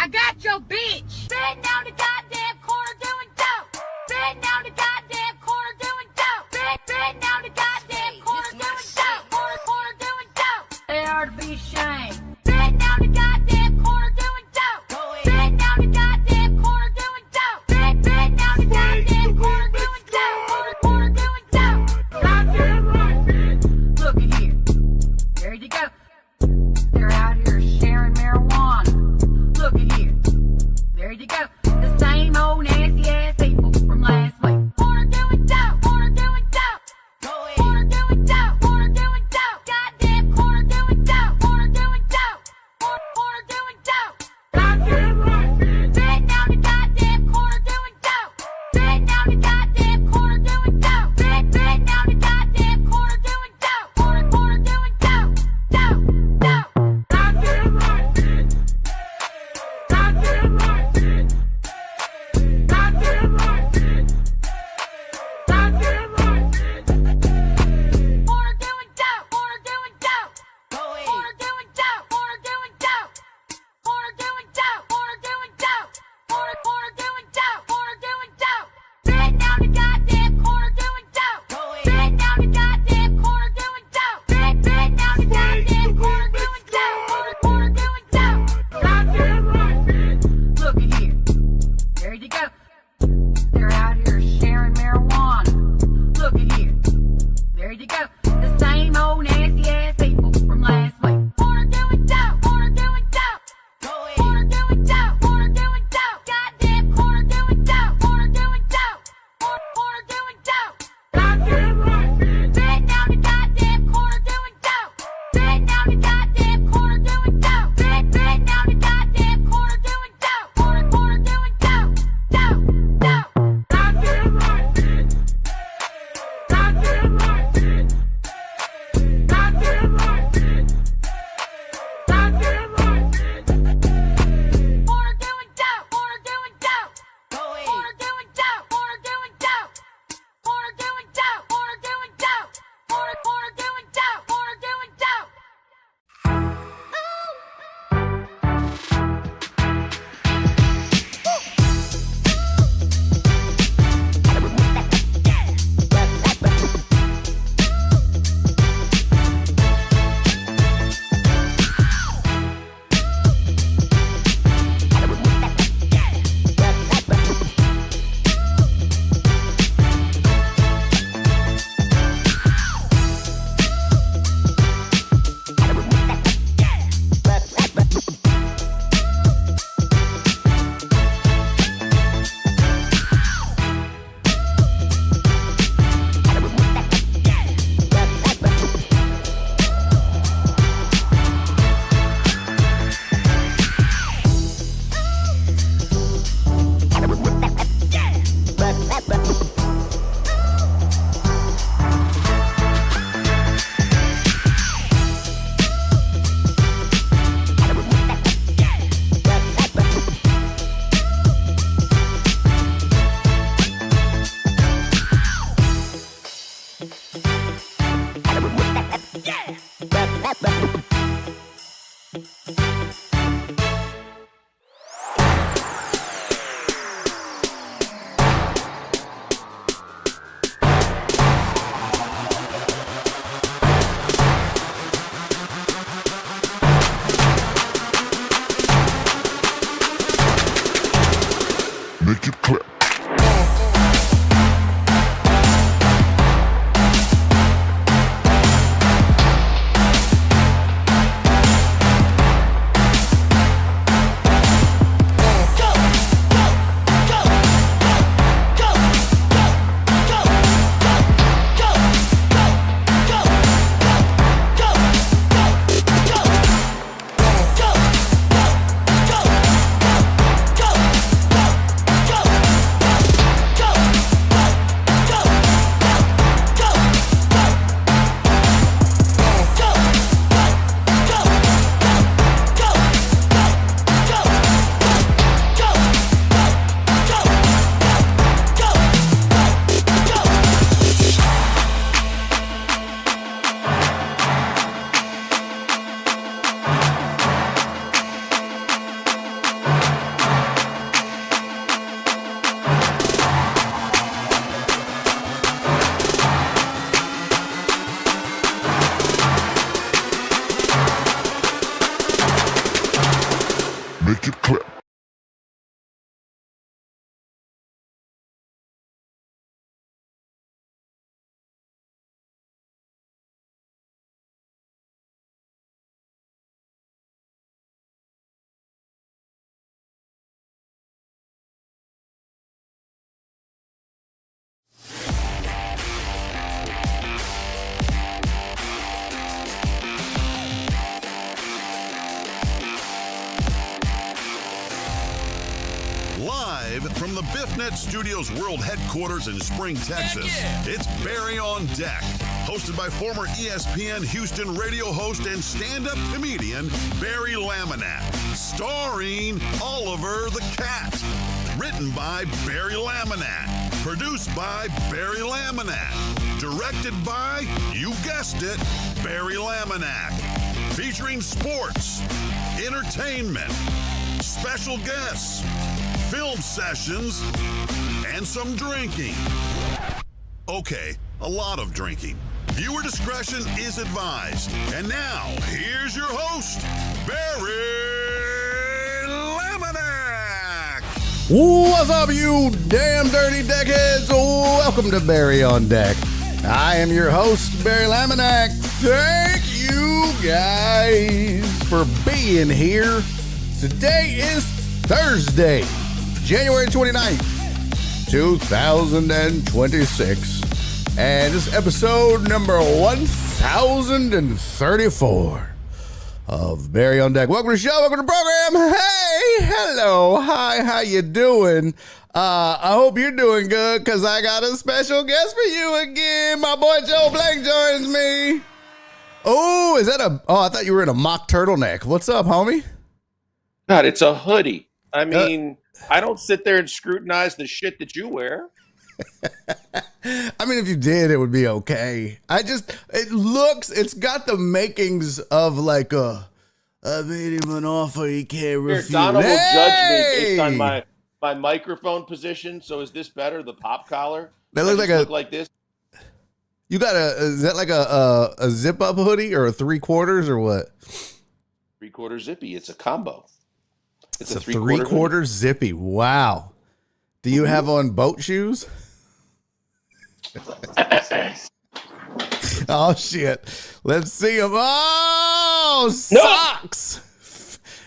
I got your bitch. Sitting down the goddamn corner doing dope. Sitting down the goddamn corner doing dope. Sitting down the goddamn corner doing dope. Corner doing dope. They are to be ashamed. Sitting down the goddamn corner doing dope. Sitting down the goddamn corner doing dope. Sitting down the goddamn corner doing dope. Corner doing dope. Goddamn right, bitch. Look at here. There you go. They're out here sharing marijuana. Look at here. There you go. The same old nasty ass people from last week. Corner doing dope. Corner doing dope. Corner doing dope. Corner doing dope. Goddamn corner doing dope. Corner doing dope. Corner doing dope. Goddamn right, bitch. Sitting down the goddamn corner doing dope. Sitting down the goddamn corner doing dope. Sitting down the goddamn corner doing dope. Corner doing dope. Dope. Goddamn right, bitch. Goddamn right, bitch. Goddamn right, bitch. Goddamn right, bitch. Corner doing dope. Corner doing dope. Corner doing dope. Corner doing dope. Corner doing dope. Corner doing dope. Corner doing dope. Corner doing dope. Sitting down the goddamn corner doing dope. Sitting down the goddamn corner doing dope. Sitting down the goddamn corner doing dope. Corner doing dope. Goddamn right, bitch. Look at here. There you go. They're out here sharing marijuana. Look at here. There you go. The same old nasty ass people from last week. Corner doing dope. Corner doing dope. Corner doing dope. Corner doing dope. Goddamn corner doing dope. Corner doing dope. Corner doing dope. Goddamn right, bitch. Sitting down the goddamn corner doing dope. Sitting down the goddamn corner doing dope. Sitting down the goddamn corner doing dope. Corner doing dope. Dope. Goddamn right, bitch. Goddamn right, bitch. Goddamn right, bitch. Goddamn right, bitch. Corner doing dope. Corner doing dope. Corner doing dope. Corner doing dope. Corner doing dope. Corner doing dope. Corner doing dope. Corner doing dope. Make it clap. Make it clap. Live from the BiffNet Studios World Headquarters in Spring, Texas, it's Barry on Deck, hosted by former ESPN Houston radio host and stand-up comedian Barry Laminack, starring Oliver the Cat, written by Barry Laminack, produced by Barry Laminack, directed by, you guessed it, Barry Laminack, featuring sports, entertainment, special guests, film sessions, and some drinking. Okay, a lot of drinking. Viewer discretion is advised. And now, here's your host, Barry Laminack. What's up, you damn dirty deckheads? Welcome to Barry on Deck. I am your host, Barry Laminack. Thank you guys for being here. Today is Thursday, January 29th, 2026. And this is episode number 1034 of Barry on Deck. Welcome to the show. Welcome to the program. Hey, hello. Hi, how you doing? I hope you're doing good because I got a special guest for you again. My boy Joe Blank joins me. Oh, is that I thought you were in a mock turtleneck. What's up, homie? God, it's a hoodie. I mean, I don't sit there and scrutinize the shit that you wear. I mean, if you did, it would be okay. It's got the makings of like I made him an offer he can't refuse. Donald will judge me based on my microphone position. So is this better? The pop collar? That looks look like this. You got is that like a zip up hoodie or a 3/4 or what? 3/4 zippy. It's a combo. It's a 3/4 zippy. Wow. Do you have on boat shoes? Oh shit! Let's see them. Oh, socks.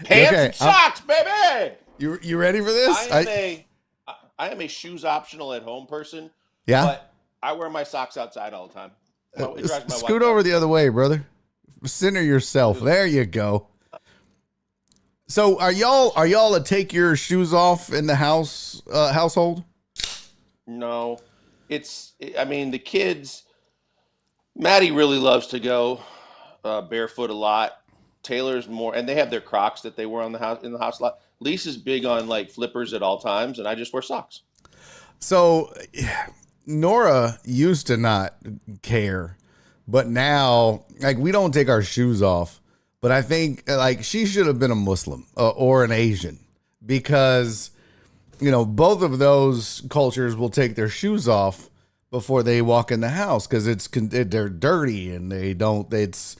Pants and socks, baby. You ready for this? I am a shoes optional at home person. Yeah. But I wear my socks outside all the time. Scoot over the other way, brother. Center yourself. There you go. So are y'all to take your shoes off in the household? No. I mean, the kids, Maddie really loves to go barefoot a lot. Taylor's more, and they have their Crocs that they wear in the house a lot. Lisa's big on like flippers at all times, and I just wear socks. So Nora used to not care, but now like we don't take our shoes off. But I think like she should have been a Muslim or an Asian because, you know, both of those cultures will take their shoes off before they walk in the house because they're dirty and it's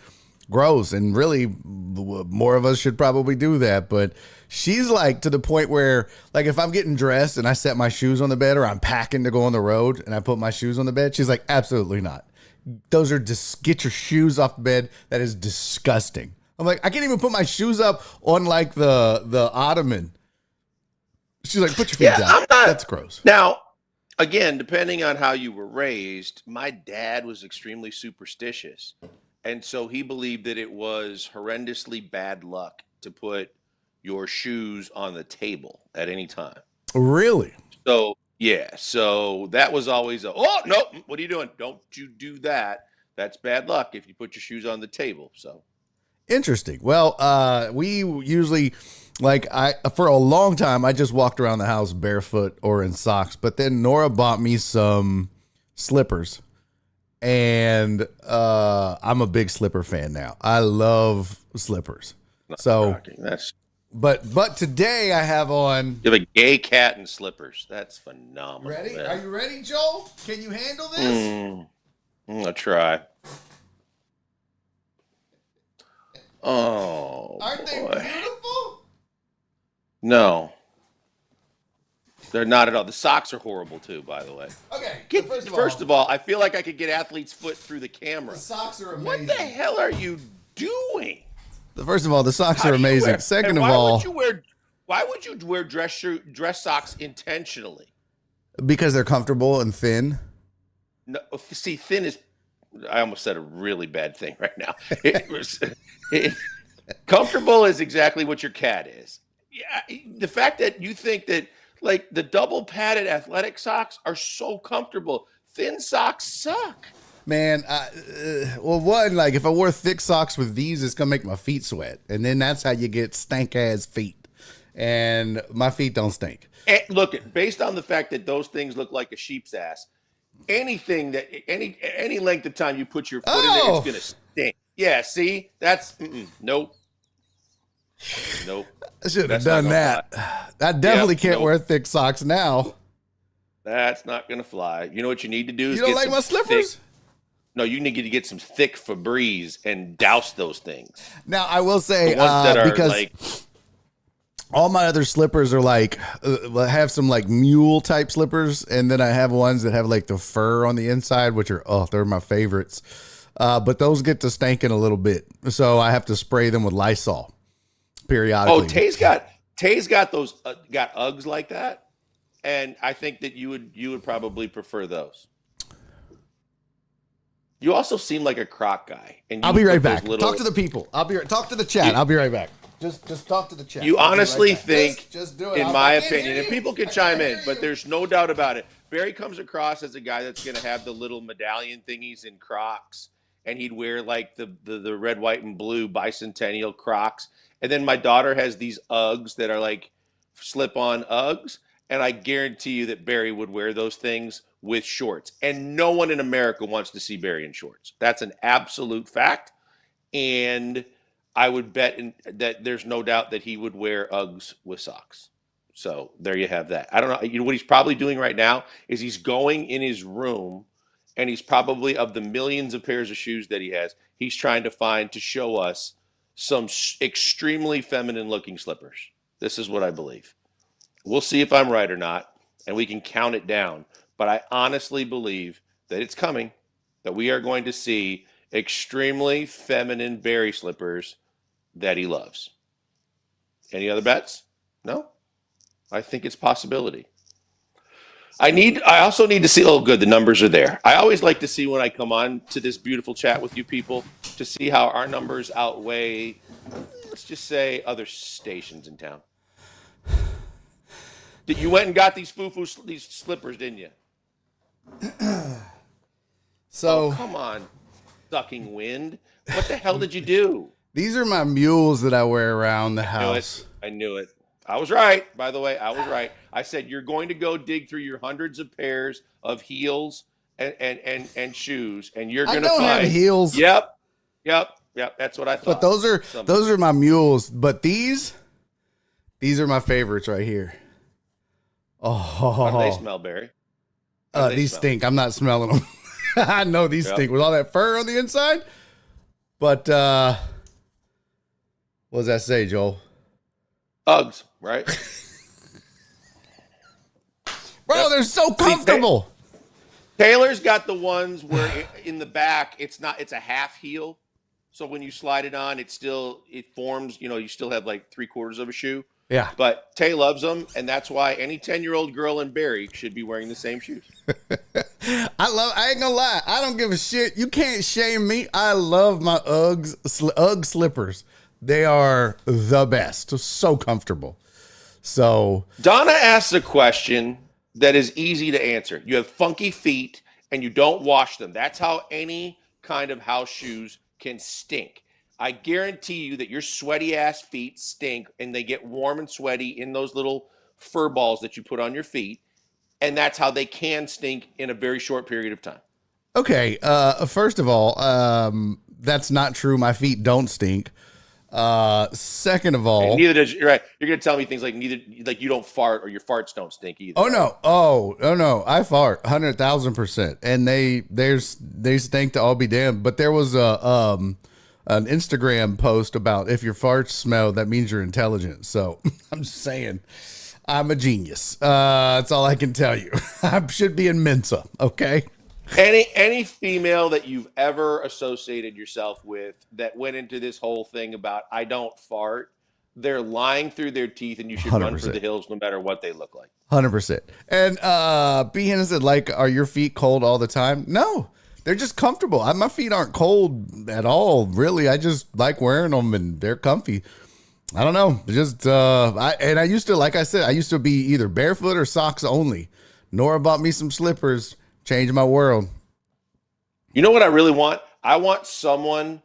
gross. And really more of us should probably do that. But she's like to the point where like if I'm getting dressed and I set my shoes on the bed or I'm packing to go on the road and I put my shoes on the bed, she's like, absolutely not. Those are get your shoes off the bed. That is disgusting. I'm like, I can't even put my shoes up on like the ottoman. She's like, put your feet down. That's gross. Now, again, depending on how you were raised, my dad was extremely superstitious. And so he believed that it was horrendously bad luck to put your shoes on the table at any time. Really? So, yeah. So that was always oh, no, what are you doing? Don't you do that. That's bad luck if you put your shoes on the table. So. Interesting. Well, we usually for a long time, I just walked around the house barefoot or in socks, but then Nora bought me some slippers and, I'm a big slipper fan now. I love slippers. But today I have on. You have a gay cat in slippers. That's phenomenal. Ready? Man. Are you ready, Joel? Can you handle this? I'll try. Oh, aren't they beautiful? No, they're not at all. The socks are horrible too, by the way. Okay, First of all, I feel like I could get athlete's foot through the camera. the socks are What amazing. the hell are you doing? First of all, the socks How are do you amazing. wear- Second and of why all, would you wear dress socks intentionally? because they're comfortable and thin. No, see, thin is. I almost said a really bad thing right now. Comfortable is exactly what your cat is. Yeah, the fact that you think that like the double padded athletic socks are so comfortable, thin socks suck. Man, well, one, like if I wore thick socks with these, it's gonna make my feet sweat, and then that's how you get stank ass feet. And my feet don't stink. And look, based on the fact that those things look like a sheep's ass, anything that any length of time you put your foot in there, it's gonna stink. Yeah, see, that's nope. Nope. I should have That's not done gonna that. I definitely can't nope. wear thick socks now. That's not gonna fly. You know what you need to do is You don't get like some my slippers? thick- no, you need to get some thick Febreze and douse those things. Now I will say, The ones that are because like all my other slippers are like have some like mule type slippers, and then I have ones that have like the fur on the inside, which are they're my favorites. But those get to stinking a little bit, so I have to spray them with Lysol periodically. oh, Tay's got those got Uggs like that, and I think that you would probably prefer those. You also seem like a Croc guy, and I'll you be right put those back. little- Talk to the people. Talk to the chat. I'll be right back. Just talk to the chat. You I'll be honestly right back. think, just do it. in I my can't opinion, hear and you. people can I chime can't in, hear but you. there's no doubt about it. Barry comes across as a guy that's going to have the little medallion thingies in Crocs, and he'd wear like the red, white, and blue bicentennial Crocs. And then my daughter has these Uggs that are like slip-on Uggs, and I guarantee you that Barry would wear those things with shorts. And no one in America wants to see Barry in shorts. That's an absolute fact. And I would bet that there's no doubt that he would wear Uggs with socks. So there you have that. I don't know. You know what he's probably doing right now is he's going in his room, and he's probably, of the millions of pairs of shoes that he has, he's trying to show us some extremely feminine looking slippers. This is what I believe. We'll see if I'm right or not, and we can count it down. But I honestly believe that it's coming, that we are going to see extremely feminine Barry slippers that he loves. Any other bets? No? I think it's a possibility. I also need to see, oh good, the numbers are there. I always like to see when I come on to this beautiful chat with you people to see how our numbers outweigh, let's just say, other stations in town. You went and got these these slippers, didn't you? So Come on, sucking wind. What the hell did you do? these are my mules that I wear around the house. I knew it. I was right, by the way. I was right. I said you're going to go dig through your hundreds of pairs of heels and shoes, and you're I going to don't have find heels. Yep. That's what I thought. But those are my mules. But these are my favorites right here. How do they Oh, smell, Barry? How do they these smell? stink. I'm not smelling them. I know these Yep. stink with all that fur on the inside. But what does that say, Joel? Uggs, right? Bro, Yep. they're so comfortable. Taylor's got the ones where in the back it's a half heel. So when you slide it on, it forms, you still have like 3/4 of a shoe. Yeah. But Tay loves them, and that's why any 10-year-old girl in Barry should be wearing the same shoes. I ain't gonna lie. I don't give a shit. You can't shame me. I love my Ugg slippers. They are the best. So comfortable. So Donna asks a question that is easy to answer. You have funky feet and you don't wash them. That's how any kind of house shoes can stink. I guarantee you that your sweaty ass feet stink and they get warm and sweaty in those little fur balls that you put on your feet. And that's how they can stink in a very short period of time. okay. First of all, that's not true. My feet don't stink. Second of all, And neither does you're right. You're gonna tell me things like you don't fart or your farts don't stink either. oh no, oh no, I fart 100,000%, and they stink to all be damned. But there was an Instagram post about if your farts smell, that means you're intelligent. So I'm just saying, I'm a genius. That's all I can tell you. I should be in Mensa. Okay. Any female that you've ever associated yourself with that went into this whole thing about I don't fart, they're lying through their teeth, and you should run for 100%. the hills no matter what they look like. 100%. And B. Henderson said, like, are your feet cold all the time? No, they're just comfortable. My feet aren't cold at all, really. I just like wearing them, and they're comfy. I don't know. Just I used to, like I said, I used to be either barefoot or socks only. Nora bought me some slippers, changed my world. You know what I really want? I want someone.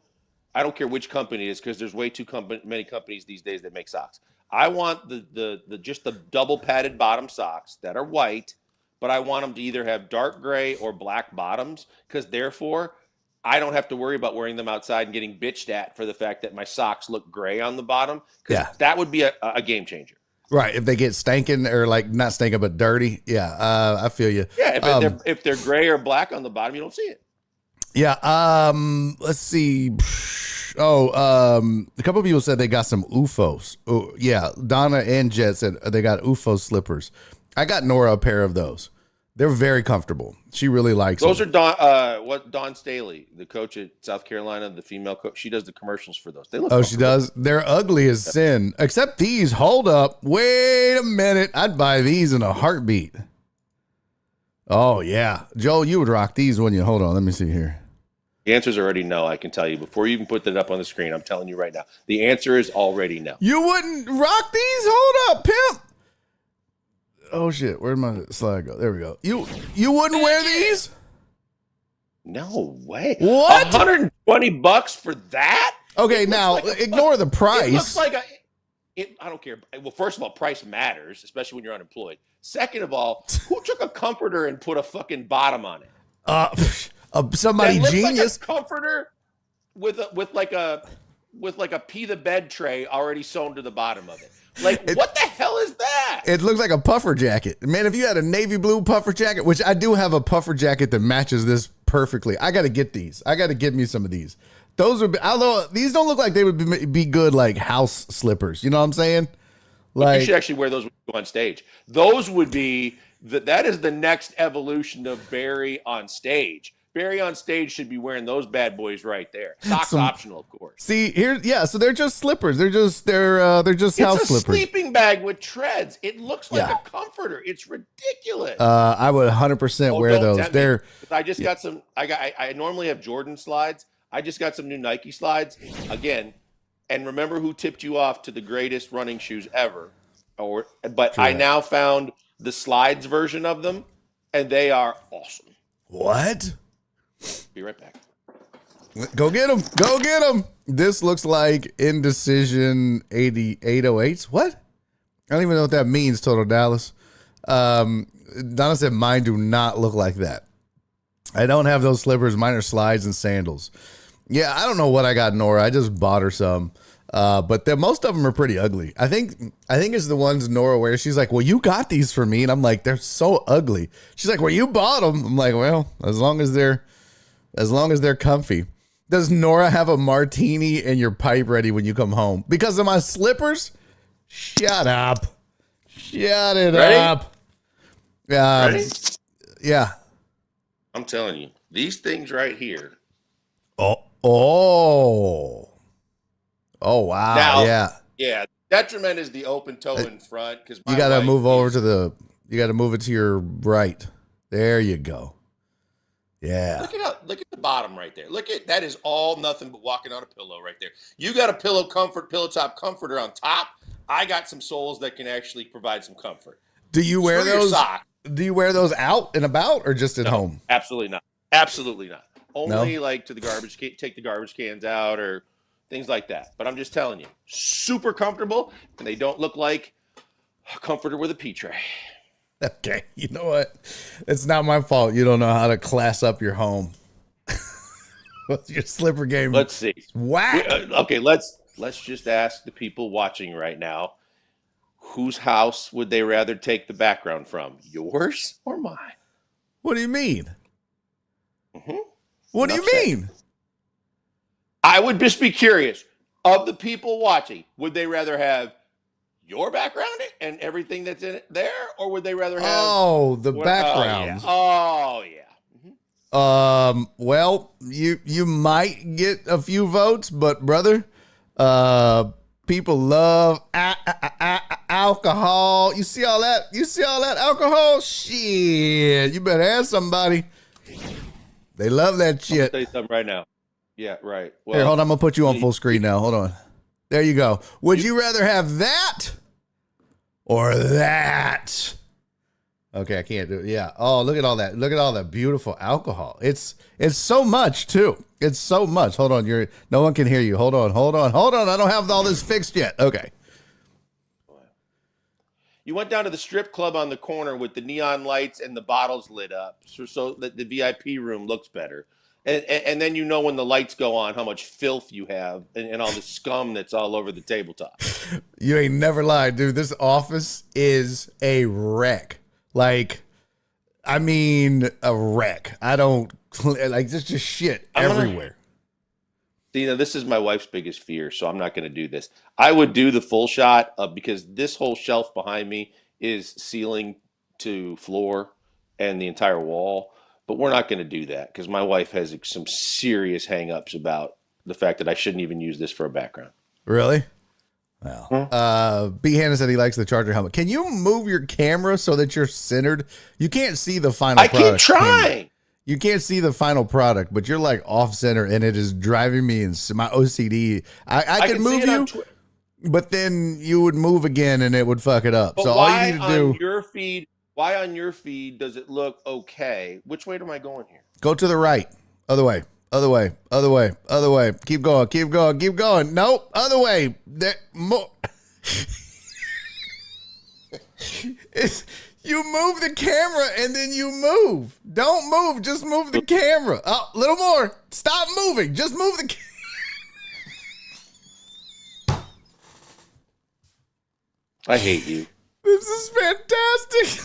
I don't care which company it is because there's way too many companies these days that make socks. I want the just the double padded bottom socks that are white, but I want them to either have dark gray or black bottoms because therefore I don't have to worry about wearing them outside and getting bitched at for the fact that my socks look gray on the bottom. Yeah. That would be a game changer. Right. If they get stanking or like not stinking, but dirty. Yeah. I feel you. Yeah. If they're gray or black on the bottom, you don't see it. Yeah. Let's see. A couple of people said they got some UFOs. Oh, yeah. Donna and Jet said they got UFO slippers. I got Nora a pair of those. They're very comfortable. She really likes those. them. Are Dawn Staley, the coach at South Carolina, the female coach. She does the commercials for those. They look. Oh, she does. They're ugly as sin. Except these. Hold up. Wait a minute. I'd buy these in a heartbeat. Oh yeah, Joel, you would rock these, wouldn't you? Hold on. Let me see here. The answer is already no. I can tell you before you even put that up on the screen. I'm telling you right now. The answer is already no. You wouldn't rock these? Hold up, pimp. Oh shit, where'd my slide go? There we go. You wouldn't wear these? No way. What? $120 for that? Okay, now ignore the price. It looks like I don't care. Well, first of all, price matters, especially when you're unemployed. Second of all, who took a comforter and put a fucking bottom on it? Somebody that genius. like a comforter with like a pee the bed tray already sewn to the bottom of it. Like, what the hell is that? It looks like a puffer jacket. Man, if you had a navy blue puffer jacket, which I do have a puffer jacket that matches this perfectly. I got to get these. I got to get me some of these. Those would be, although these don't look like they would be good like house slippers. You know what I'm saying? Like, you should actually wear those when you go on stage. Those would be that is the next evolution of Barry on stage. Barry on stage should be wearing those bad boys right there. Socks optional, of course. See here, yeah. So they're just slippers. They're just house slippers. It's a sleeping bag with treads. It looks like a comforter. It's ridiculous. I would 100% wear those. They're. I just got some. I normally have Jordan slides. I just got some new Nike slides again. And remember who tipped you off to the greatest running shoes ever? But I now found the slides version of them, and they are awesome. What? Be right back. Go get them. Go get them. This looks like Indecision 808s. What? I don't even know what that means, Total Dallas. Donna said mine do not look like that. I don't have those slippers. Mine are slides and sandals. Yeah, I don't know what I got Nora. I just bought her some. But most of them are pretty ugly. I think it's the ones Nora wears. She's like, well, you got these for me. And I'm like, they're so ugly. She's like, well, you bought them. I'm like, well, as long as they're comfy. Does Nora have a martini and your pipe ready when you come home? Because of my slippers? Shut up. Shut it up. Ready? Yeah. I'm telling you, these things right here. Oh, wow. Now, yeah. Detriment is the open toe in front because you got to move it to your right. There you go. Yeah. Look at the bottom right there. That is all nothing but walking on a pillow right there. You got a pillow top comforter on top. I got some soles that can actually provide some comfort. Do you wear those? Do you wear those out and about or just at home? Absolutely not. Absolutely not. Only like to the garbage, take the garbage cans out or things like that. But I'm just telling you, super comfortable, and they don't look like a comforter with a pea tray. Okay, you know what? It's not my fault. You don't know how to class up your home. Your slipper game. Let's see. Whack. Okay, let's just ask the people watching right now, whose house would they rather take the background from? Yours or mine? What do you mean? Mm-hmm. What do you mean? I would just be curious of the people watching, would they rather have your background and everything that's in it there, or would they rather have the backgrounds. Oh yeah. Well, you might get a few votes, but brother, people love alcohol. You see all that? You see all that alcohol? Shit, you better ask somebody. They love that I'm shit. gonna tell you something right now. Yeah, right. Well, Here, hold on. I'm gonna put you on full screen now. Hold on. There you go. Would you rather have that or that? Okay, I can't do it. Yeah. Oh, look at all that. Look at all that beautiful alcohol. It's so much too. It's so much. Hold on. No one can hear you. Hold on. I don't have all this fixed yet. Okay. you went down to the strip club on the corner with the neon lights and the bottles lit up, so that the VIP room looks better. And then you know when the lights go on how much filth you have and all the scum that's all over the tabletop. You ain't never lied, dude. This office is a wreck. Like, I mean, a wreck. I don't like there's just shit everywhere. See, now this is my wife's biggest fear, so I'm not going to do this. I would do the full shot because this whole shelf behind me is ceiling to floor and the entire wall. But we're not going to do that because my wife has some serious hang-ups about the fact that I shouldn't even use this for a background. Really? Well, B. Hannah said he likes the Charger helmet. Can you move your camera so that you're centered? You can't see the final I product. keep trying. You can't see the final product, but you're like off center, and it is driving me in my OCD. I could move you, but then you would move again, and it would fuck it up. But so all you need to do, why on your feed does it look okay? Which way am I going here? go to the right, other way. Keep going. Nope, other way. There, more. You move the camera and then you move. Don't move. Just move the camera. Oh, a little more. Stop moving. Just move the I hate you. This is fantastic.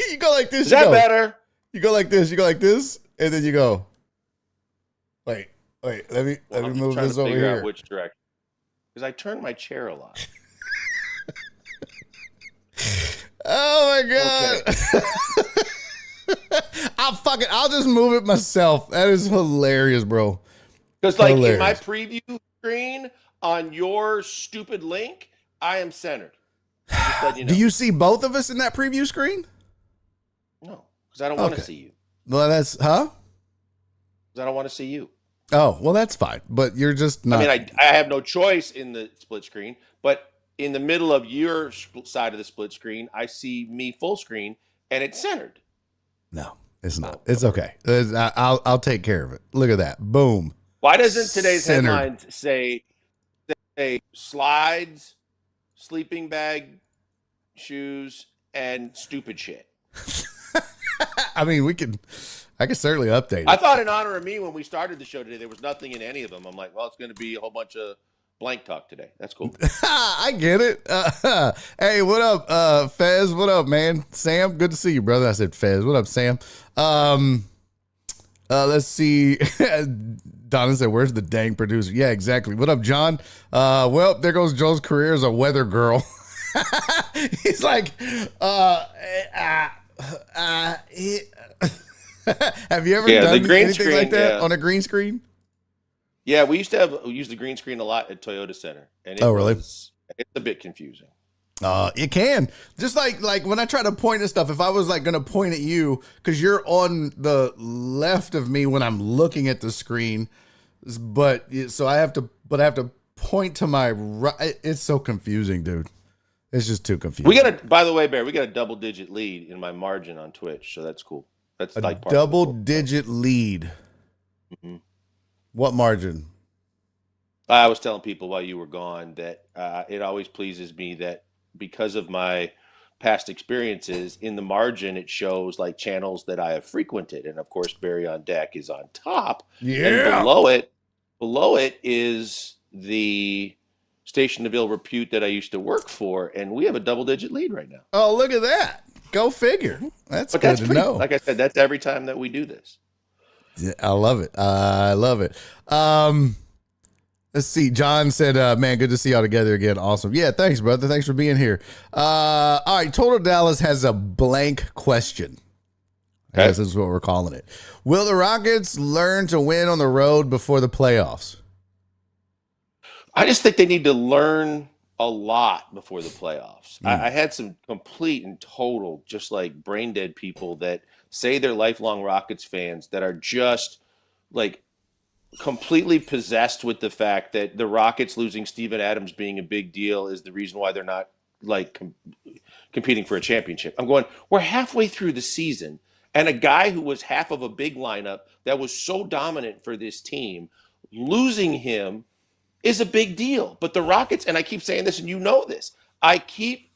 You go like this. Is that better? You go like this. And then you go. Wait. Let me move this over here. Out which direction? Because I turn my chair a lot. Oh my god. Okay. I'll just move it myself. That is hilarious, bro. Because like in my preview screen on your stupid link, I am centered. Just letting you know. Do you see both of us in that preview screen? No, because I don't want to see you. Well, that's because I don't want to see you. Oh, well, that's fine. But you're just not. I mean, I have no choice in the split screen, but in the middle of your side of the split screen, I see me full screen, and it's centered. No, it's not. It's okay. I'll take care of it. Look at that. Boom. Why doesn't today's Centered. headlines say slides, sleeping bag, shoes, and stupid shit? I mean, I could certainly update it. I thought in honor of me when we started the show today, there was nothing in any of them. I'm like, well, it's going to be a whole bunch of blank talk today. That's cool. I get it. Hey, what up, Fez? What up, man? Sam, good to see you, brother. I said Fez. What up, Sam? Let's see. Donna said, where's the dang producer? Yeah, exactly. What up, John? Well, there goes Joe's career as a weather girl. He's like, have you ever done anything like that on a green screen? Yeah, we used the green screen a lot at Toyota Center, and really? It's a bit confusing. It can. Just like when I try to point at stuff, if I was like going to point at you, because you're on the left of me when I'm looking at the screen, but I have to point to my right. It's so confusing, dude. It's just too confusing. By the way, Bear, we got a double-digit lead in my margin on Twitch, so that's cool. That's a like double-digit lead. Mm-hmm. What margin? I was telling people while you were gone that it always pleases me that because of my past experiences, in the margin it shows like channels that I have frequented, and of course Barry on Deck is on top. Yeah. And below it is the station of ill repute that I used to work for, and we have a double-digit lead right now. Oh, look at that! Go figure. That's good to know. Like I said, that's every time that we do this. I love it. I love it. Let's see. John said, man, good to see y'all together again. Awesome. Yeah, thanks, brother. Thanks for being here. All right. Total Dallas has a blank question. I guess this is what we're calling it. Will the Rockets learn to win on the road before the playoffs? I just think they need to learn a lot before the playoffs. I had some complete and total, just like brain dead people that say they're lifelong Rockets fans that are just like completely possessed with the fact that the Rockets losing Steven Adams being a big deal is the reason why they're not like competing for a championship. I'm going, we're halfway through the season, and a guy who was half of a big lineup that was so dominant for this team, losing him is a big deal. But the Rockets, and I keep saying this, and you know this, I keep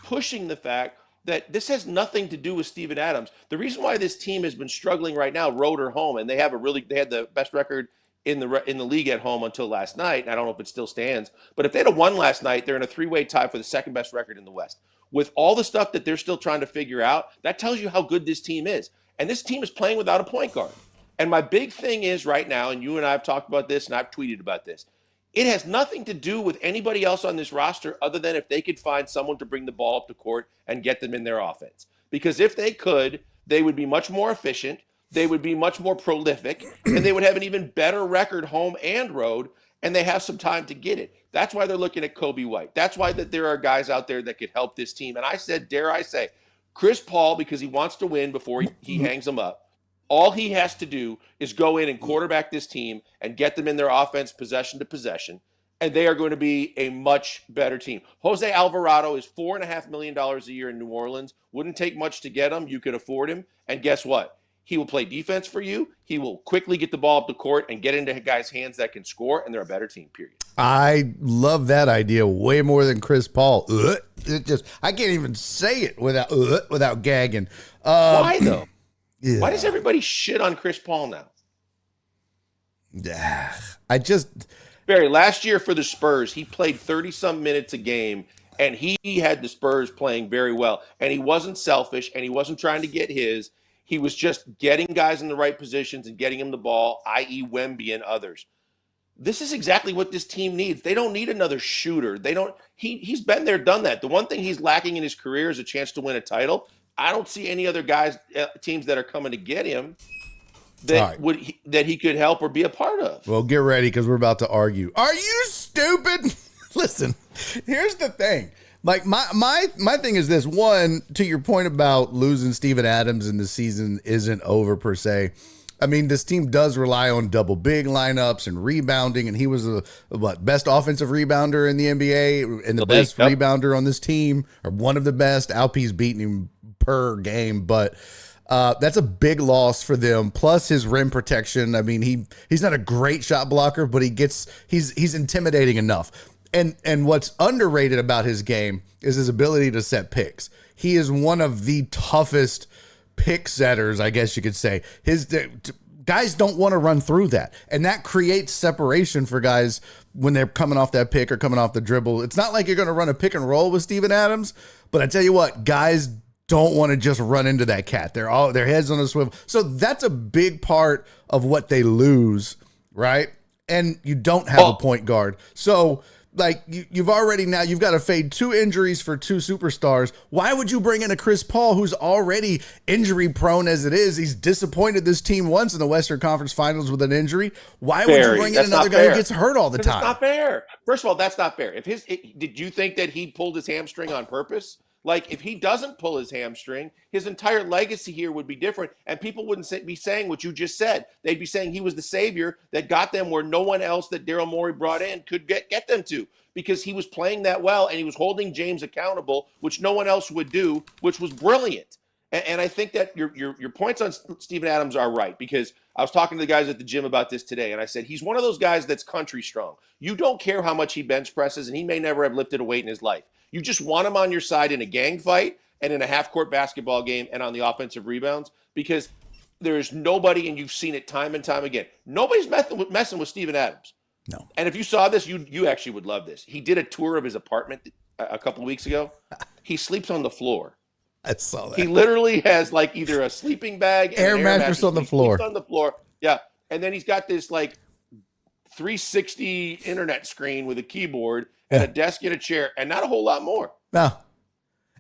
pushing the fact that this has nothing to do with Steven Adams. The reason why this team has been struggling right now, road or home, and they had the best record in the league at home until last night. And I don't know if it still stands, but if they'd have won last night, they're in a three-way tie for the second best record in the West. With all the stuff that they're still trying to figure out, that tells you how good this team is. And this team is playing without a point guard. And my big thing is right now, and you and I have talked about this, and I've tweeted about this, it has nothing to do with anybody else on this roster other than if they could find someone to bring the ball up the court and get them in their offense. Because if they could, they would be much more efficient, they would be much more prolific, and they would have an even better record home and road, and they have some time to get it. That's why they're looking at Kobe White. That's why that there are guys out there that could help this team. And I said, dare I say, Chris Paul, because he wants to win before he hangs them up, all he has to do is go in and quarterback this team and get them in their offense possession to possession, and they are going to be a much better team. Jose Alvarado is $4.5 million a year in New Orleans. Wouldn't take much to get him. You can afford him. And guess what? He will play defense for you. He will quickly get the ball up the court and get into guys' hands that can score, and they're a better team, period. I love that idea way more than Chris Paul. I can't even say it without gagging. Why, though? Yeah. Why does everybody shit on Chris Paul now? Barry, last year for the Spurs, he played 30-some minutes a game, and he had the Spurs playing very well. And he wasn't selfish, and he wasn't trying to get his. He was just getting guys in the right positions and getting him the ball, i.e. Wemby and others. This is exactly what this team needs. They don't need another shooter. He's been there, done that. The one thing he's lacking in his career is a chance to win a title. I don't see any other teams that are coming to get him that that he could help or be a part of. Well, get ready because we're about to argue. Are you stupid? Listen, here's the thing. Like my thing is this. One, to your point about losing Steven Adams and the season isn't over per se. I mean, this team does rely on double big lineups and rebounding, and he was the best offensive rebounder in the NBA and the best rebounder on this team, or one of the best. Alp's beating him per game, but that's a big loss for them. Plus his rim protection. I mean, he's not a great shot blocker, but he's intimidating enough. And what's underrated about his game is his ability to set picks. He is one of the toughest pick setters, I guess you could say. Guys don't want to run through that, and that creates separation for guys when they're coming off that pick or coming off the dribble. It's not like you're going to run a pick and roll with Steven Adams, but I tell you what, guys don't want to just run into that cat. They're all their heads on a swivel. So that's a big part of what they lose, right? And you don't have a point guard. So like you've got to fade 2 injuries for 2 superstars. Why would you bring in a Chris Paul who's already injury prone as it is? He's disappointed this team once in the Western Conference Finals with an injury. Why would you bring in another guy who gets hurt all the time? That's not fair. First of all, that's not fair. Did you think that he pulled his hamstring on purpose? Like, if he doesn't pull his hamstring, his entire legacy here would be different, and people wouldn't be saying what you just said. They'd be saying he was the savior that got them where no one else that Daryl Morey brought in could get them to, because he was playing that well, and he was holding James accountable, which no one else would do, which was brilliant. And I think that your points on Steven Adams are right, because I was talking to the guys at the gym about this today, and I said he's one of those guys that's country strong. You don't care how much he bench presses, and he may never have lifted a weight in his life. You just want him on your side in a gang fight and in a half-court basketball game and on the offensive rebounds, because there is nobody, and you've seen it time and time again, nobody's messing with Steven Adams. No. And if you saw this, you actually would love this. He did a tour of his apartment a couple of weeks ago. He sleeps on the floor. I saw that. He literally has like either a sleeping bag and Air an mattress on the He floor. sleeps on the floor. Yeah. And then he's got this like 360 internet screen with a keyboard and a desk and a chair and not a whole lot more. No.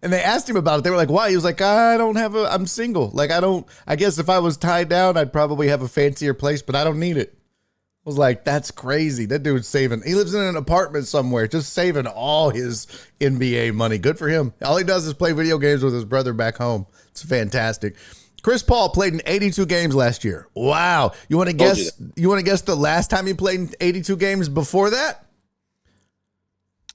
And they asked him about it. They were like, why? He was like, I'm single. Like, I guess if I was tied down, I'd probably have a fancier place, but I don't need it. I was like, that's crazy. That dude's saving. He lives in an apartment somewhere, just saving all his NBA money. Good for him. All he does is play video games with his brother back home. It's fantastic. Chris Paul played in 82 games last year. Wow. You want to guess? You want to guess the last time he played in 82 games before that?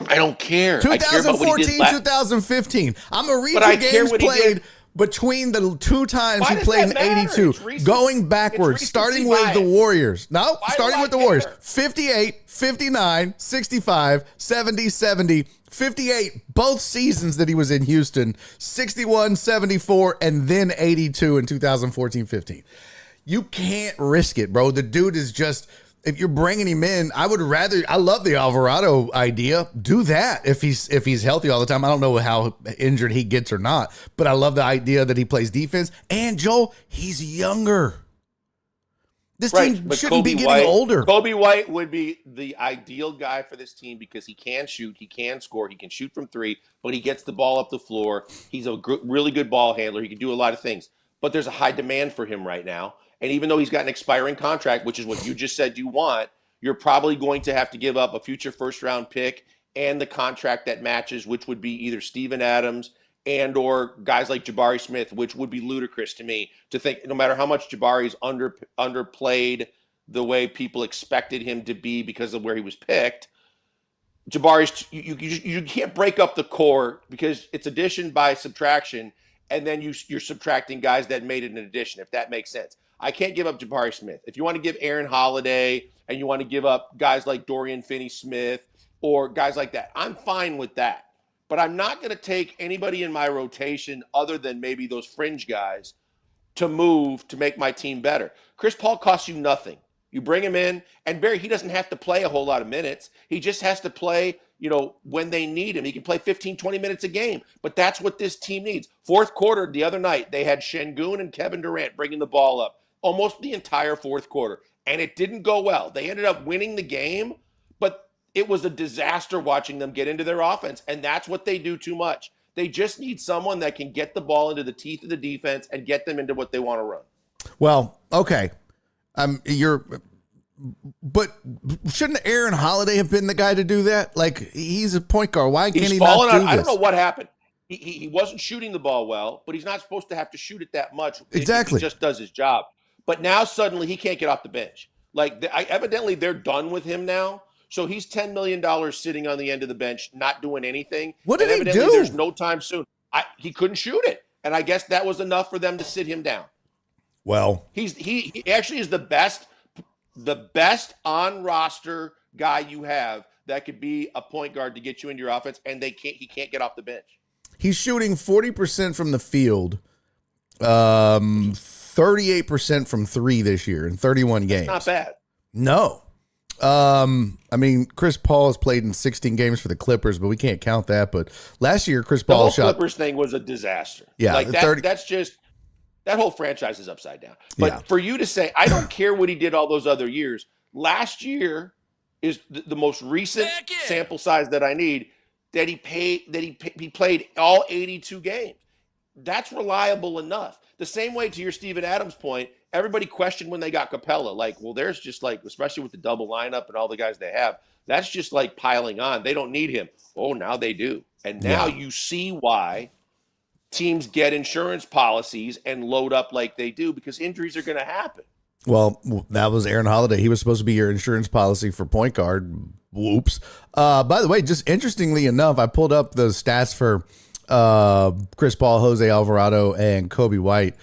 I don't care. 2014, 2015. I'm going to read But you games played between the two times Why he does played in that matter? 82. It's recent. Going backwards, It's starting recency with the bias. Warriors. No, Why starting do with I the Warriors. care? 58, 59, 65, 70, 70, 58, both seasons that he was in Houston, 61, 74, and then 82 in 2014-15. You can't risk it, bro. The dude is just, if you're bringing him in, I love the Alvarado idea. Do that if he's healthy all the time. I don't know how injured he gets or not, but I love the idea that he plays defense. And Joel, he's younger. This team but shouldn't be Kobe getting White, older. Kobe White would be the ideal guy for this team because he can shoot, he can score, he can shoot from three, but he gets the ball up the floor. He's a really good ball handler. He can do a lot of things, but there's a high demand for him right now. And even though he's got an expiring contract, which is what you just said you want, you're probably going to have to give up a future first-round pick and the contract that matches, which would be either Steven Adams and or guys like Jabari Smith, which would be ludicrous to me to think no matter how much Jabari's underplayed the way people expected him to be because of where he was picked, Jabari's you can't break up the core because it's addition by subtraction, and then you're subtracting guys that made it an addition, if that makes sense. I can't give up Jabari Smith. If you want to give Aaron Holiday and you want to give up guys like Dorian Finney-Smith or guys like that, I'm fine with that. But I'm not going to take anybody in my rotation other than maybe those fringe guys to move to make my team better. Chris Paul costs you nothing. You bring him in, and Barry, he doesn't have to play a whole lot of minutes. He just has to play, when they need him. He can play 15, 20 minutes a game. But that's what this team needs. Fourth quarter, the other night, they had Şengün and Kevin Durant bringing the ball up almost the entire fourth quarter. And it didn't go well. They ended up winning the game, but it was a disaster watching them get into their offense, and that's what they do too much. They just need someone that can get the ball into the teeth of the defense and get them into what they want to run. Well, okay. But shouldn't Aaron Holiday have been the guy to do that? Like, he's a point guard. Why can't he not do this? I don't know what happened. He wasn't shooting the ball well, but he's not supposed to have to shoot it that much. Exactly. He just does his job. But now suddenly he can't get off the bench. Like, evidently they're done with him now. So he's $10 million sitting on the end of the bench, not doing anything. What did he do? There's no time soon. He couldn't shoot it. And I guess that was enough for them to sit him down. Well, he actually is the best on roster guy you have that could be a point guard to get you into your offense, and he can't get off the bench. He's shooting 40% from the field, 38% from three this year in 31 games. Not bad. No. I mean, Chris Paul has played in 16 games for the Clippers, but we can't count that. But last year, Chris Paul the whole shot. Clippers thing was a disaster. Yeah, like that's just that whole franchise is upside down. But for you to say, I don't care what he did all those other years. Last year is the most recent sample size that I need. That he played all 82 games. That's reliable enough. The same way to your Steven Adams point, everybody questioned when they got Capella. Like, well, there's just like, especially with the double lineup and all the guys they have, that's just like piling on. They don't need him. Oh, now they do. And now you see why teams get insurance policies and load up like they do because injuries are going to happen. Well, that was Aaron Holiday. He was supposed to be your insurance policy for point guard. Whoops. By the way, just interestingly enough, I pulled up the stats for Chris Paul, Jose Alvarado, and Kobe White.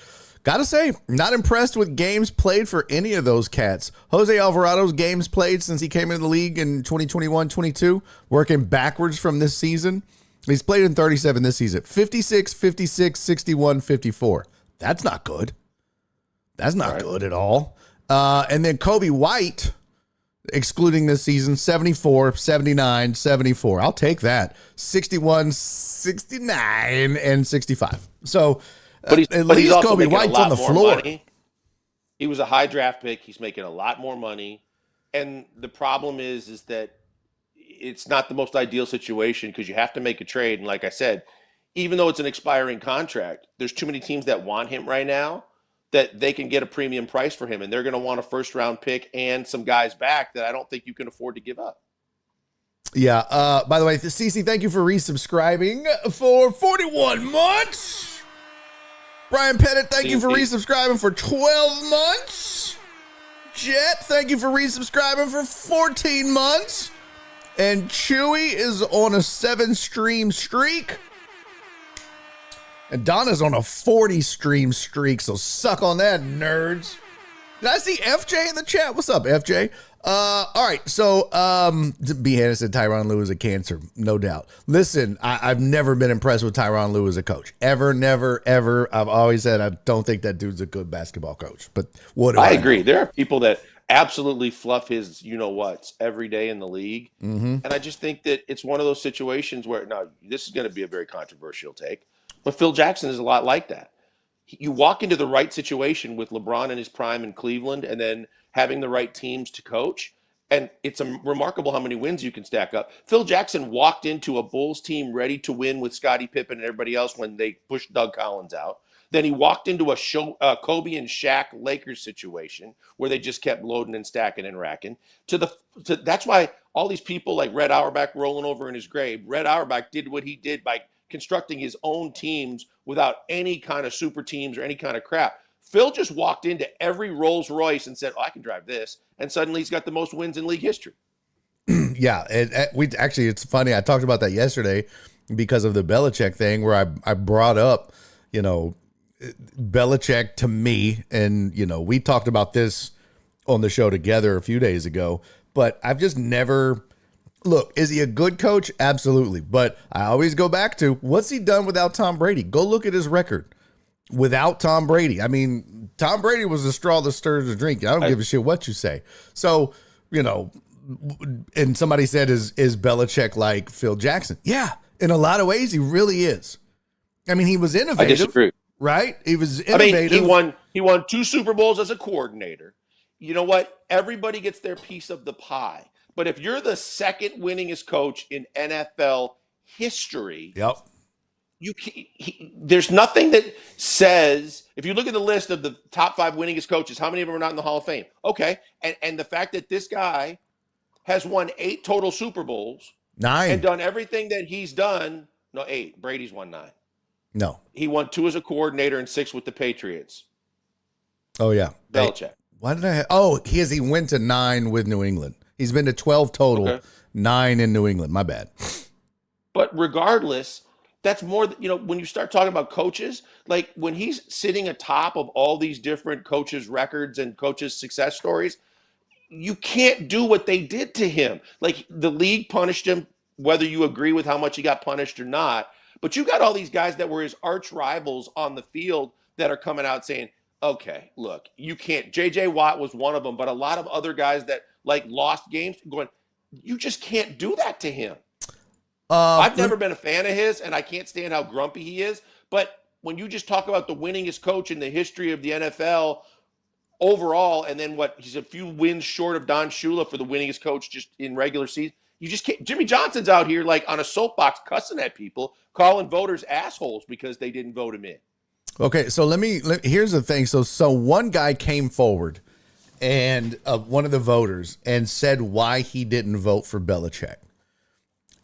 Gotta say, not impressed with games played for any of those cats. Jose Alvarado's games played since he came into the league in 2021-22, working backwards from this season. He's played in 37 this season. 56, 56, 61, 54. That's not good. That's not good at all. And then Kobe White, excluding this season, 74, 79, 74. I'll take that. 61, 69, and 65. So But he's, at but he's least also Kobe making a White's lot on the more floor. money. He was a high draft pick. He's making a lot more money. And the problem is that it's not the most ideal situation because you have to make a trade. And like I said, even though it's an expiring contract, there's too many teams that want him right now that they can get a premium price for him. And they're going to want a first round pick and some guys back that I don't think you can afford to give up. Yeah. By the way, Cece, thank you for resubscribing for 41 months. Brian Pettit, thank you for resubscribing for 12 months. Jet, thank you for resubscribing for 14 months. And Chewy is on a 7-stream streak. And Donna's on a 40-stream streak, so suck on that, nerds. Did I see FJ in the chat? What's up, FJ? All right, so B. Hannah said Tyronn Lue is a cancer, no doubt. Listen, I've never been impressed with Tyronn Lue as a coach. Ever, never, ever. I've always said I don't think that dude's a good basketball coach. But what do I agree. know? There are people that absolutely fluff his you-know-whats every day in the league. Mm-hmm. And I just think that it's one of those situations where, now, this is going to be a very controversial take, but Phil Jackson is a lot like that. You walk into the right situation with LeBron in his prime in Cleveland and then having the right teams to coach, and it's remarkable how many wins you can stack up. Phil Jackson walked into a Bulls team ready to win with Scottie Pippen and everybody else when they pushed Doug Collins out. Then he walked into a Kobe and Shaq Lakers situation where they just kept loading and stacking and racking. That's why all these people like Red Auerbach rolling over in his grave. Red Auerbach did what he did by constructing his own teams without any kind of super teams or any kind of crap. Phil just walked into every Rolls Royce and said, "Oh, I can drive this," and suddenly he's got the most wins in league history. Yeah, it's funny. I talked about that yesterday because of the Belichick thing, where I brought up, Belichick to me, and we talked about this on the show together a few days ago. But I've just never. Look, is he a good coach? Absolutely. But I always go back to, what's he done without Tom Brady? Go look at his record without Tom Brady. I mean, Tom Brady was the straw that stirs the drink. I don't give a shit what you say. So, and somebody said, is Belichick like Phil Jackson? Yeah, in a lot of ways, he really is. I mean, he was innovative. I disagree. Right? He was innovative. I mean, he won 2 Super Bowls as a coordinator. You know what? Everybody gets their piece of the pie. But if you're the second winningest coach in NFL history, yep, there's nothing that says, if you look at the list of the top 5 winningest coaches, how many of them are not in the Hall of Fame? Okay, and the fact that this guy has won 8 total Super Bowls, 9, and done everything that he's done. No, 8. Brady's won 9. No, he won 2 as a coordinator and 6 with the Patriots. Oh yeah, Belichick. Why did I? He went to 9 with New England. He's been to 12 total, Okay. 9 in New England. My bad. But regardless, that's more, when you start talking about coaches, like when he's sitting atop of all these different coaches' records and coaches' success stories, you can't do what they did to him. Like the league punished him, whether you agree with how much he got punished or not. But you got all these guys that were his arch rivals on the field that are coming out saying, okay, look, you can't. J.J. Watt was one of them, but a lot of other guys that lost games going, you just can't do that to him. I've never been a fan of his, and I can't stand how grumpy he is. But when you just talk about the winningest coach in the history of the NFL overall, and then he's a few wins short of Don Shula for the winningest coach just in regular season, you just can't. Jimmy Johnson's out here on a soapbox cussing at people, calling voters assholes because they didn't vote him in. Okay, so here's the thing. So one guy came forward, and one of the voters, and said why he didn't vote for Belichick.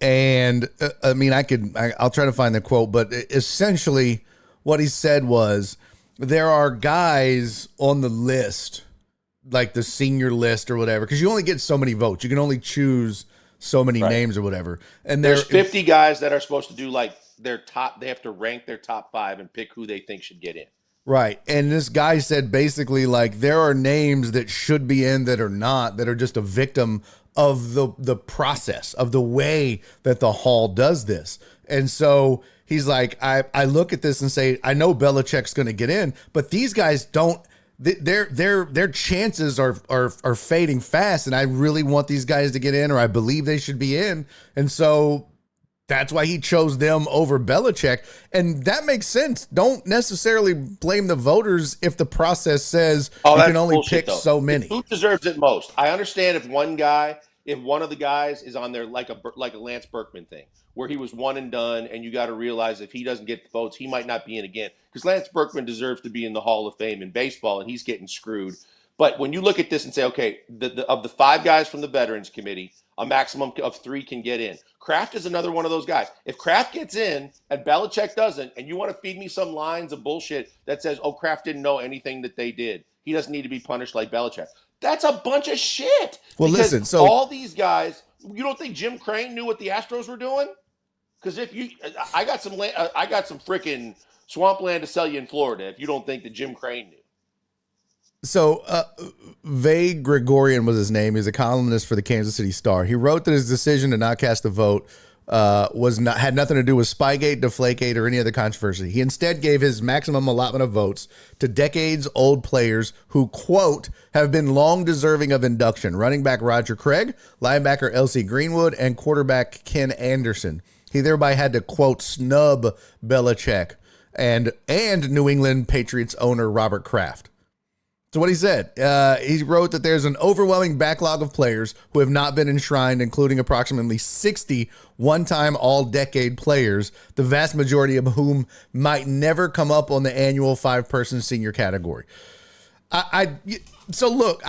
And I mean, I'll try to find the quote, but essentially what he said was, there are guys on the list, like the senior list or whatever, because you only get so many votes. You can only choose so many names or whatever. And there's 50 guys that are supposed to do their top. They have to rank their top 5 and pick who they think should get in. Right. And this guy said basically there are names that should be in that are not, that are just a victim of the process, of the way that the Hall does this. And so he's like, I look at this and say, I know Belichick's going to get in, but these guys their chances are fading fast, and I really want these guys to get in, or I believe they should be in, and so that's why he chose them over Belichick, and that makes sense. Don't necessarily blame the voters if the process says you that's can only bullshit, pick though. so many. Who deserves it most? I understand if one of the guys is on there like a Lance Berkman thing, where he was one and done, and you got to realize if he doesn't get the votes, he might not be in again. Because Lance Berkman deserves to be in the Hall of Fame in baseball, and he's getting screwed. But when you look at this and say, okay, of the 5 guys from the Veterans Committee, a maximum of 3 can get in. Kraft is another one of those guys. If Kraft gets in and Belichick doesn't, and you want to feed me some lines of bullshit that says, oh, Kraft didn't know anything that they did, he doesn't need to be punished like Belichick. That's a bunch of shit. Well, because listen, so all these guys, you don't think Jim Crane knew what the Astros were doing? Because I got some freaking swampland to sell you in Florida. If you don't think that Jim Crane knew. So, Vay Gregorian was his name. He's a columnist for the Kansas City Star. He wrote that his decision to not cast a vote had nothing to do with Spygate, Deflategate, or any other controversy. He instead gave his maximum allotment of votes to decades-old players who, quote, have been long deserving of induction. Running back Roger Craig, linebacker L.C. Greenwood, and quarterback Ken Anderson. He thereby had to, quote, snub Belichick and New England Patriots owner Robert Kraft. So what he said, he wrote that there's an overwhelming backlog of players who have not been enshrined, including approximately 60 one-time all-decade players, the vast majority of whom might never come up on the annual 5-person senior category. So look,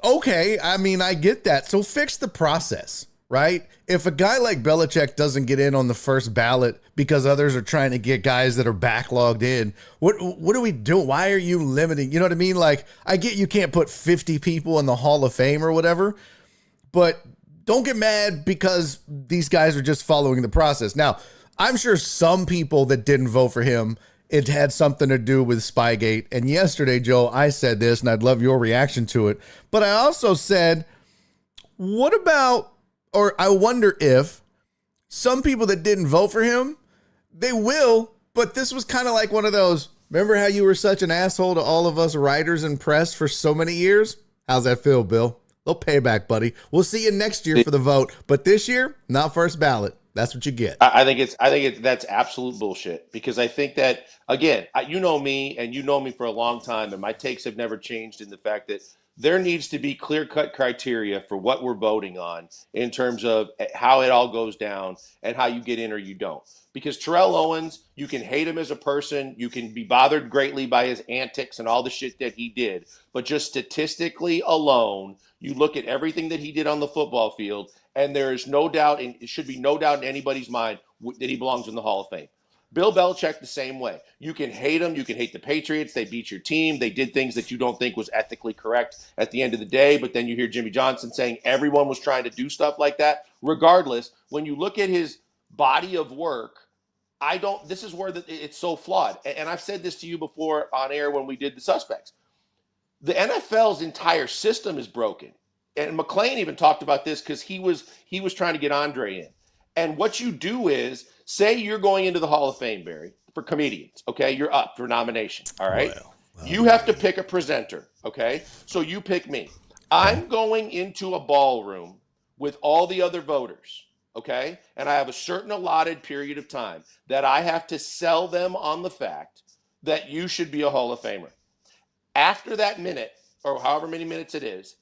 okay, I mean, I get that. So fix the process, right? If a guy like Belichick doesn't get in on the first ballot because others are trying to get guys that are backlogged in, what do we do? Why are you limiting? You know what I mean? Like, I get you can't put 50 people in the Hall of Fame or whatever, but don't get mad because these guys are just following the process. Now, I'm sure some people that didn't vote for him, it had something to do with Spygate. And yesterday, Joe, I said this, and I'd love your reaction to it. But I also said, what about, or I wonder if some people that didn't vote for him, they will, but this was kind of like one of those, remember how you were such an asshole to all of us writers and press for so many years? How's that feel, Bill? Little payback, buddy. We'll see you next year for the vote, but this year, not first ballot. That's what you get. I think that's absolute bullshit, because I think that, again, you know me, and you know me for a long time, and my takes have never changed in the fact that there needs to be clear-cut criteria for what we're voting on in terms of how it all goes down and how you get in or you don't. Because Terrell Owens, you can hate him as a person, you can be bothered greatly by his antics and all the shit that he did, but just statistically alone, you look at everything that he did on the football field, and there is no doubt, and it should be no doubt in anybody's mind that he belongs in the Hall of Fame. Bill Belichick the same way. You can hate him. You can hate the Patriots. They beat your team. They did things that you don't think was ethically correct at the end of the day. But then you hear Jimmy Johnson saying everyone was trying to do stuff like that. Regardless, when you look at his body of work, this is where it's so flawed. And I've said this to you before on air when we did the suspects. The NFL's entire system is broken. And McClain even talked about this because he was trying to get Andre in. And what you do is, say you're going into the Hall of Fame, Barry, for comedians, okay? You're up for nomination, all right? You have to pick a presenter, okay? So you pick me. I'm going into a ballroom with all the other voters, okay? And I have a certain allotted period of time that I have to sell them on the fact that you should be a Hall of Famer. After that minute, or however many minutes it is,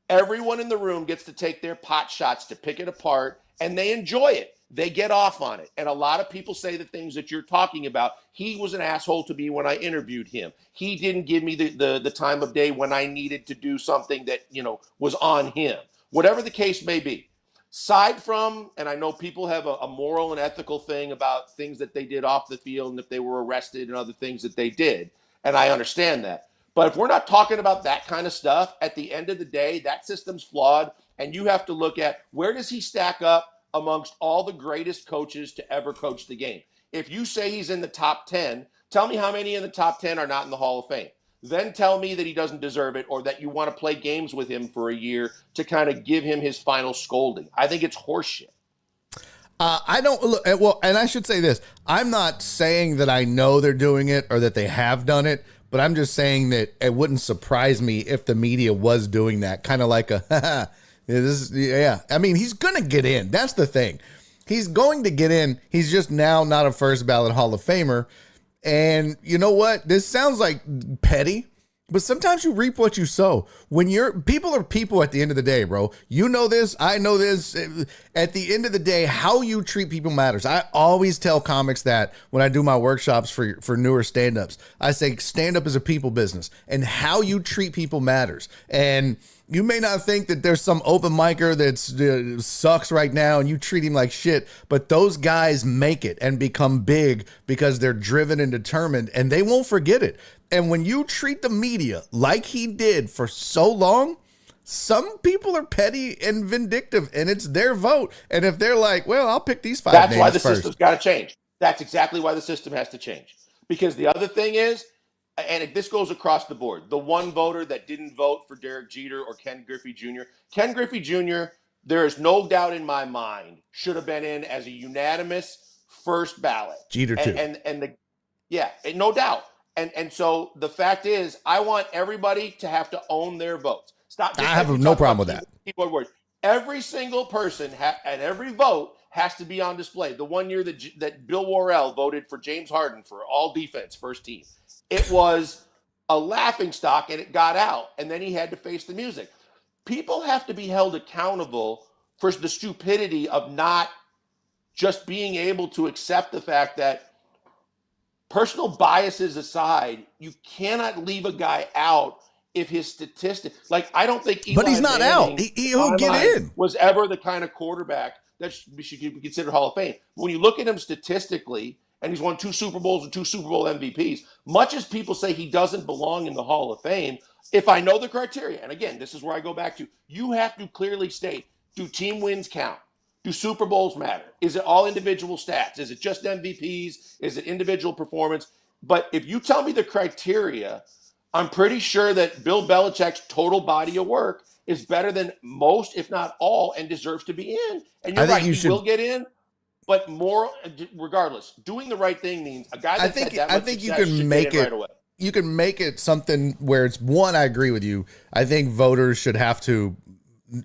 everyone in the room gets to take their pot shots to pick it apart, and they enjoy it. They get off on it. And a lot of people say the things that you're talking about. He was an asshole to me when I interviewed him. He didn't give me the time of day when I needed to do something that, was on him. Whatever the case may be. Aside from, and I know people have a moral and ethical thing about things that they did off the field and if they were arrested and other things that they did. And I understand that. But if we're not talking about that kind of stuff, at the end of the day, that system's flawed. And you have to look at, where does he stack up amongst all the greatest coaches to ever coach the game? If you say he's in the top 10, tell me how many in the top 10 are not in the Hall of Fame. Then tell me that he doesn't deserve it, or that you want to play games with him for a year to kind of give him his final scolding. I think it's horseshit. I don't look well, and I should say this. I'm not saying that I know they're doing it or that they have done it, But I'm just saying that it wouldn't surprise me if the media was doing that, kind of like a, yeah. I mean, he's going to get in. That's the thing. He's going to get in. He's just now not a first ballot Hall of Famer. And you know what? This sounds like petty, but sometimes you reap what you sow. When people are people at the end of the day, bro. You know this. I know this. At the end of the day, how you treat people matters. I always tell comics that when I do my workshops for newer stand-ups. I say stand-up is a people business, and how you treat people matters. And you may not think that there's some open micer that sucks right now and you treat him like shit, but those guys make it and become big because they're driven and determined, and they won't forget it. And when you treat the media like he did for so long, some people are petty and vindictive, and it's their vote. And if they're like, well, I'll pick these five names That's why the first. system's got to change. That's exactly why the system has to change. Because the other thing is, and this goes across the board, the one voter that didn't vote for Derek Jeter or Ken Griffey Jr., Ken Griffey Jr., there is no doubt in my mind, should have been in as a unanimous first ballot. Jeter too. No doubt. And so the fact is, I want everybody to have to own their votes. Stop. I have no problem with that. Keyboard words. Every single person and every vote has to be on display. The 1 year that Bill Worrell voted for James Harden for all defense first team, it was a laughingstock, and it got out, and then he had to face the music. People have to be held accountable for the stupidity of not just being able to accept the fact that, personal biases aside, you cannot leave a guy out if his statistics, like, I don't think Eli But he's not Manning, out. He'll get in. was ever the kind of quarterback that should be considered Hall of Fame. When you look at him statistically, and he's won 2 Super Bowls and 2 Super Bowl MVPs, much as people say he doesn't belong in the Hall of Fame, if I know the criteria, and again, this is where I go back to, you have to clearly state, do team wins count? Do Super Bowls matter? Is it all individual stats? Is it just MVPs? Is it individual performance? But if you tell me the criteria, I'm pretty sure that Bill Belichick's total body of work is better than most, if not all, and deserves to be in. And you're right, he will get in, but more, regardless, doing the right thing means a guy that's had that much success you can should make get in it right away. You can make it something where it's one. I agree with you. I think voters should have to.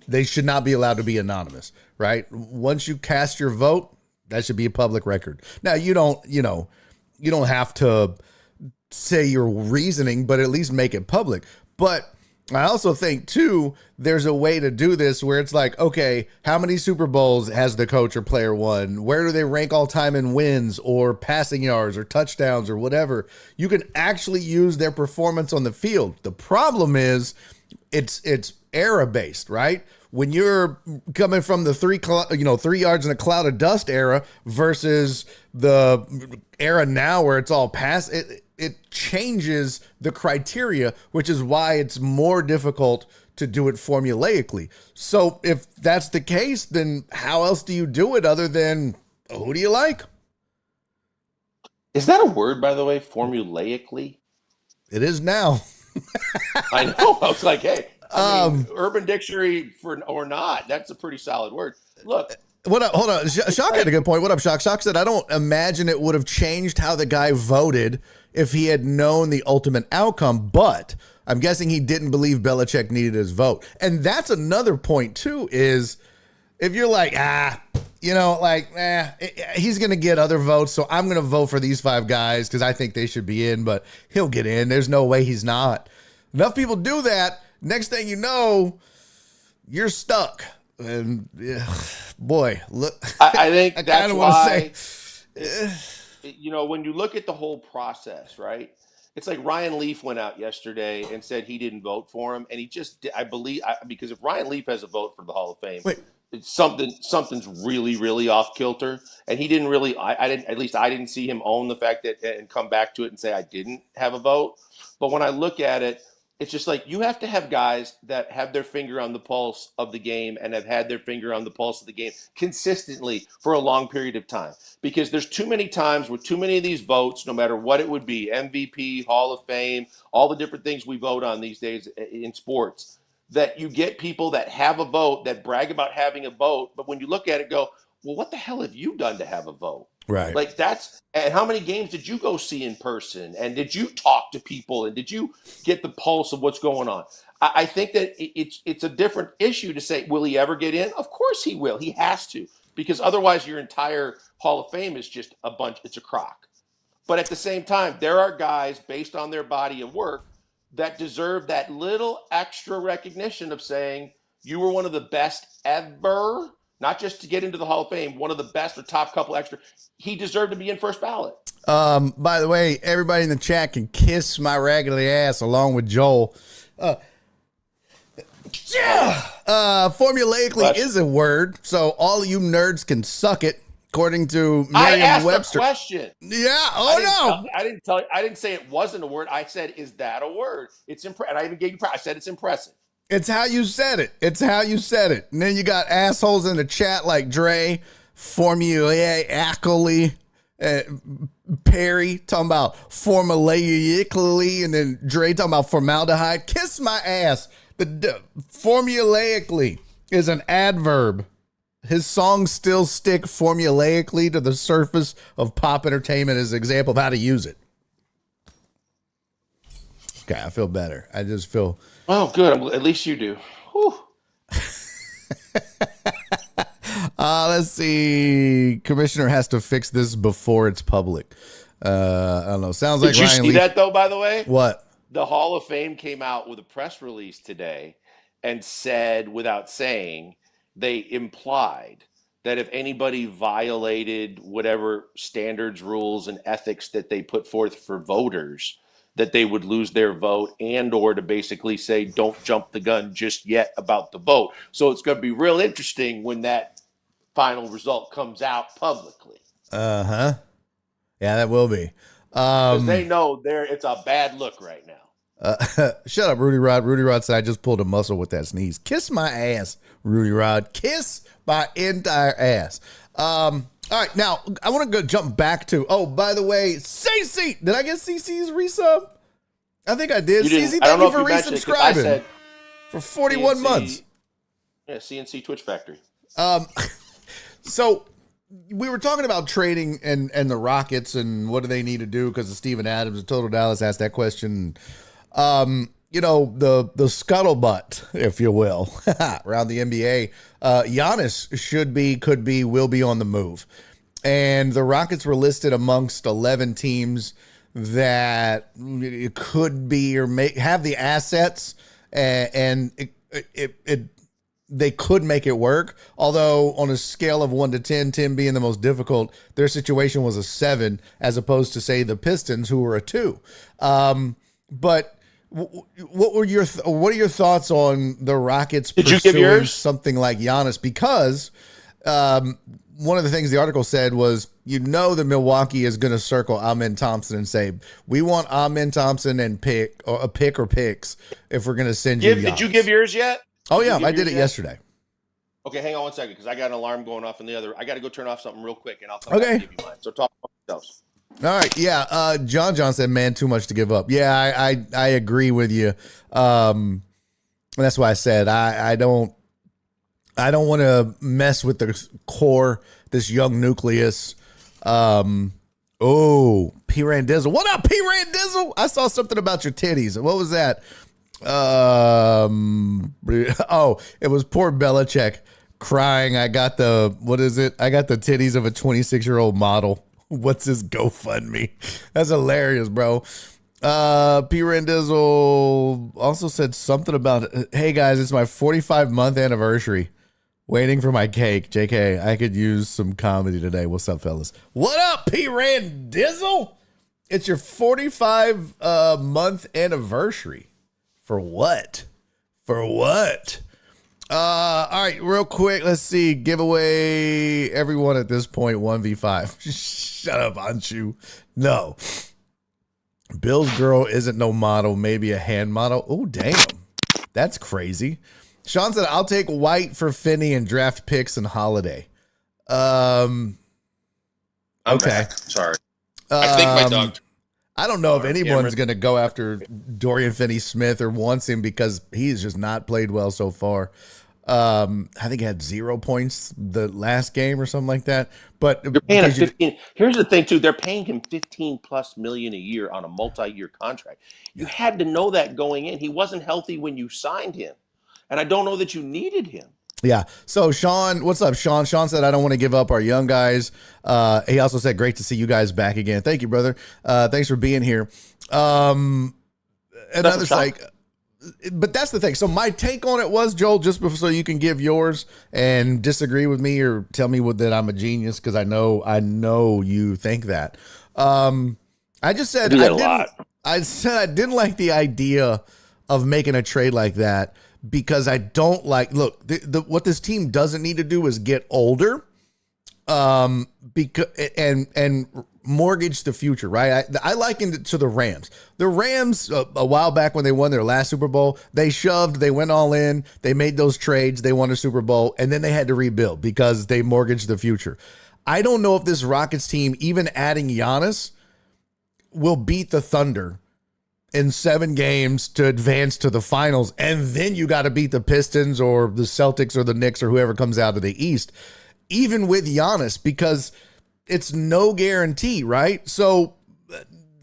They should not be allowed to be anonymous, right? Once you cast your vote, that should be a public record. Now you don't have to say your reasoning, but at least make it public. But I also think too, there's a way to do this where it's like, okay, how many Super Bowls has the coach or player won? Where do they rank all time in wins or passing yards or touchdowns or whatever? You can actually use their performance on the field. The problem is it's era based, right? When you're coming from the 3 yards in a cloud of dust era versus the era now where it's all pass, it changes the criteria, which is why it's more difficult to do it formulaically. So if that's the case, then how else do you do it other than who do you like? Is that a word, by the way, formulaically? It is now. I know. I was like, hey, Urban Dictionary or not, that's a pretty solid word. Look. Hold on. Shock had a good point. What up, Shock? Shock said, I don't imagine it would have changed how the guy voted if he had known the ultimate outcome, but I'm guessing he didn't believe Belichick needed his vote. And that's another point, too, is if you're like, he's going to get other votes, so I'm going to vote for these 5 guys because I think they should be in, but he'll get in. There's no way he's not. Enough people do that. Next thing you know, you're stuck. And boy, look, I think I that's why, when you look at the whole process, right? It's like Ryan Leaf went out yesterday and said he didn't vote for him. And he just, because if Ryan Leaf has a vote for the Hall of Fame, it's something's really, really off kilter. And he didn't really, I didn't see him own the fact that and come back to it and say, I didn't have a vote. But when I look at it, it's just like you have to have guys that have their finger on the pulse of the game and have had their finger on the pulse of the game consistently for a long period of time. Because there's too many times with too many of these votes, no matter what it would be, MVP, Hall of Fame, all the different things we vote on these days in sports, that you get people that have a vote, that brag about having a vote, but when you look at it, go, well, what the hell have you done to have a vote? Right. Like and how many games did you go see in person? And did you talk to people? And did you get the pulse of what's going on? I think that it's a different issue to say, will he ever get in? Of course he will. He has to, because otherwise your entire Hall of Fame is just it's a crock. But at the same time, there are guys based on their body of work that deserve that little extra recognition of saying you were one of the best ever, not just to get into the Hall of Fame, one of the best or top couple extra. He deserved to be in first ballot. By the way, everybody in the chat can kiss my raggedy ass along with Joel. Formulaically is a word, so all of you nerds can suck it, according to Merriam-Webster. I asked a question. Yeah. I didn't tell you. I didn't say it wasn't a word. I said, "Is that a word?" It's impressive. And I even gave you. I said it's impressive. It's how you said it. And then you got assholes in the chat like Dre, formulaically, Perry talking about formulaically, and then Dre talking about formaldehyde. Kiss my ass. The formulaically is an adverb. His songs still stick formulaically to the surface of pop entertainment as an example of how to use it. Okay, I feel better. I just feel... Oh, good. At least you do. Whew. Let's see. Commissioner has to fix this before it's public. I don't know. Sounds like Did you Ryan see Leaf. that, though, by the way? What? The Hall of Fame came out with a press release today and said, without saying, they implied that if anybody violated whatever standards, rules, and ethics that they put forth for voters, that they would lose their vote, and or to basically say, don't jump the gun just yet about the vote. So it's going to be real interesting when that final result comes out publicly. Uh-huh. Yeah, that will be. Because they know it's a bad look right now. Shut up, Rudy Rod. Rudy Rod said, I just pulled a muscle with that sneeze. Kiss my ass, Rudy Rod. Kiss my entire ass. All right, now I want to jump back to, by the way, CC. Did I get CC's resub? I think I did. CC, thank you for resubscribing for 41 months. Yeah, CNC Twitch Factory. So we were talking about trading and the Rockets and what do they need to do because of Steven Adams. And Total Dallas asked that question. The scuttlebutt, if you will, around the NBA. Giannis could be, will be on the move. And the Rockets were listed amongst 11 teams that could be or have the assets and they could make it work. Although on a scale of 1 to 10, 10 being the most difficult, their situation was a 7 as opposed to, say, the Pistons, who were a 2. But what are your thoughts on the Rockets pursuing something like Giannis? Because one of the things the article said was, that Milwaukee is going to circle Amen Thompson and say, we want Amen Thompson and a pick or picks if we're going to send you Giannis. Did you give yours yet? Oh, yeah, I did it yesterday. Okay, hang on 1 second, because I got an alarm going off in the other. I got to go turn off something real quick, and I'll come back and give you mine. So talk about yourselves. All right, yeah. John said, "Man, too much to give up." Yeah, I agree with you. That's why I said I don't want to mess with the core, this young nucleus. P. Randizzle. What up, P. Randizzle? I saw something about your titties. What was that? It was poor Belichick crying. I got the titties of a 26-year-old model. What's his GoFundMe? That's hilarious, bro. P. Randizzle also said something about, hey guys, it's my 45-month anniversary. Waiting for my cake. JK, I could use some comedy today. What's up, fellas? What up, P. Randizzle? It's your 45-month anniversary. For what? All right, real quick. Let's see. Giveaway everyone at this point 1v5. Shut up, Anshu. No. Bill's girl isn't no model. Maybe a hand model. Oh, damn. That's crazy. Sean said, I'll take White for Finney and draft picks and Holiday. I'm back. Sorry. I think my dog. I don't know if anyone's going to go after Dorian Finney-Smith or wants him because he's just not played well so far. I think he had 0 points the last game or something like that. But You're paying him because you- 15. Here's the thing, too. They're paying him 15 plus million a year on a multi-year contract. You had to know that going in. He wasn't healthy when you signed him, and I don't know that you needed him. Yeah. So Sean, what's up, Sean? Sean said, I don't want to give up our young guys. He also said, great to see you guys back again. Thank you, brother. Thanks for being here. Another like, but that's the thing. So my take on it was, Joel, just before, so you can give yours and disagree with me or tell me that I'm a genius. Cause I know you think that. I just said, I said I didn't like the idea of making a trade like that, because I don't like, look, what this team doesn't need to do is get older, because and mortgage the future, right? I likened it to the Rams. The Rams, a while back when they won their last Super Bowl, they shoved, they went all in, they made those trades, they won a Super Bowl, and then they had to rebuild because they mortgaged the future. I don't know if this Rockets team, even adding Giannis, will beat the Thunder in 7 games to advance to the finals, and then you got to beat the Pistons or the Celtics or the Knicks or whoever comes out of the East, even with Giannis, because it's no guarantee, right? So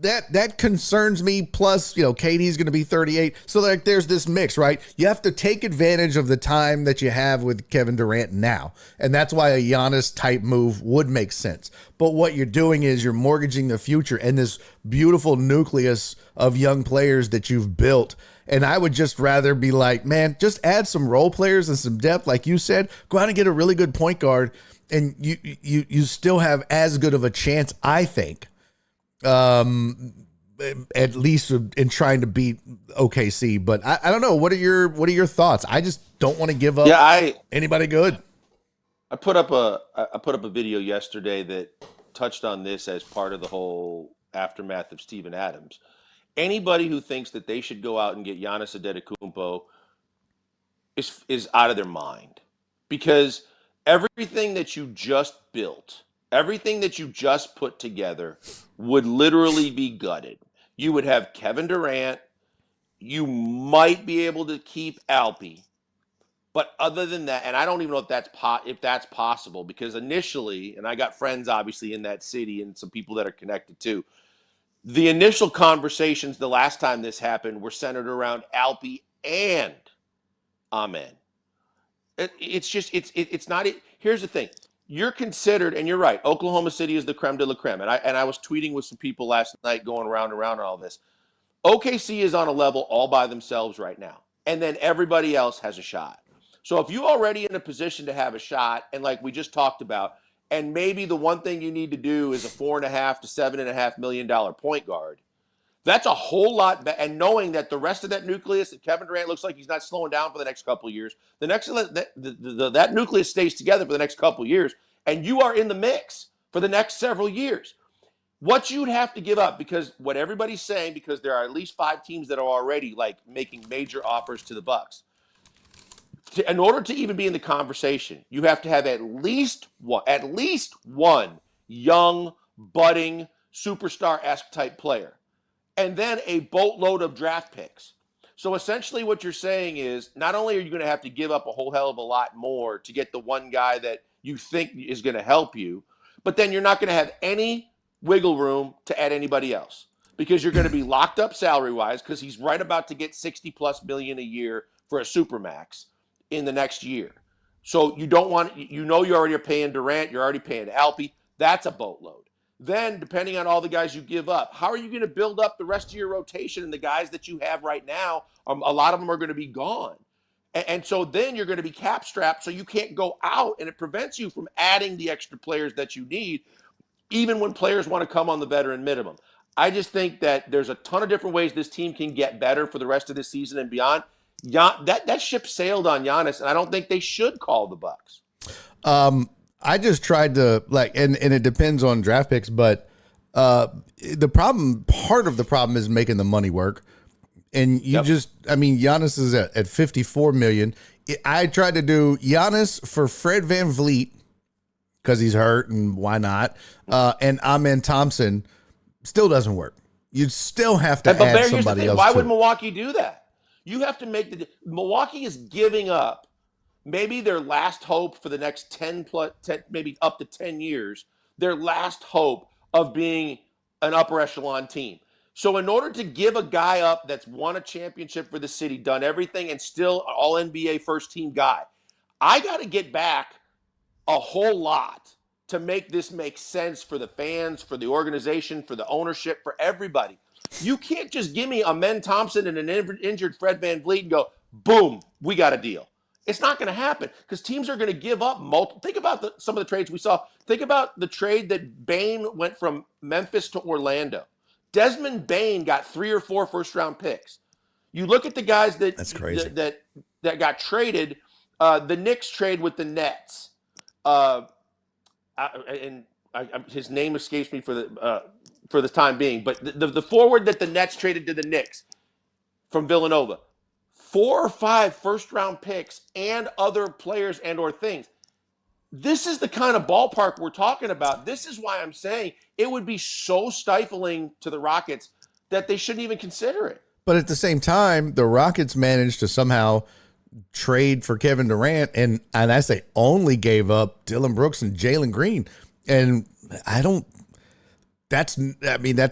that concerns me. Plus, KD's going to be 38. So like, there's this mix, right? You have to take advantage of the time that you have with Kevin Durant now. And that's why a Giannis type move would make sense. But what you're doing is you're mortgaging the future and this beautiful nucleus of young players that you've built. And I would just rather be like, man, just add some role players and some depth. Like you said, go out and get a really good point guard. And you still have as good of a chance, I think, at least in trying to beat OKC. But I don't know. What are your thoughts? I just don't want to give up anybody good. I put up a video yesterday that touched on this as part of the whole aftermath of Steven Adams. Anybody who thinks that they should go out and get Giannis Antetokounmpo is out of their mind, because everything that you just built, everything that you just put together would literally be gutted. You would have Kevin Durant. You might be able to keep Alpi. But other than that, and I don't even know if that's possible, because initially, and I got friends obviously in that city and some people that are connected too, the initial conversations the last time this happened were centered around Alpi and Amen. It's not it. Here's the thing. You're considered, and you're right, Oklahoma City is the creme de la creme. And I was tweeting with some people last night going around and around on all this. OKC is on a level all by themselves right now. And then everybody else has a shot. So if you're already in a position to have a shot, and like we just talked about, and maybe the one thing you need to do is a $4.5 to $7.5 million point guard, that's a whole lot. And knowing that the rest of that nucleus, that Kevin Durant looks like he's not slowing down for the next couple of years, that nucleus stays together for the next couple of years, and you are in the mix for the next several years. What you'd have to give up, because what everybody's saying, because there are at least 5 teams that are already like making major offers to the Bucks. In order to even be in the conversation, you have to have at least one young, budding, superstar-esque type player, and then a boatload of draft picks. So essentially what you're saying is, not only are you going to have to give up a whole hell of a lot more to get the one guy that you think is going to help you, but then you're not going to have any wiggle room to add anybody else, because you're going to be locked up salary-wise, because he's right about to get $60+ million a year for a supermax in the next year. So you don't want, you already are paying Durant, you're already paying Alpi. That's a boatload. Then, depending on all the guys you give up, how are you going to build up the rest of your rotation? And the guys that you have right now, a lot of them are going to be gone. And so then you're going to be cap strapped, so you can't go out, and it prevents you from adding the extra players that you need, even when players want to come on the veteran minimum. I just think that there's a ton of different ways this team can get better for the rest of this season and beyond. That ship sailed on Giannis, and I don't think they should call the Bucks. I just tried to and it depends on draft picks, but part of the problem is making the money work. And Giannis is at 54 million. I tried to do Giannis for Fred VanVleet because he's hurt and why not? And Amen Thompson still doesn't work. You still have to add somebody else. Why would Milwaukee do that? You have to make Milwaukee is giving up maybe their last hope for the next 10, maybe up to 10 years, their last hope of being an upper echelon team. So in order to give a guy up that's won a championship for the city, done everything, and still all NBA first team guy, I got to get back a whole lot to make this make sense for the fans, for the organization, for the ownership, for everybody. You can't just give me Amen Thompson and an injured Fred VanVleet and go, boom, we got a deal. It's not going to happen because teams are going to give up multiple. Think about some of the trades we saw. Think about the trade that Bane went from Memphis to Orlando. Desmond Bane got 3 or 4 first-round picks. You look at the guys That's crazy. that got traded. The Knicks trade with the Nets. His name escapes me for the time being, but the forward that the Nets traded to the Knicks from Villanova, 4 or 5 first-round picks and other players and or things. This is the kind of ballpark we're talking about. This is why I'm saying it would be so stifling to the Rockets that they shouldn't even consider it. But at the same time, the Rockets managed to somehow trade for Kevin Durant, and I say only gave up Dylan Brooks and Jalen Green. And that's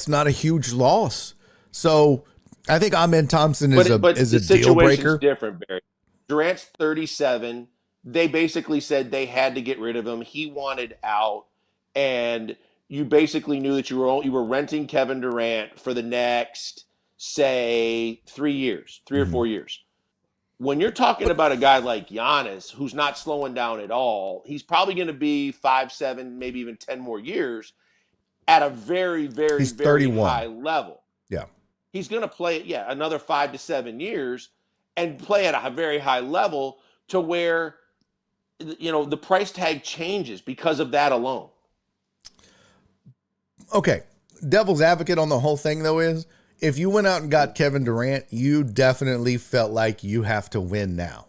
not a huge loss. So I think Amen Thompson is a deal breaker. Different, Barry. Durant's 37. They basically said they had to get rid of him. He wanted out, and you basically knew that you were renting Kevin Durant for the next, say, 3 years, 3 or 4 years. When you're talking about a guy like Giannis, who's not slowing down at all, he's probably going to be 5, 7, maybe even 10 more years at a very, very, he's very 31. high level. Yeah. He's going to play, another 5 to 7 years and play at a very high level to where, the price tag changes because of that alone. Okay. Devil's advocate on the whole thing, though, is if you went out and got Kevin Durant, you definitely felt like you have to win now,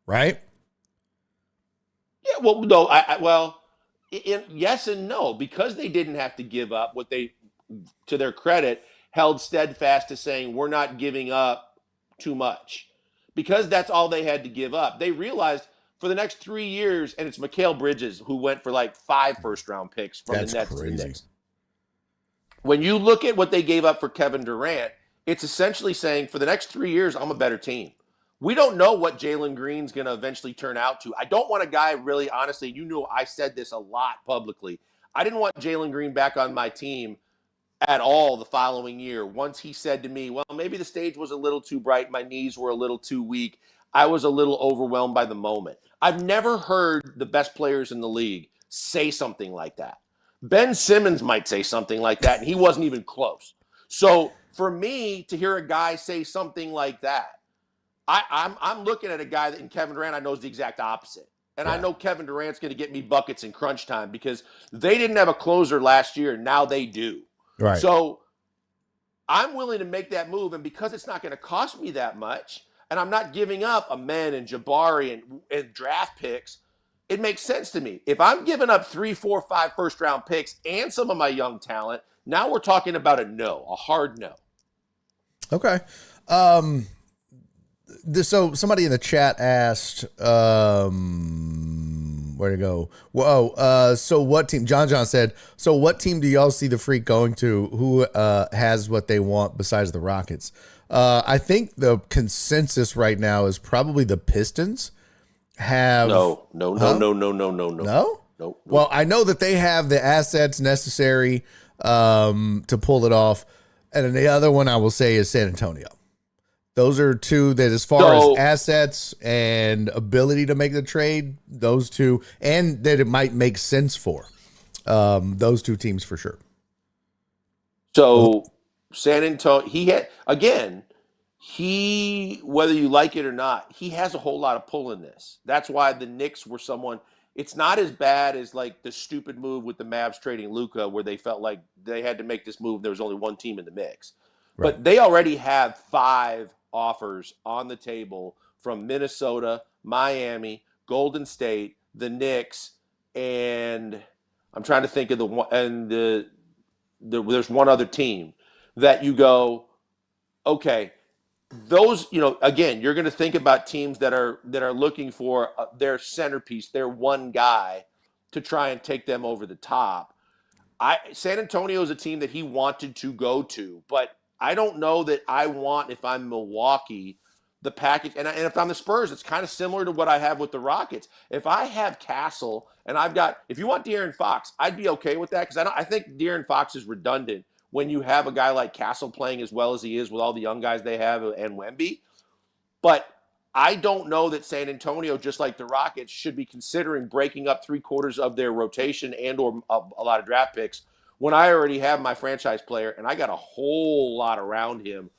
right? Yeah, well, no, yes and no, because they didn't have to give up what they, to their credit, held steadfast to saying we're not giving up too much. Because that's all they had to give up. They realized for the next 3 years, and it's Mikal Bridges who went for like 5 first-round picks from the Nets to the Knicks. When you look at what they gave up for Kevin Durant, it's essentially saying for the next 3 years, I'm a better team. We don't know what Jalen Green's going to eventually turn out to. I don't want a guy really, honestly, I said this a lot publicly. I didn't want Jalen Green back on my team at all the following year. Once he said to me, well, maybe the stage was a little too bright. My knees were a little too weak. I was a little overwhelmed by the moment. I've never heard the best players in the league say something like that. Ben Simmons might say something like that, and he wasn't even close. So for me to hear a guy say something like that, I'm looking at a guy that in Kevin Durant I know is the exact opposite. And I know Kevin Durant's going to get me buckets in crunch time because they didn't have a closer last year. Now they do. Right. So I'm willing to make that move. And because it's not going to cost me that much, and I'm not giving up Amen and Jabari and draft picks, it makes sense to me. If I'm giving up 3, 4, 5 first-round picks and some of my young talent, now we're talking about a hard no. Okay. So somebody in the chat asked, where to go? Whoa. So what team? John said, so what team do y'all see the Freak going to? Who has what they want besides the Rockets? I think the consensus right now is probably the Pistons have. No. No? Well, I know that they have the assets necessary to pull it off. And then the other one I will say is San Antonio. Those are two that, as far as assets and ability to make the trade, those two, and that it might make sense for those two teams for sure. So San Antonio, whether you like it or not, he has a whole lot of pull in this. That's why the Knicks were someone. It's not as bad as like the stupid move with the Mavs trading Luka, where they felt like they had to make this move. There was only one team in the mix, right. But they already have 5 offers on the table from Minnesota, Miami, Golden State, the Knicks, and I'm trying to think of the one. And there's one other team that you go, okay, those, again, you're going to think about teams that are looking for their centerpiece, their one guy to try and take them over the top. San Antonio is a team that he wanted to go to, but I don't know that I want, if I'm Milwaukee, the package. And if I'm the Spurs, it's kind of similar to what I have with the Rockets. If I have Castle and if you want De'Aaron Fox, I'd be okay with that because I think De'Aaron Fox is redundant when you have a guy like Castle playing as well as he is with all the young guys they have and Wemby. But I don't know that San Antonio, just like the Rockets, should be considering breaking up 3/4 of their rotation and or a lot of draft picks when I already have my franchise player and I got a whole lot around him.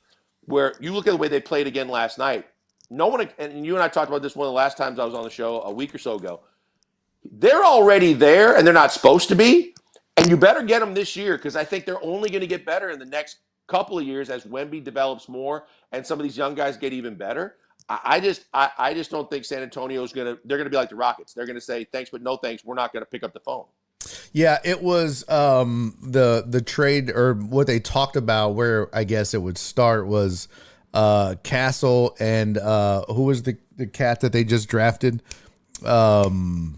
Where you look at the way they played again last night, no one, and you and I talked about this one of the last times I was on the show a week or so ago. They're already there, and they're not supposed to be. And you better get them this year because I think they're only going to get better in the next couple of years as Wemby develops more and some of these young guys get even better. I just don't think San Antonio is they're going to be like the Rockets. They're going to say, thanks, but no thanks. We're not going to pick up the phone. Yeah, it was the trade or what they talked about where I guess it would start was Castle and who was the cat that they just drafted? Harper.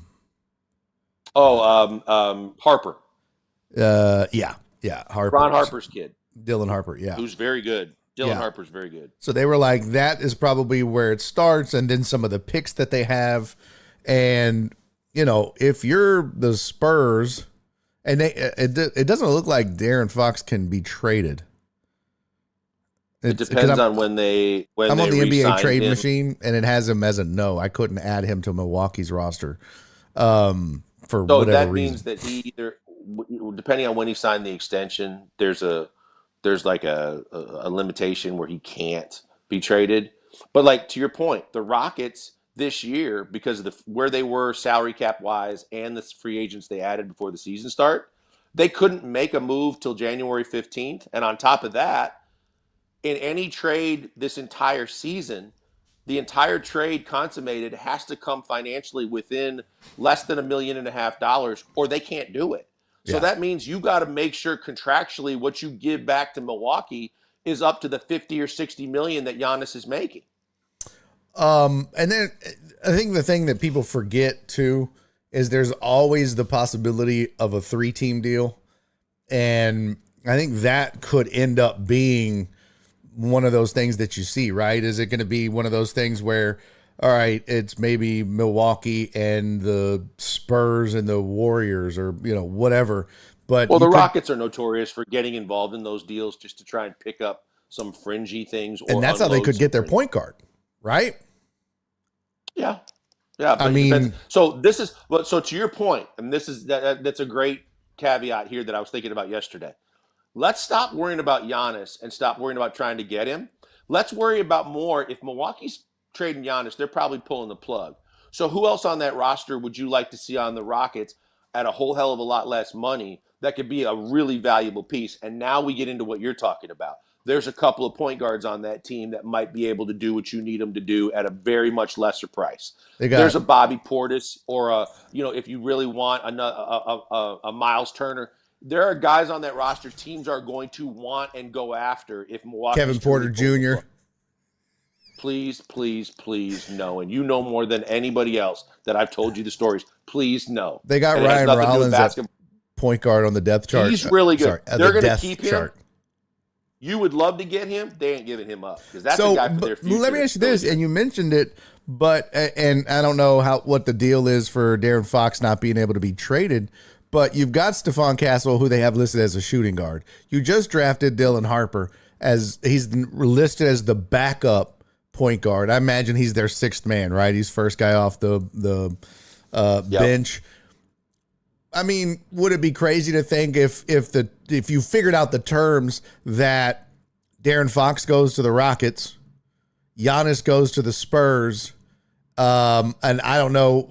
Yeah, Harper. Ron Harper's kid. Dylan Harper, yeah. Who's very good. Dylan Harper's very good. So they were like, that is probably where it starts, and then some of the picks that they have. And, if you're the Spurs, and it doesn't look like De'Aaron Fox can be traded. It depends on when I'm on the NBA trade him. machine, and it has him as a no. I couldn't add him to Milwaukee's roster for so whatever that reason. means that he either, depending on when he signed the extension, there's like a limitation where he can't be traded. But like to your point, the Rockets this year, because of where they were salary cap wise and the free agents they added before the season start, they couldn't make a move till January 15th. And on top of that, in any trade this entire season, the entire trade consummated has to come financially within less than $1.5 million, or they can't do it. So that means you got to make sure contractually what you give back to Milwaukee is up to the 50 or 60 million that Giannis is making. And then I think the thing that people forget too is there's always the possibility of a 3-team deal. And I think that could end up being one of those things that you see, right? Is it going to be one of those things where, all right, it's maybe Milwaukee and the Spurs and the Warriors or, whatever. But the Rockets are notorious for getting involved in those deals just to try and pick up some fringy things. And that's how they could get their point guard, right? Yeah. Yeah. I mean, so to your point, and that's a great caveat here that I was thinking about yesterday. Let's stop worrying about Giannis and stop worrying about trying to get him. Let's worry about more. If Milwaukee's trading Giannis, they're probably pulling the plug. So who else on that roster would you like to see on the Rockets at a whole hell of a lot less money that could be a really valuable piece? And now we get into what you're talking about. There's a couple of point guards on that team that might be able to do what you need them to do at a very much lesser price. There's a Bobby Portis or if you really want a Miles Turner. There are guys on that roster teams are going to want and go after if Milwaukee. Kevin Porter Jr. Please, please, please no. And you know more than anybody else that I've told you the stories. Please no. They got Ryan Rollins at point guard on the depth chart. He's really good. They're going to keep him. Chart. You would love to get him. They ain't giving him up because that's a guy for their future. Let me ask you this, and you mentioned it, but and I don't know what the deal is for De'Aaron Fox not being able to be traded. But you've got Stephon Castle, who they have listed as a shooting guard. You just drafted Dylan Harper as he's listed as the backup point guard. I imagine he's their sixth man, right? He's first guy off the bench. I mean, would it be crazy to think if you figured out the terms that De'Aaron Fox goes to the Rockets, Giannis goes to the Spurs, and I don't know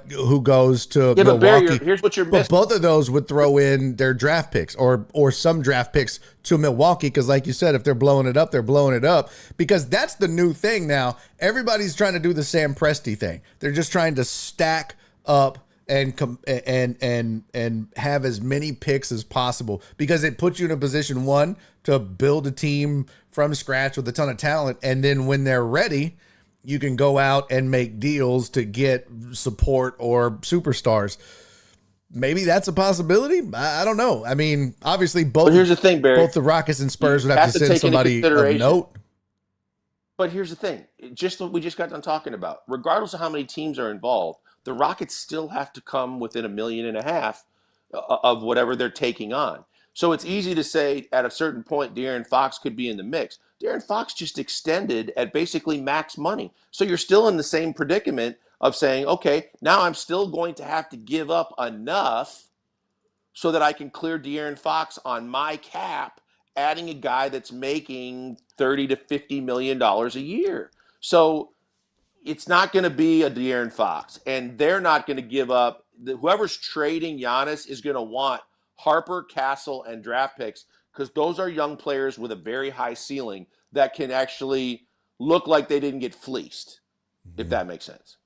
who goes to Milwaukee. But Barry, here's what you're missing. But both of those would throw in their draft picks or some draft picks to Milwaukee because, like you said, if they're blowing it up, they're blowing it up because that's the new thing now. Everybody's trying to do the Sam Presti thing. They're just trying to stack up and have as many picks as possible, because it puts you in a position, one, to build a team from scratch with a ton of talent, and then when they're ready, you can go out and make deals to get support or superstars. Maybe that's a possibility. I don't know. I mean, obviously both. But here's the thing, Barry. Both the Rockets and Spurs would have to send take into somebody of consideration- note. But here's the thing, just what we just got done talking about. Regardless of how many teams are involved, the Rockets still have to come within $1.5 million of whatever they're taking on. So it's easy to say at a certain point, De'Aaron Fox could be in the mix. De'Aaron Fox just extended at basically max money. So you're still in the same predicament of saying, okay, now I'm still going to have to give up enough so that I can clear De'Aaron Fox on my cap, adding a guy that's making $30 to $50 million a year. So it's not going to be a De'Aaron Fox, and they're not going to give up. Whoever's trading Giannis is going to want Harper, Castle, and draft picks, because those are young players with a very high ceiling that can actually look like they didn't get fleeced, if that makes sense.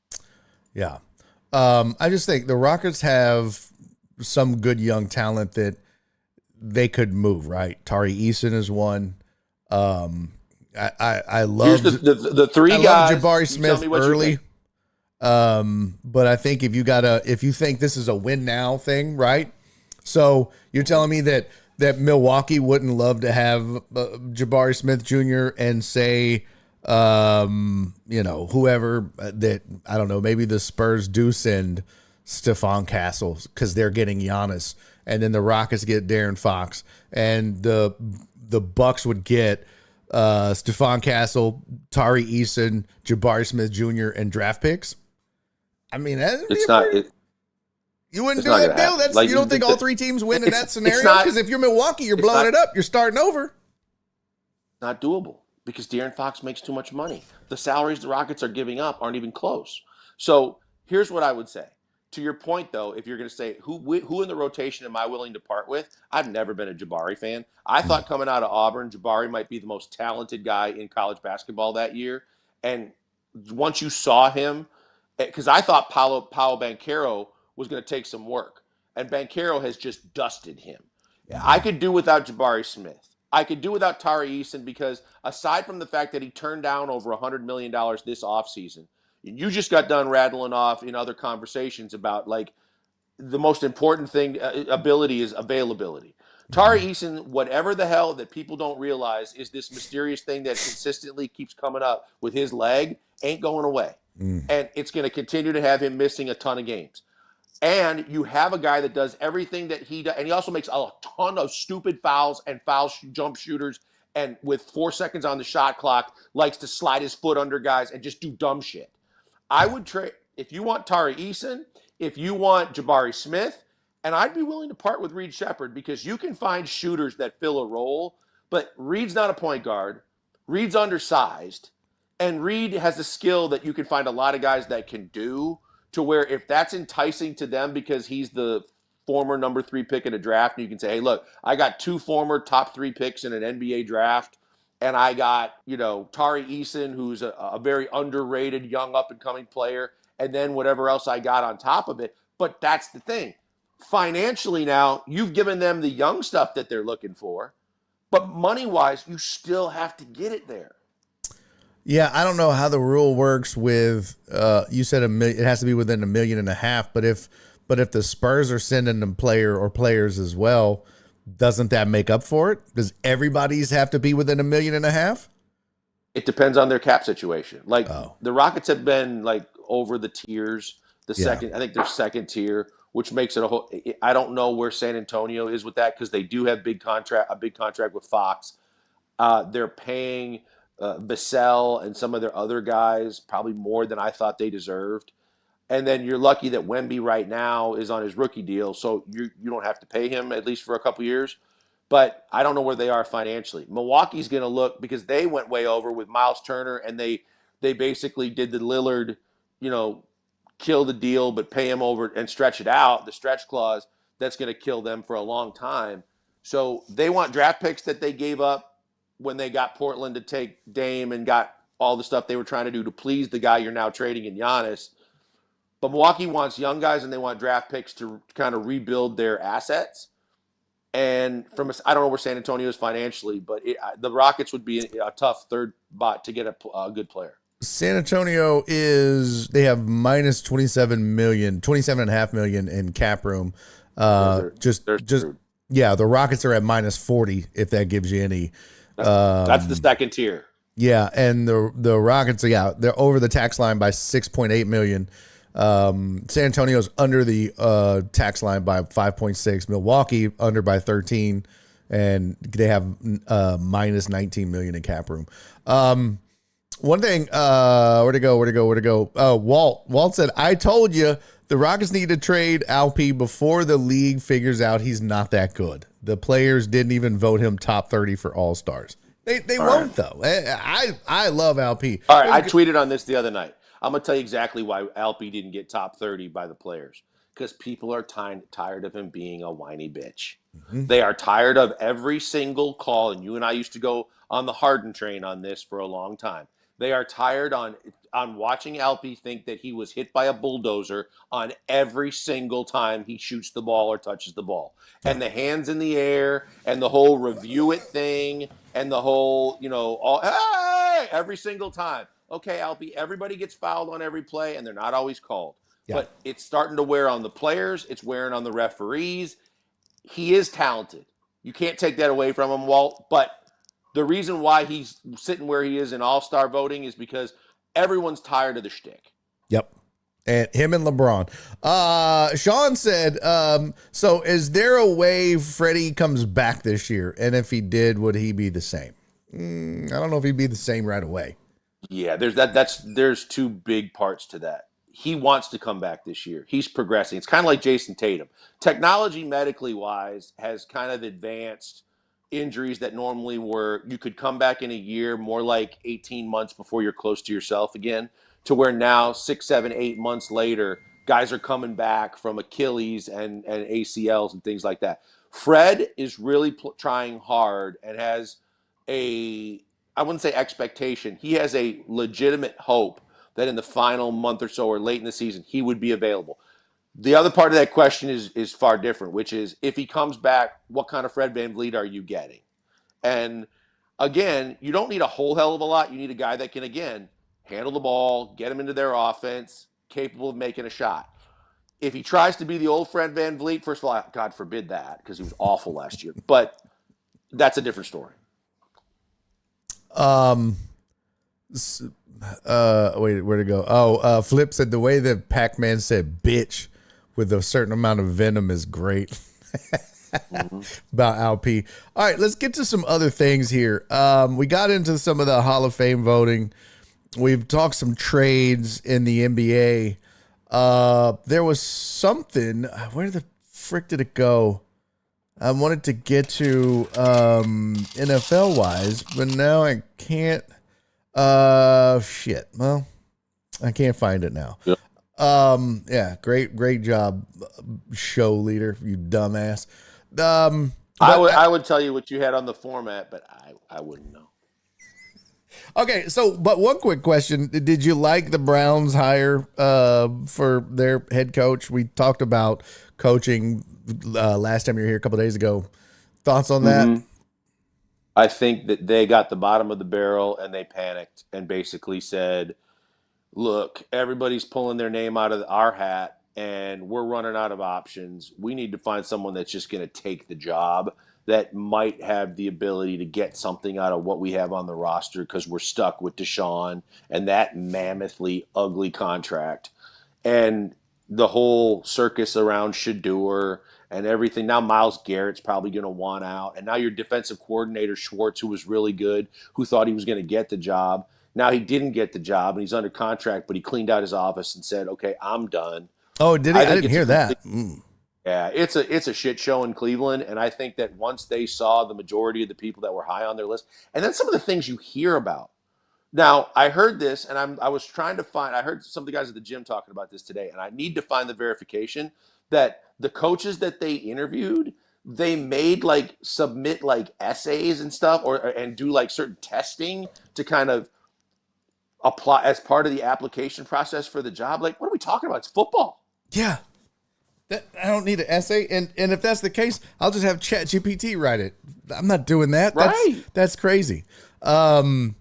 Yeah. I just think the Rockets have some good young talent that they could move, right? Tari Eason is one. I love the three I guys. love Jabari Smith early. But I think if you think this is a win now thing, right? So you're telling me that Milwaukee wouldn't love to have Jabari Smith Jr. and say, whoever that, I don't know, maybe the Spurs do send Stephon Castle because they're getting Giannis, and then the Rockets get De'Aaron Fox, and the Bucks would get Stephon Castle, Tari Eason, Jabari Smith Jr., and draft picks. I mean, it's not. You wouldn't do that deal. That's like, you don't think all three teams win in that scenario? Because if you're Milwaukee, you're blowing it up. You're starting over. Not doable because De'Aaron Fox makes too much money. The salaries the Rockets are giving up aren't even close. So here's what I would say. To your point, though, if you're going to say who in the rotation am I willing to part with, I've never been a Jabari fan. I thought coming out of Auburn, Jabari might be the most talented guy in college basketball that year. And once you saw him, because I thought Paolo Banchero was going to take some work, and Banchero has just dusted him. I could do without Jabari Smith. I could do without Tari Eason because aside from the fact that he turned down over $100 million this offseason, you just got done rattling off in other conversations about like the most important thing, ability is availability. Tari Eason, whatever the hell that people don't realize is this mysterious thing that consistently keeps coming up with his leg, ain't going away. And it's going to continue to have him missing a ton of games. And you have a guy that does everything that he does. And he also makes a ton of stupid fouls and jump shooters. And with 4 seconds on the shot clock, likes to slide his foot under guys and just do dumb shit. I would trade, if you want Tari Eason, if you want Jabari Smith, and I'd be willing to part with Reed Shepherd because you can find shooters that fill a role, but Reed's not a point guard. Reed's undersized. And Reed has a skill that you can find a lot of guys that can do, to where if that's enticing to them because he's the former number 3 pick in a draft, and you can say, hey, look, I got 2 former top 3 picks in an NBA draft, and I got, Tari Eason, who's a very underrated young up-and-coming player, and then whatever else I got on top of it. But that's the thing. Financially now, you've given them the young stuff that they're looking for, but money-wise, you still have to get it there. Yeah, I don't know how the rule works with, you said it has to be within $1.5 million, but if the Spurs are sending them players as well, doesn't that make up for it? Does everybody's have to be within $1.5 million? It depends on their cap situation. Like the Rockets have been like over the tiers, second, I think they're second tier, which makes it a whole, I don't know where San Antonio is with that because they do have a big contract with Fox. They're paying Vassell and some of their other guys probably more than I thought they deserved. And then you're lucky that Wemby right now is on his rookie deal, so you don't have to pay him at least for a couple years. But I don't know where they are financially. Milwaukee's going to look, because they went way over with Miles Turner, and they basically did the Lillard, kill the deal but pay him over and stretch it out, the stretch clause that's going to kill them for a long time. So they want draft picks that they gave up when they got Portland to take Dame and got all the stuff they were trying to do to please the guy you're now trading in Giannis. But Milwaukee wants young guys and they want draft picks to kind of rebuild their assets. And I don't know where San Antonio is financially, but the Rockets would be a tough third spot to get a good player. San Antonio they have minus 27.5 million in cap room. They're screwed. Yeah, the Rockets are at minus 40, if that gives you any. That's the second tier. Yeah, and the Rockets, they're over the tax line by 6.8 million. San Antonio's under the tax line by 5.6. Milwaukee under by 13, and they have minus 19 million in cap room. One thing, where to go? Oh, Walt said, I told you the Rockets need to trade Alp before the league figures out he's not that good. The players didn't even vote him top 30 for All-Stars. They won't, though. I love Alp. All right, I tweeted on this the other night. I'm going to tell you exactly why Alp didn't get top 30 by the players. Because people are tired of him being a whiny bitch. Mm-hmm. They are tired of every single call, and you and I used to go on the Harden train on this for a long time. They are tired on watching Alp think that he was hit by a bulldozer on every single time he shoots the ball or touches the ball. And the hands in the air and the whole review it thing and the whole, hey, every single time. Okay, Alp, everybody gets fouled on every play and they're not always called. Yeah. But it's starting to wear on the players. It's wearing on the referees. He is talented. You can't take that away from him, Walt. But the reason why he's sitting where he is in all-star voting is because everyone's tired of the shtick. Yep. And him and LeBron. Sean said, so is there a way Freddie comes back this year? And if he did, would he be the same? I don't know if he'd be the same right away. Yeah, there's two big parts to that. He wants to come back this year. He's progressing. It's kind of like Jason Tatum. Technology, medically wise, has kind of advanced injuries that normally were you could come back in a year, more like 18 months before you're close to yourself again, to where now 6, 7, 8 months later, guys are coming back from Achilles and ACLs and things like that. Fred is really trying hard and has I wouldn't say expectation. He has a legitimate hope that in the final month or so or late in the season, he would be available. The other part of that question is far different, which is if he comes back, what kind of Fred VanVleet are you getting? And again, you don't need a whole hell of a lot. You need a guy that can, again, handle the ball, get him into their offense, capable of making a shot. If he tries to be the old Fred VanVleet, first of all, God forbid that, because he was awful last year. But that's a different story. Wait, where'd it go? Oh, Flip said the way that Pac-Man said bitch with a certain amount of venom is great. About Alp. All right, let's get to some other things here. We got into some of the Hall of Fame voting. We've talked some trades in the NBA. There was something. Where the frick did it go? I wanted to get to NFL wise, but now I can't. Shit. Well, I can't find it now. Yep. Yeah, great job, show leader, you dumbass. I would tell you what you had on the format, but I wouldn't know. Okay, but one quick question. Did you like the Browns hire for their head coach? We talked about coaching last time you were here a couple of days ago. Thoughts on that? I think that they got the bottom of the barrel and they panicked and basically said, look, everybody's pulling their name out of our hat and we're running out of options. We need to find someone that's just going to take the job that might have the ability to get something out of what we have on the roster because we're stuck with Deshaun and that mammothly ugly contract. And the whole circus around Shedeur and everything. Now Myles Garrett's probably going to want out. And now your defensive coordinator, Schwartz, who was really good, who thought he was going to get the job. Now he didn't get the job and he's under contract, but he cleaned out his office and said, okay, I'm done. Oh, did he? I didn't hear that. Yeah, it's a shit show in Cleveland. And I think that once they saw the majority of the people that were high on their list, and then some of the things you hear about. Now, I heard this, and I was trying to find – I heard some of the guys at the gym talking about this today, and I need to find the verification that the coaches that they interviewed, they made submit essays and stuff and do certain testing to kind of apply as part of the application process for the job. Like, what are we talking about? It's football. Yeah. I don't need an essay. And if that's the case, I'll just have ChatGPT write it. I'm not doing that. Right. That's crazy. Your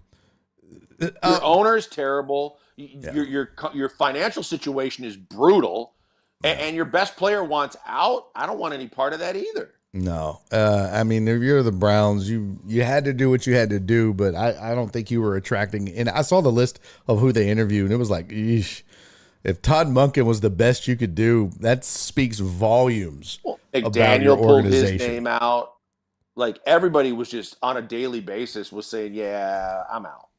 owner is terrible. Your financial situation is brutal, and your best player wants out. I don't want any part of that either. No. I mean, if you're the Browns, you had to do what you had to do, but I don't think you were attracting. And I saw the list of who they interviewed, and it was like, eesh. If Todd Monken was the best you could do, that speaks volumes about McDaniel your pulled his organization. name out. Like, everybody was just on a daily basis was saying, "Yeah, I'm out."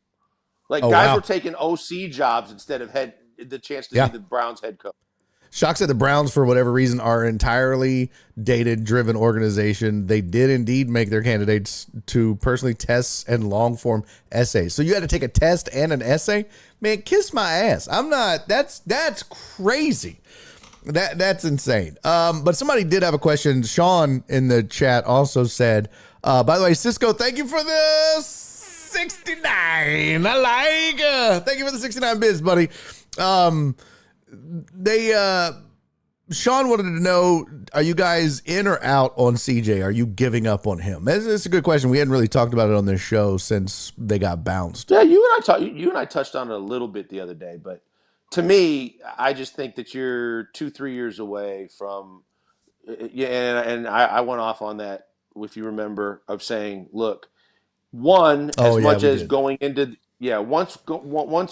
Like, guys were taking OC jobs instead of the chance to be the Browns head coach. Shock said the Browns, for whatever reason, are an entirely data-driven organization. They did indeed make their candidates to personally tests and long-form essays. So you had to take a test and an essay? Man, kiss my ass. I'm not. That's crazy. That's insane. But somebody did have a question. Sean in the chat also said, by the way, Cisco, thank you for the 69. I like. Thank you for the 69 bits, buddy. Sean wanted to know, are you guys in or out on CJ? Are you giving up on him? It's a good question. We hadn't really talked about it on this show since they got bounced. Yeah, you and I touched on it a little bit the other day, but to me, I just think that you're 2-3 years away from, and I went off on that, if you remember, of saying, look, once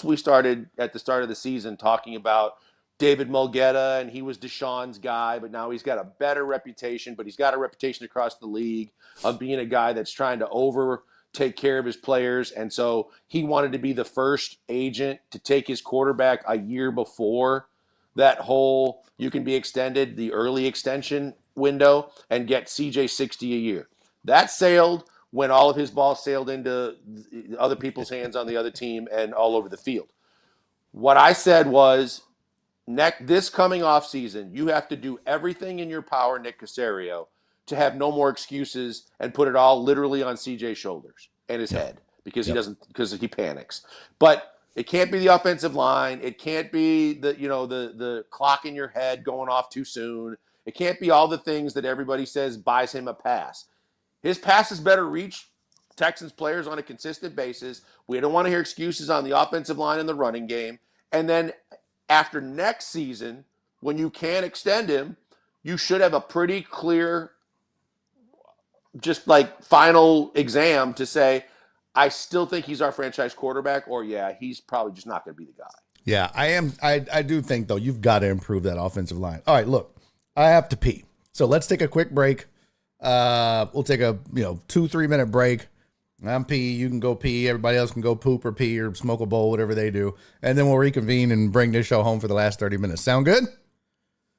we started at the start of the season talking about David Mulgeta, and he was Deshaun's guy, but now he's got a better reputation, but he's got a reputation across the league of being a guy that's trying to take care of his players. And so he wanted to be the first agent to take his quarterback a year before that whole you can be extended, the early extension window, and get CJ 60 a year. That sailed when all of his balls sailed into other people's hands on the other team and all over the field. What I said was, this coming off season, you have to do everything in your power, Nick Caserio, to have no more excuses and put it all literally on CJ's shoulders and his head because he panics. But it can't be the offensive line. It can't be the clock in your head going off too soon. It can't be all the things that everybody says buys him a pass. His passes better reach Texans players on a consistent basis. We don't want to hear excuses on the offensive line and the running game. And then after next season, when you can extend him, you should have a pretty clear, just like final exam to say, I still think he's our franchise quarterback, or he's probably just not going to be the guy. Yeah, I am. I do think, though, you've got to improve that offensive line. All right, look, I have to pee. So let's take a quick break. We'll take a 2-3 minute break. I'm pee. You can go pee. Everybody else can go poop or pee or smoke a bowl, whatever they do. And then we'll reconvene and bring this show home for the last 30 minutes. Sound good?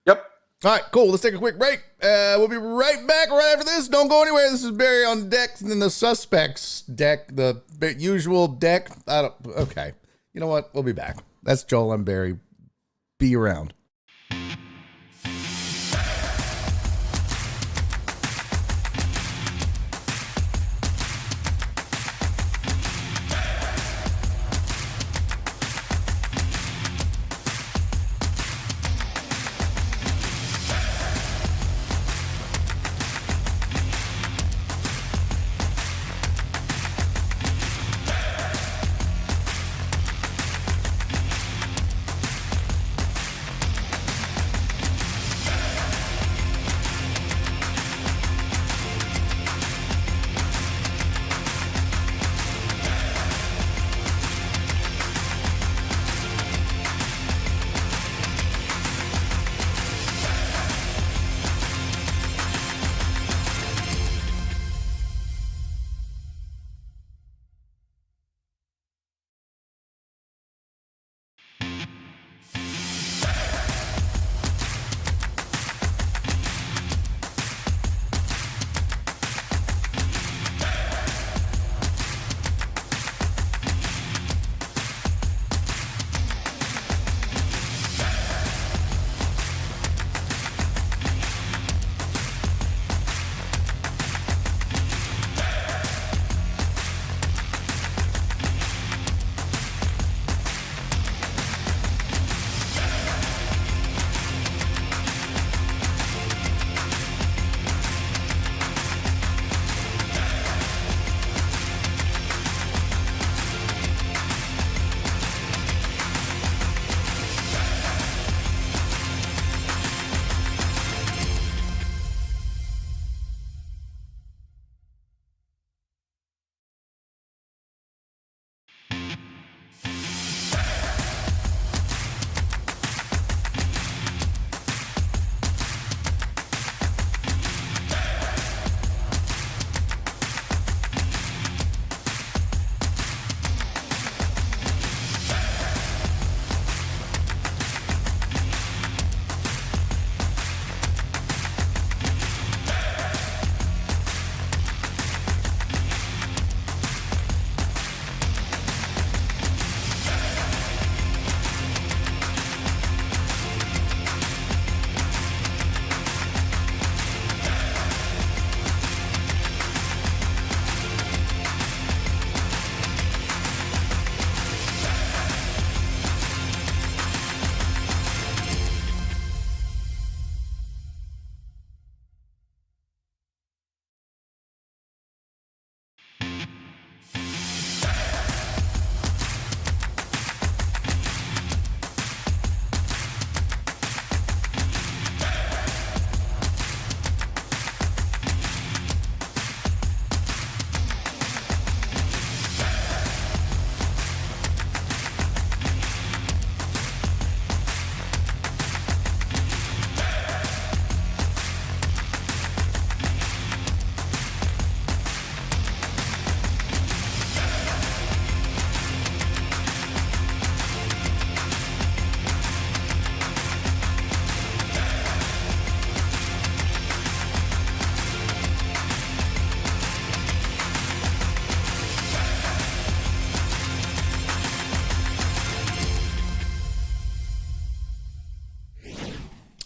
Yep. All right, cool. Let's take a quick break. We'll be right back right after this. Don't go anywhere. This is Barry on deck, and then the suspects deck, the usual deck. Okay. You know what? We'll be back. That's Joel. I'm Barry. Be around.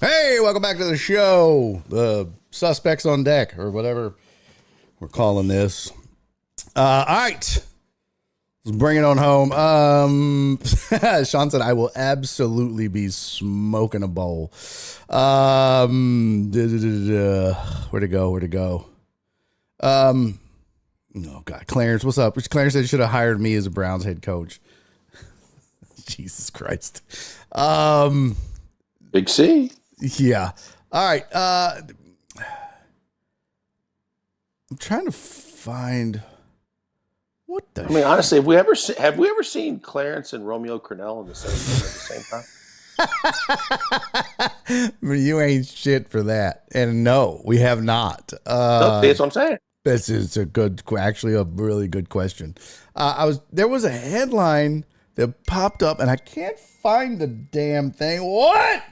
Hey, welcome back to the show. The suspects on deck, or whatever we're calling this. All right. Let's bring it on home. Sean said, I will absolutely be smoking a bowl. Where'd it go? Oh, God. Clarence, what's up? Clarence said should have hired me as a Browns head coach. Jesus Christ. Big C. Yeah. All right. I'm trying to find what the. I mean, honestly, have we ever seen Clarence and Romeo Crennel in the same room at the same time? You ain't shit for that. And no, we have not. No, that's what I'm saying. This is actually a really good question. There was a headline that popped up, and I can't find the damn thing. What?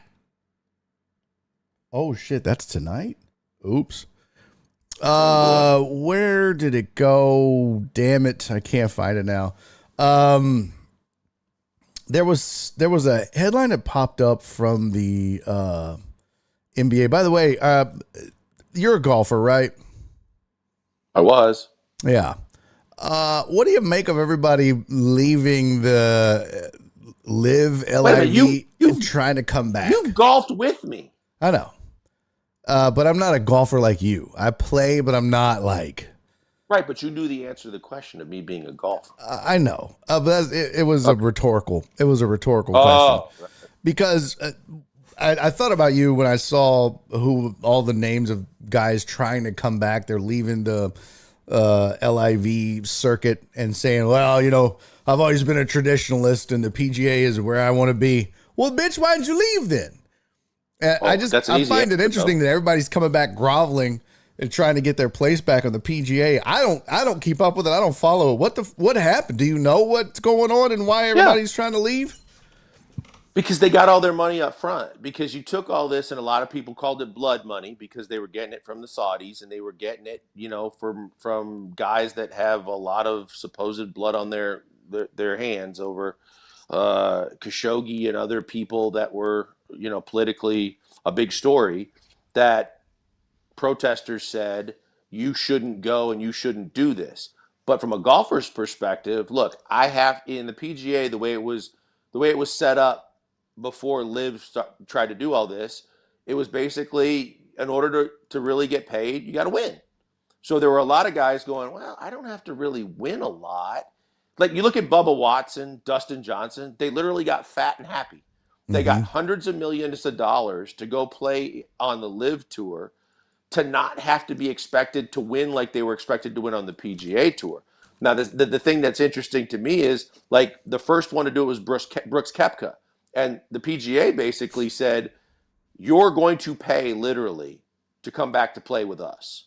Oh shit, that's tonight. Oops. Where did it go? Damn it, I can't find it now. There was a headline that popped up from the NBA. By the way, you're a golfer, right? I was. Yeah. What do you make of everybody leaving the Live LIV and trying to come back? You golfed with me. I know. But I'm not a golfer like you. I play, but I'm not like. Right, but you knew the answer to the question of me being a golfer. I know. But it was a rhetorical. It was a rhetorical question. Right. Because I thought about you when I saw all the names of guys trying to come back. They're leaving the LIV circuit and saying, well, I've always been a traditionalist and the PGA is where I want to be. Well, bitch, why didn't you leave then? I find it interesting that everybody's coming back groveling and trying to get their place back on the PGA. I don't keep up with it. I don't follow it. What happened? Do you know what's going on and why everybody's trying to leave? Because they got all their money up front. Because you took all this, and a lot of people called it blood money because they were getting it from the Saudis and they were getting it, from guys that have a lot of supposed blood on their hands over Khashoggi and other people that were, politically a big story, that protesters said you shouldn't go and you shouldn't do this. But from a golfer's perspective, look, in the PGA, the way it was set up before Liv tried to do all this, it was basically in order to really get paid, you got to win. So there were a lot of guys going, well, I don't have to really win a lot. Like you look at Bubba Watson, Dustin Johnson, they literally got fat and happy. They got hundreds of millions of dollars to go play on the Live Tour, to not have to be expected to win like they were expected to win on the PGA Tour. Now, the thing that's interesting to me is, like, the first one to do it was Brooks Koepka. And the PGA basically said, you're going to pay literally to come back to play with us.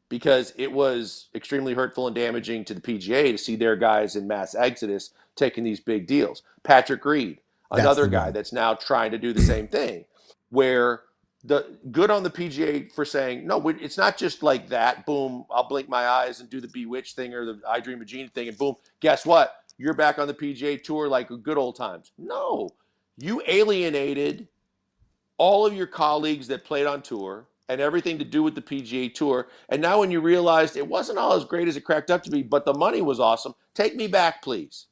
Because it was extremely hurtful and damaging to the PGA to see their guys in mass exodus taking these big deals. Patrick Reed, another guy that's now trying to do the same thing, where the good on the PGA for saying, no, it's not just like that. Boom, I'll blink my eyes and do the Bewitched thing or the I Dream of Jeannie thing, and boom, guess what? You're back on the PGA Tour like good old times. No, you alienated all of your colleagues that played on tour and everything to do with the PGA Tour. And now when you realized it wasn't all as great as it cracked up to be, but the money was awesome, take me back, please.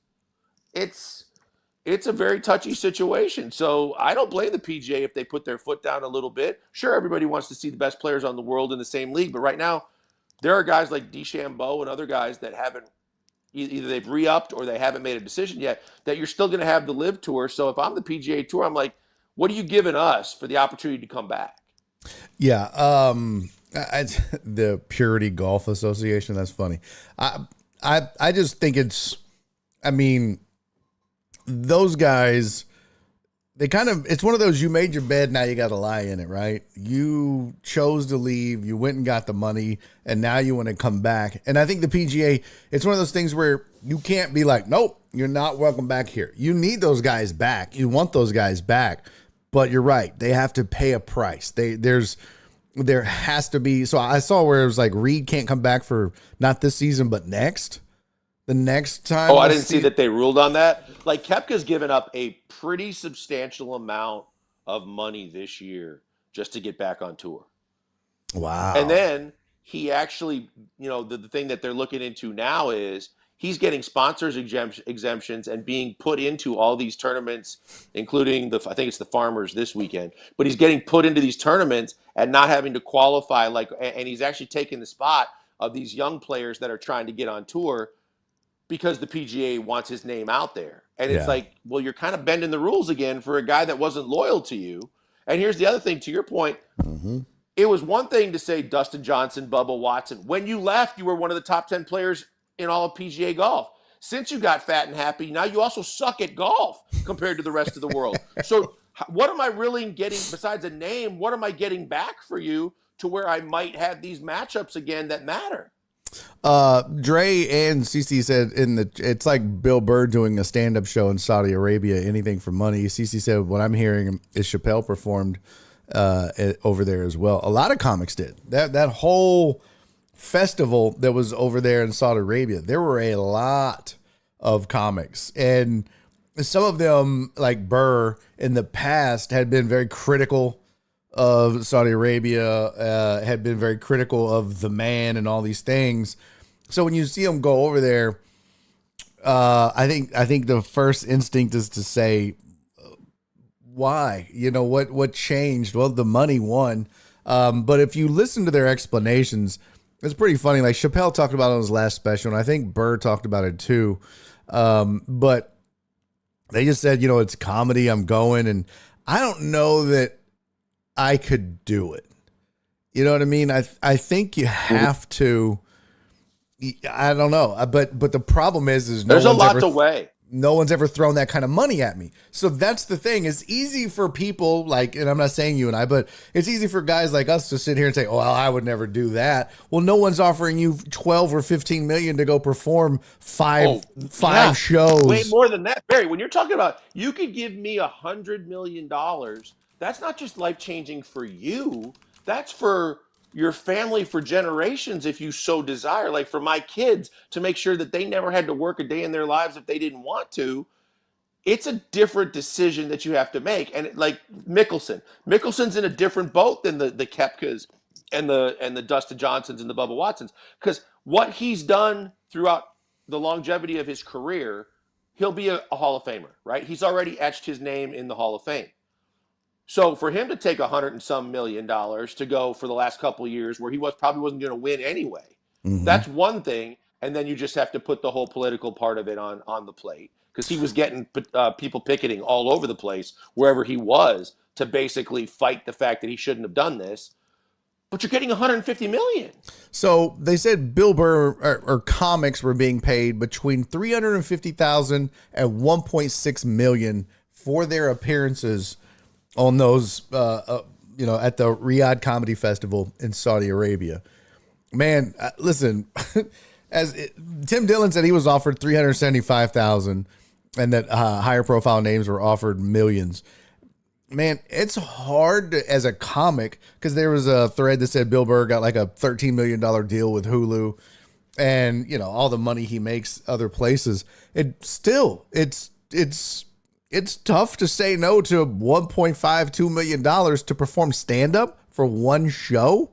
It's a very touchy situation. So I don't blame the PGA if they put their foot down a little bit. Sure, everybody wants to see the best players on the world in the same league, but right now there are guys like DeChambeau and other guys that haven't, either they've re-upped or they haven't made a decision yet, that you're still going to have the Live Tour. So if I'm the PGA Tour, I'm like, what are you giving us for the opportunity to come back? Yeah, the Purity Golf Association. That's funny. I just think it's. I mean, those guys. It's one of those, you made your bed, now you got to lie in it, right? You chose to leave, you went and got the money, and now you want to come back. And I think the PGA, it's one of those things where you can't be like, nope, you're not welcome back here. You need those guys back. You want those guys back. But you're right. They have to pay a price. There has to be. So I saw where it was like Reed can't come back for not this season, but next. The next time. Oh, I didn't see that they ruled on that. Like Koepka's given up a pretty substantial amount of money this year just to get back on tour. Wow. And then he actually, the thing that they're looking into now is he's getting sponsors exemptions and being put into all these tournaments, including I think it's the Farmers this weekend, but he's getting put into these tournaments and not having to qualify, and he's actually taking the spot of these young players that are trying to get on tour because the PGA wants his name out there. And it's Yeah. like, well, you're kind of bending the rules again for a guy that wasn't loyal to you. And here's the other thing, to your point. It was one thing to say Dustin Johnson, Bubba Watson. When you left, you were one of the top 10 players in all of PGA golf. Since you got fat and happy, now you also suck at golf compared to the rest of the world. So what am I really getting, besides a name, what am I getting back for you to where I might have these matchups again that matter? Dre and CC said it's like Bill Burr doing a stand-up show in Saudi Arabia, anything for money. CC said, what I'm hearing is Chappelle performed over there as well. A lot of comics did that whole festival that was over there in Saudi Arabia. There were a lot of comics, and some of them, like Burr in the past, had been very critical of Saudi Arabia, had been very critical of the man and all these things. So when you see him go over there, I think the first instinct is to say, why? What changed? Well, the money won. But if you listen to their explanations, it's pretty funny. Like Chappelle talked about it on his last special, and I think Burr talked about it too. But they just said, it's comedy. I'm going, and I don't know that I could do it. You know what I mean? I think you have to. I don't know, but the problem is there's a lot to weigh. No one's ever thrown that kind of money at me. So that's the thing. It's easy for people like, and I'm not saying you and I, but it's easy for guys like us to sit here and say, oh, well, I would never do that. Well, no one's offering you 12 or 15 million to go perform five shows. Way more than that, Barry. When you're talking about, you could give me $100 million. That's not just life-changing for you. That's for your family for generations if you so desire. Like for my kids, to make sure that they never had to work a day in their lives if they didn't want to. It's a different decision that you have to make. And like Mickelson's in a different boat than the Koepkas and the Dustin Johnsons and the Bubba Watsons, because what he's done throughout the longevity of his career, he'll be a Hall of Famer, right? He's already etched his name in the Hall of Fame. So for him to take $100 and some million to go for the last couple of years where he probably wasn't going to win anyway, that's one thing. And then you just have to put the whole political part of it on the plate, because he was getting people picketing all over the place wherever he was to basically fight the fact that he shouldn't have done this. But you're getting $150 million. So they said Bill Burr or comics were being paid between $350,000 and $1.6 million for their appearances on those, at the Riyadh Comedy Festival in Saudi Arabia. Man, listen, Tim Dillon said he was offered $375,000 and that higher profile names were offered millions. Man, it's hard as a comic, because there was a thread that said Bill Burr got like a $13 million deal with Hulu and, all the money he makes other places. It's tough to say no to $1.52 million to perform stand-up for one show.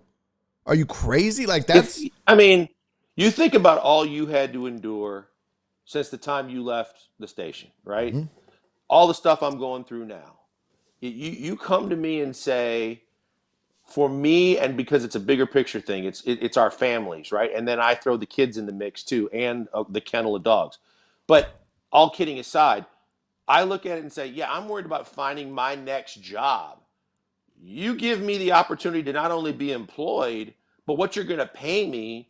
Are you crazy? Like that's... you think about all you had to endure since the time you left the station, right? Mm-hmm. All the stuff I'm going through now. You come to me and say, for me, and because it's a bigger picture thing, it's our families, right? And then I throw the kids in the mix too, and the kennel of dogs. But all kidding aside, I look at it and say, yeah, I'm worried about finding my next job. You give me the opportunity to not only be employed, but what you're going to pay me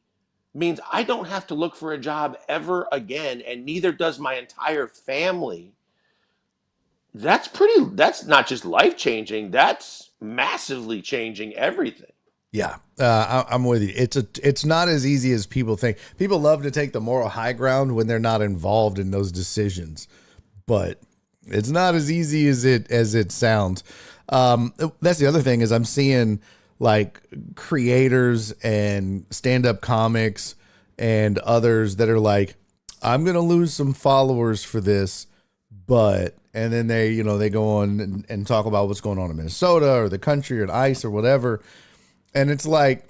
means I don't have to look for a job ever again, and neither does my entire family. That's not just life-changing, that's massively changing everything. Yeah, I'm with you. It's not as easy as people think. People love to take the moral high ground when they're not involved in those decisions, but it's not as easy as it sounds. That's the other thing, is I'm seeing like creators and stand-up comics and others that are like, I'm going to lose some followers for this, but And then they go on and talk about what's going on in Minnesota or the country or the ice or whatever. And it's like,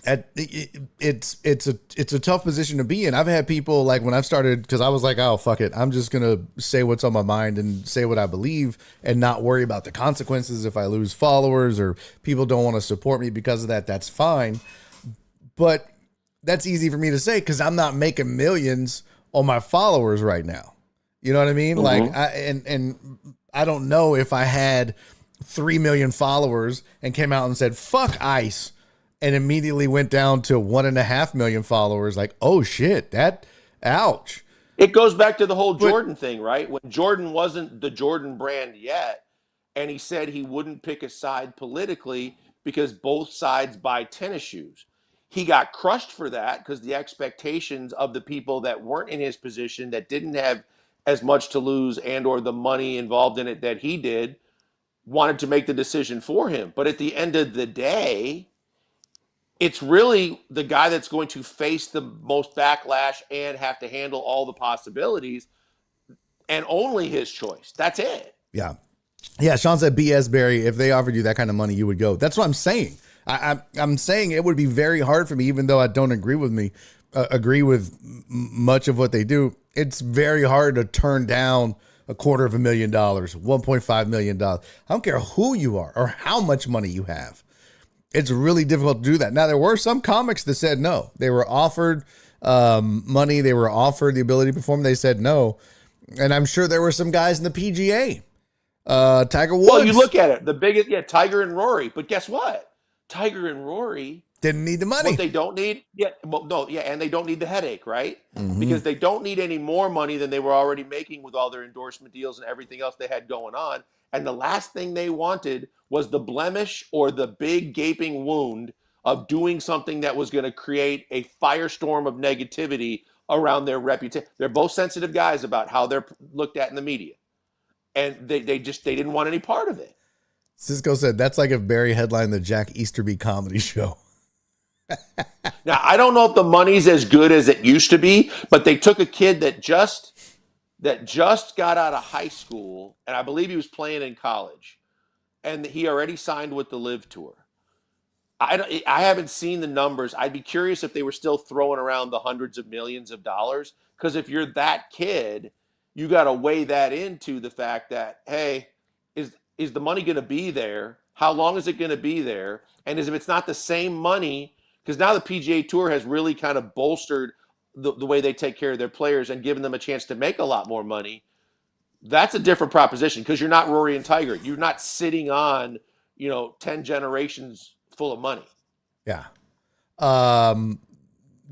it's a tough position to be in. I've had people, like, when I've started, because I was like, oh, fuck it, I'm just gonna say what's on my mind and say what I believe and not worry about the consequences if I lose followers or people don't want to support me because of that. That's fine, but that's easy for me to say because I'm not making millions on my followers right now. You know what I mean? Like, I don't know if I had 3 million followers and came out and said fuck ICE and immediately went down to 1.5 million followers. Like, oh shit, ouch. It goes back to the whole Jordan thing, right? When Jordan wasn't the Jordan brand yet, and he said he wouldn't pick a side politically because both sides buy tennis shoes. He got crushed for that because the expectations of the people that weren't in his position, that didn't have as much to lose and or the money involved in it that he did, wanted to make the decision for him. But at the end of the day, it's really the guy that's going to face the most backlash and have to handle all the possibilities, and only his choice. That's it. Yeah. Yeah. Sean said, BS Barry, if they offered you that kind of money, you would go. That's what I'm saying. I'm saying it would be very hard for me, even though I don't agree with much of what they do. It's very hard to turn down $250,000, $1.5 million. I don't care who you are or how much money you have. It's really difficult to do that. Now, there were some comics that said no. They were offered money. They were offered the ability to perform. They said no. And I'm sure there were some guys in the PGA. Tiger Woods. Well, you look at it. The biggest, Tiger and Rory. But guess what? Tiger and Rory didn't need the money. What they don't need, and they don't need the headache, right? Mm-hmm. Because they don't need any more money than they were already making with all their endorsement deals and everything else they had going on. And the last thing they wanted was the blemish or the big gaping wound of doing something that was going to create a firestorm of negativity around their reputation. They're both sensitive guys about how they're looked at in the media. And they didn't want any part of it. Cisco said, that's like if Barry headlined the Jack Easterby comedy show. Now, I don't know if the money's as good as it used to be, but they took a kid that just got out of high school, and I believe he was playing in college, and he already signed with the Live Tour. I haven't seen the numbers. I'd be curious if they were still throwing around the hundreds of millions of dollars, because if you're that kid, you got to weigh that into the fact that, hey, is the money going to be there? How long is it going to be there? And if it's not the same money, because now the PGA Tour has really kind of bolstered the way they take care of their players and given them a chance to make a lot more money. That's a different proposition because you're not Rory and Tiger. You're not sitting on, 10 generations full of money. Yeah.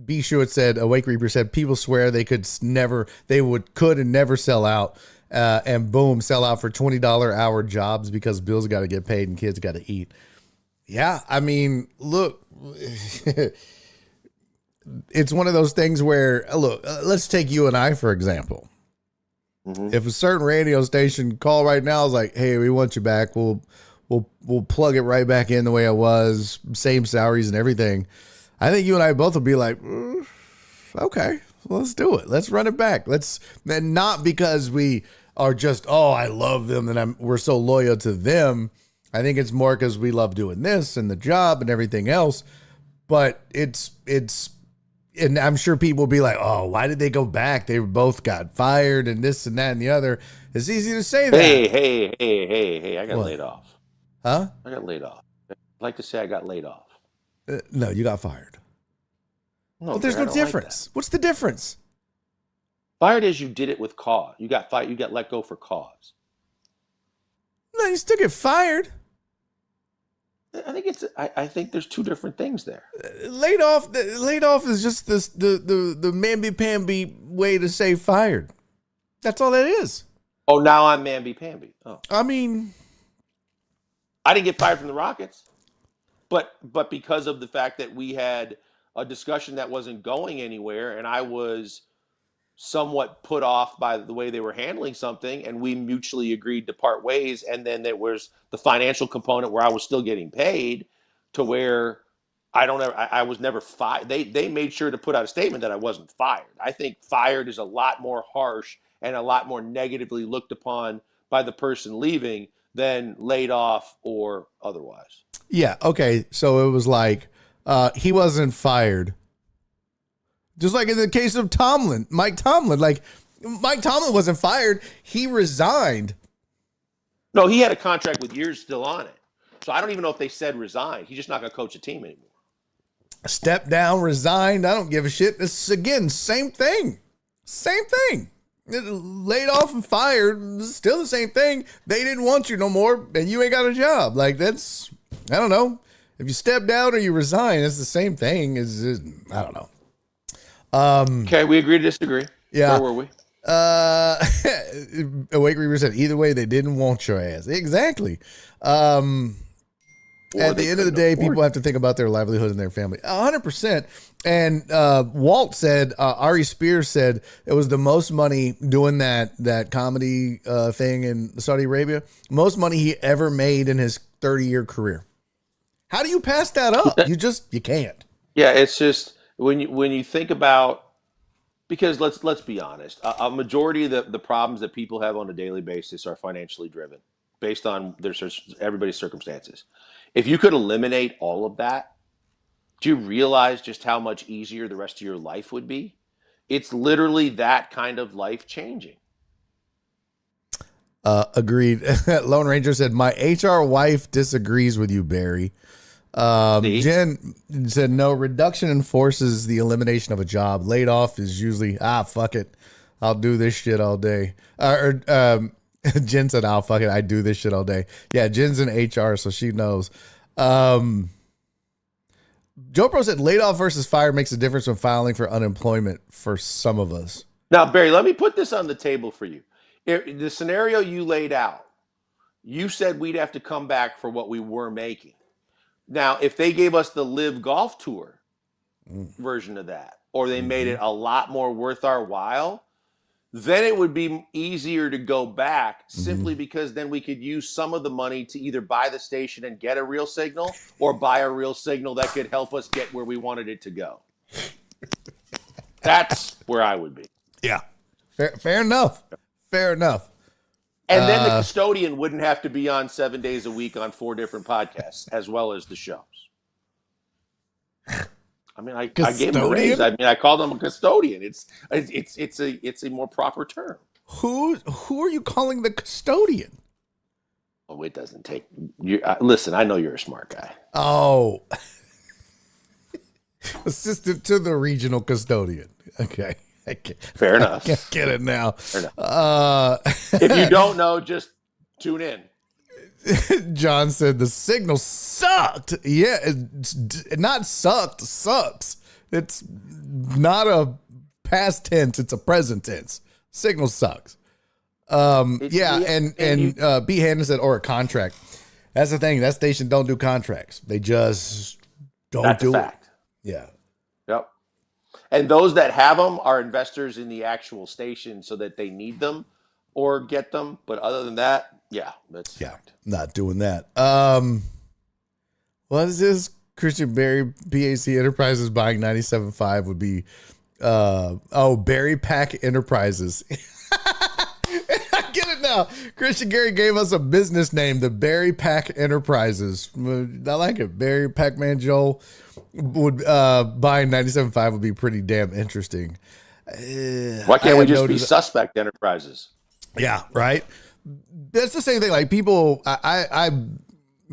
B. Shuett said, Awake Reaper said, people swear they could and never sell out. And boom, sell out for $20 hour jobs because bills got to get paid and kids got to eat. Yeah. I mean, look, it's one of those things where, let's take you and I, for example. Mm-hmm. If a certain radio station call right now is like, hey, we want you back. We'll plug it right back in the way it was, same salaries and everything. I think you and I both will be like, okay, well, let's do it. Let's run it back. And not because we are just, I love them and we're so loyal to them. I think it's more because we love doing this and the job and everything else. But it's, and I'm sure people will be like, oh, why did they go back? They both got fired and this and that and the other. It's easy to say that. Hey, I got laid off. Huh? I got laid off. I'd like to say I got laid off. No, you got fired. No, well, there's no difference. What's the difference? Fired is you did it with cause. You got fired. You got let go for cause. No, you still get fired. I think there's two different things there. Laid off is just the mamby-pamby way to say fired. That's all that is. Oh, now I'm mamby-pamby. Oh. I mean, I didn't get fired from the Rockets, but because of the fact that we had a discussion that wasn't going anywhere, and I was somewhat put off by the way they were handling something, and we mutually agreed to part ways. And then there was the financial component where I was still getting paid, to where I was never fired. They made sure to put out a statement that I wasn't fired. I think fired is a lot more harsh and a lot more negatively looked upon by the person leaving than laid off or otherwise. Yeah. Okay. So it was like he wasn't fired. Just like in the case of Mike Tomlin, like Mike Tomlin wasn't fired. He resigned. No, he had a contract with years still on it. So I don't even know if they said resign. He's just not going to coach a team anymore. Stepped down, resigned. I don't give a shit. This again, same thing. Same thing. Laid off and fired, still the same thing. They didn't want you no more, and you ain't got a job. Like that's, I don't know. If you step down or you resign, it's the same thing. I don't know. Okay, we agree to disagree. Yeah. Where were we? Awake Reaver said either way they didn't want your ass. Exactly. At the end of the day, people have to think about their livelihood and their family. 100%. And Walt said, Ari Spears said it was the most money doing that comedy thing in Saudi Arabia. Most money he ever made in his 30-year career. How do you pass that up? You can't. Yeah, it's just when you think about, because let's be honest, a majority of the problems that people have on a daily basis are financially driven, based on everybody's circumstances. If you could eliminate all of that, do you realize just how much easier the rest of your life would be? It's literally that kind of life changing. Agreed. Lone Ranger said, my HR wife disagrees with you, Barry. Jen said, no, reduction enforces the elimination of a job. Laid off is usually, fuck it. I'll do this shit all day. Jen said, fuck it. I do this shit all day. Yeah, Jen's in HR, so she knows. Joe Pro said, laid off versus fired makes a difference when filing for unemployment for some of us. Now, Barry, let me put this on the table for you. The scenario you laid out, you said we'd have to come back for what we were making. Now, if they gave us the Live Golf Tour version of that, or they made it a lot more worth our while, then it would be easier to go back simply because then we could use some of the money to either buy the station and get a real signal or buy a real signal that could help us get where we wanted it to go. That's where I would be. Yeah. Fair enough. Fair enough. And then the custodian wouldn't have to be on 7 days a week on 4 different podcasts as well as the shows. I mean, I gave him a raise. I mean, I called him a custodian. It's a more proper term. Who are you calling the custodian? Oh, it doesn't take you. Listen, I know you're a smart guy. Oh, assistant to the regional custodian. Okay, fair enough. I get it now. Fair enough. If you don't know, just tune in. John said the signal sucked. Yeah, it's not sucked, sucks. It's not a past tense, it's a present tense. Signal sucks. B. Hannon said, or a contract. That's the thing. That station don't do contracts. They just don't do it. Yeah. Yep. And those that have them are investors in the actual station so that they need them or get them. But other than that, that's fact. Not doing that. What is this? Christian Barry, BAC Enterprises buying 97.5 would be, Barry Pack Enterprises. I get it now. Christian Gary gave us a business name, the Barry Pack Enterprises. I like it. Barry Pac-Man Joel would buying 97.5 would be pretty damn interesting. Why can't we just be Suspect Enterprises? Yeah, right. That's the same thing. Like people are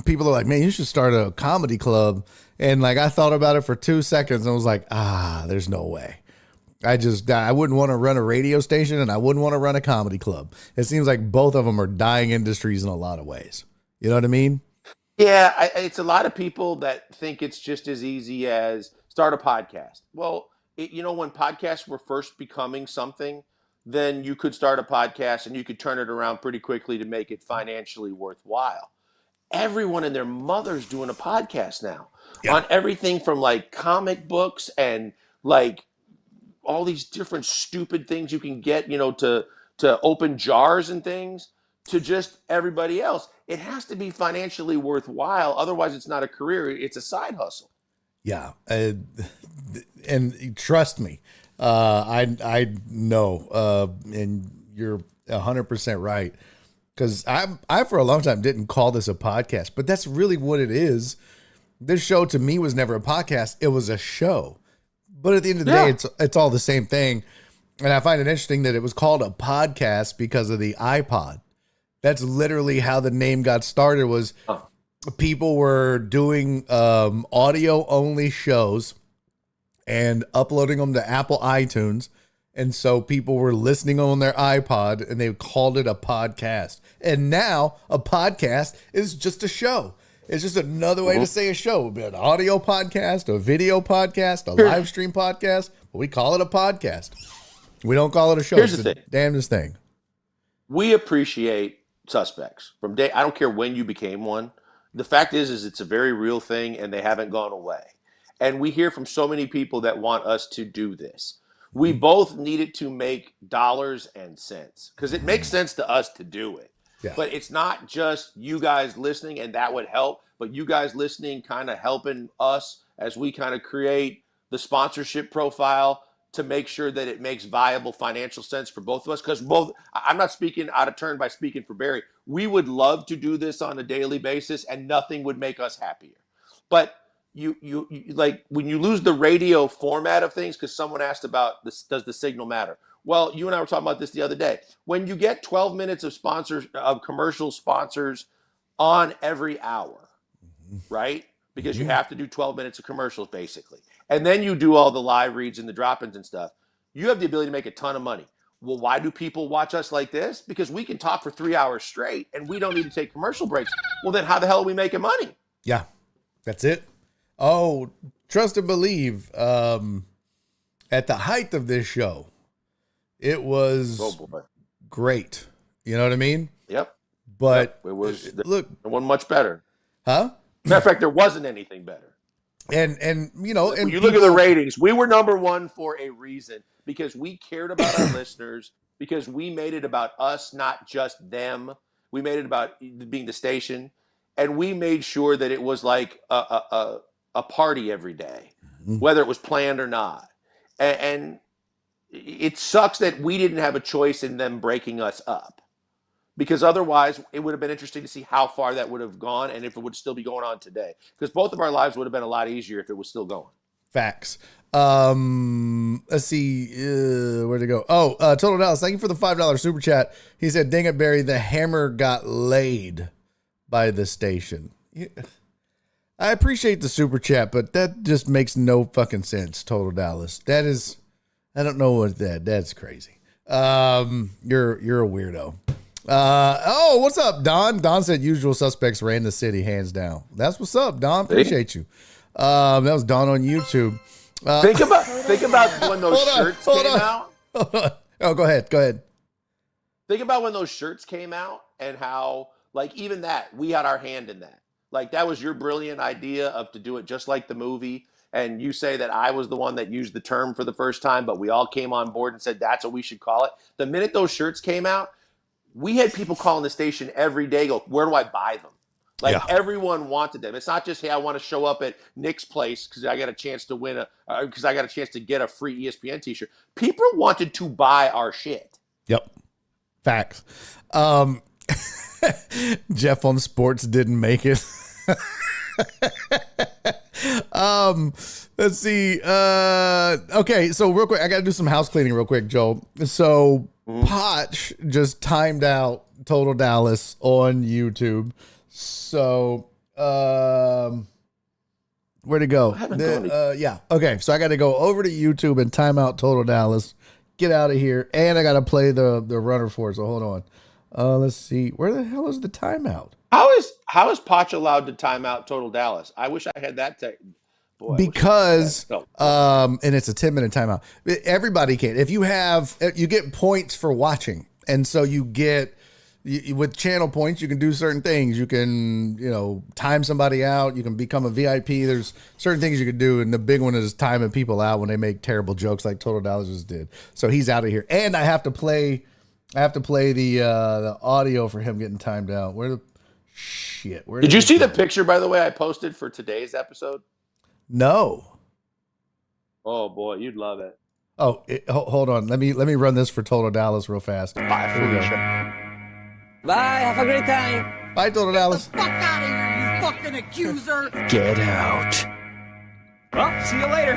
like, man, you should start a comedy club. And like, I thought about it for 2 seconds and was like, there's no way. I wouldn't want to run a radio station and I wouldn't want to run a comedy club. It seems like both of them are dying industries in a lot of ways. You know what I mean? Yeah. It's a lot of people that think it's just as easy as start a podcast. Well, when podcasts were first becoming something, then you could start a podcast and you could turn it around pretty quickly to make it financially worthwhile. Everyone and their mother's doing a podcast now on everything from like comic books and like all these different stupid things you can get, to open jars and things, to just everybody else. It has to be financially worthwhile. Otherwise, it's not a career. It's a side hustle. Yeah. And trust me, I know, and you're 100% right. Because I for a long time didn't call this a podcast, but that's really what it is. This show to me was never a podcast; it was a show. But at the end of the day, it's all the same thing. And I find it interesting that it was called a podcast because of the iPod. That's literally how the name got started. Was people were doing audio only shows and uploading them to Apple iTunes. And so people were listening on their iPod and they called it a podcast. And now a podcast is just a show. It's just another way to say a show. It'd be an audio podcast, a video podcast, a live stream podcast. But we call it a podcast. We don't call it a show. Here's it's the the thing. damnedest thing. We appreciate suspects from day. I don't care when you became one. The fact is it's a very real thing, and they haven't gone away. And we hear from so many people that want us to do this. We both needed to make dollars and cents because it makes sense to us to do it. Yeah. But it's not just you guys listening, and that would help. But you guys listening kind of helping us as we kind of create the sponsorship profile to make sure that it makes viable financial sense for both of us. Because I'm not speaking out of turn by speaking for Barry. We would love to do this on a daily basis, and nothing would make us happier. But you like when you lose the radio format of things, because someone asked about this, does the signal matter? Well, you and I were talking about this the other day. When you get 12 minutes of commercial sponsors on every hour, right? Because you have to do 12 minutes of commercials basically. And then you do all the live reads and the drop-ins and stuff. You have the ability to make a ton of money. Well, why do people watch us like this? Because we can talk for 3 hours straight and we don't need to take commercial breaks. Well, then how the hell are we making money? Yeah, that's it. Oh, trust and believe. At the height of this show, it was great. You know what I mean? Yep. But It was look, it wasn't much better. huh? Matter of fact, there wasn't anything better. And you know, and When you look at the ratings, we were number one for a reason, because we cared about our listeners, because we made it about us, not just them. We made it about being the station, and we made sure that it was like a party every day, whether it was planned or not. And it sucks that we didn't have a choice in them breaking us up, because otherwise it would have been interesting to see how far that would have gone and if it would still be going on today, because both of our lives would have been a lot easier if it was still going. Facts. Let's see. Where'd it go? Oh, Total Dallas. Thank you for the $5 super chat. He said, "Dang it, Barry, the hammer got laid by the station." Yeah. I appreciate the super chat, but that just makes no fucking sense. Total Dallas. That is, I don't know what that's crazy. You're a weirdo. Oh, what's up, Don? Don said usual suspects ran the city hands down. That's what's up, Don. Appreciate you. That was Don on YouTube. Think about when those shirts came out. Oh, go ahead. Think about when those shirts came out and how, like, even that, we had our hand in that. Like, that was your brilliant idea of to do it just like the movie. And you say that I was the one that used the term for the first time, but we all came on board and said that's what we should call it. The minute those shirts came out, we had people calling the station every day, go, where do I buy them? Like, everyone wanted them. It's not just, hey, I want to show up at Nick's place because I got a chance to win because I got a chance to get a free ESPN t-shirt. People wanted to buy our shit. Yep. Facts. Jeff on sports didn't make it. Let's see. Okay, so real quick, I gotta do some house cleaning real quick, Joe. So Potch just timed out Total Dallas on YouTube. So where'd it go? Yeah. Okay, so I gotta go over to YouTube and time out Total Dallas. Get out of here. And I gotta play the runner for it. So hold on. Let's see. Where the hell is the timeout? How is Potch allowed to time out Total Dallas? I wish I had that tech. Boy, because and it's a 10-minute timeout. Everybody can. If you get points for watching, and so you get with channel points, you can do certain things. You can time somebody out. You can become a VIP. There's certain things you can do, and the big one is timing people out when they make terrible jokes like Total Dallas just did. So he's out of here, and I have to play the audio for him getting timed out. Where did you see the picture, by the way, I posted for today's episode? No. Oh boy, you'd love it. Hold on. Let me run this for Total Dallas real fast. Bye, Here we go. Felicia. Bye. Have a great time. Bye, Total Dallas. Fuck out of here, you fucking accuser! Get out. Well, see you later.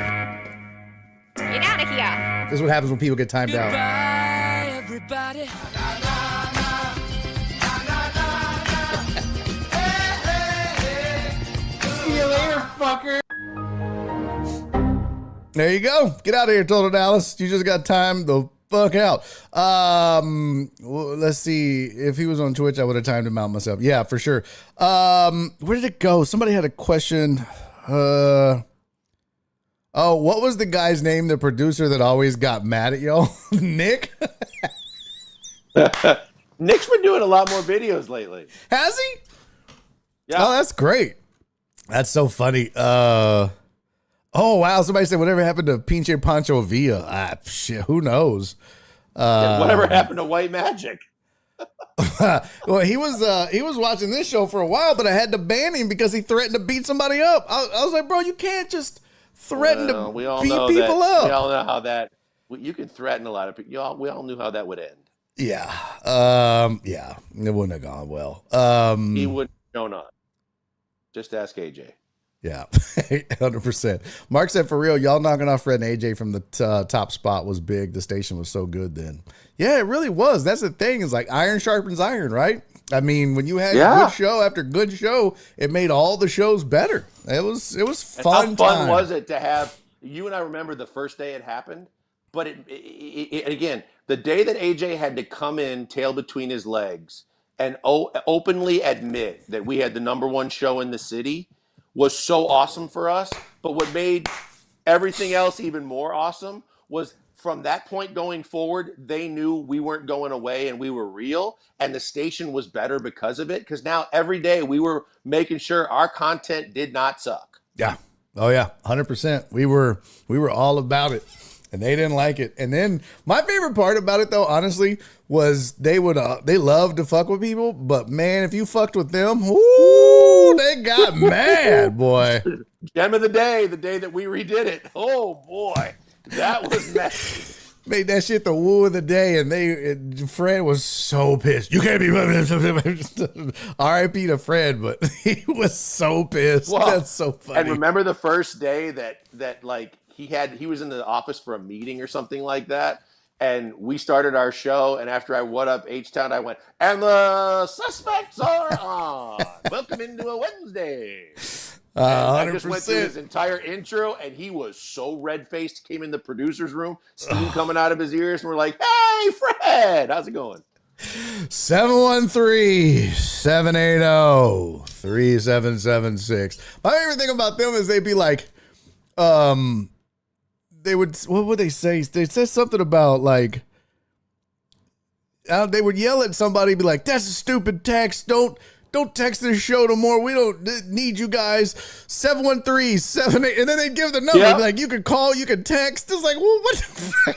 Get out of here. This is what happens when people get timed out. Bye, everybody. There you go. Get out of here, Total Dallas. You just got timed the fuck out. Let's see. If he was on Twitch, I would have timed him out myself. Yeah, for sure. Where did it go? Somebody had a question. What was the guy's name? The producer that always got mad at y'all? Nick? Nick's been doing a lot more videos lately. Has he? Yeah. Oh, that's great. That's so funny. Oh, wow. Somebody said, whatever happened to Pinche Pancho Villa? Shit, who knows? And whatever happened to White Magic? Well, he was watching this show for a while, but I had to ban him because he threatened to beat somebody up. I was like, bro, you can't just threaten to We all beat know people that, up. We all know how that. You can threaten a lot of people. We all knew how that would end. Yeah. Yeah. It wouldn't have gone well. He would no not. Just ask AJ. Yeah, 100%. Mark said, for real, y'all knocking off Fred and AJ from the top spot was big. The station was so good then. Yeah, it really was. That's the thing. It's like iron sharpens iron, right? I mean, when you had good show after good show, it made all the shows better. It was fun. And how fun was it to have you and I remember the first day it happened, but it again, the day that AJ had to come in tail between his legs and openly admit that we had the #1 show in the city was so awesome for us. But what made everything else even more awesome was from that point going forward, they knew we weren't going away and we were real, and the station was better because of it. Because now every day we were making sure our content did not suck. Yeah. Oh yeah. 100%. We were all about it, and they didn't like it. And then my favorite part about it, though, honestly, was they loved to fuck with people, but man, if you fucked with them, ooh, they got mad, boy. Gem of the day that we redid it. Oh boy, that was messy. Made that shit the woo of the day, and Fred was so pissed. You can't be R.I.P. to Fred, but he was so pissed. Well, that's so funny. And remember the first day that like he was in the office for a meeting or something like that, and we started our show, and after I what up H-Town, I went, and the suspects are on. Welcome into a Wednesday. I just went through his entire intro, and he was so red-faced. Came in the producer's room, steam coming out of his ears, and we're like, "Hey, Fred, how's it going?" 713-780-3776. My favorite thing about them is they'd be like, they would, what would they say? They said something about like, they would yell at somebody, be like, "That's a stupid text. Don't text this show no more. We don't need you guys." 713-78, and then they'd give the number. Yeah. Be like, you could call, you could text. It's like, well, what the fuck?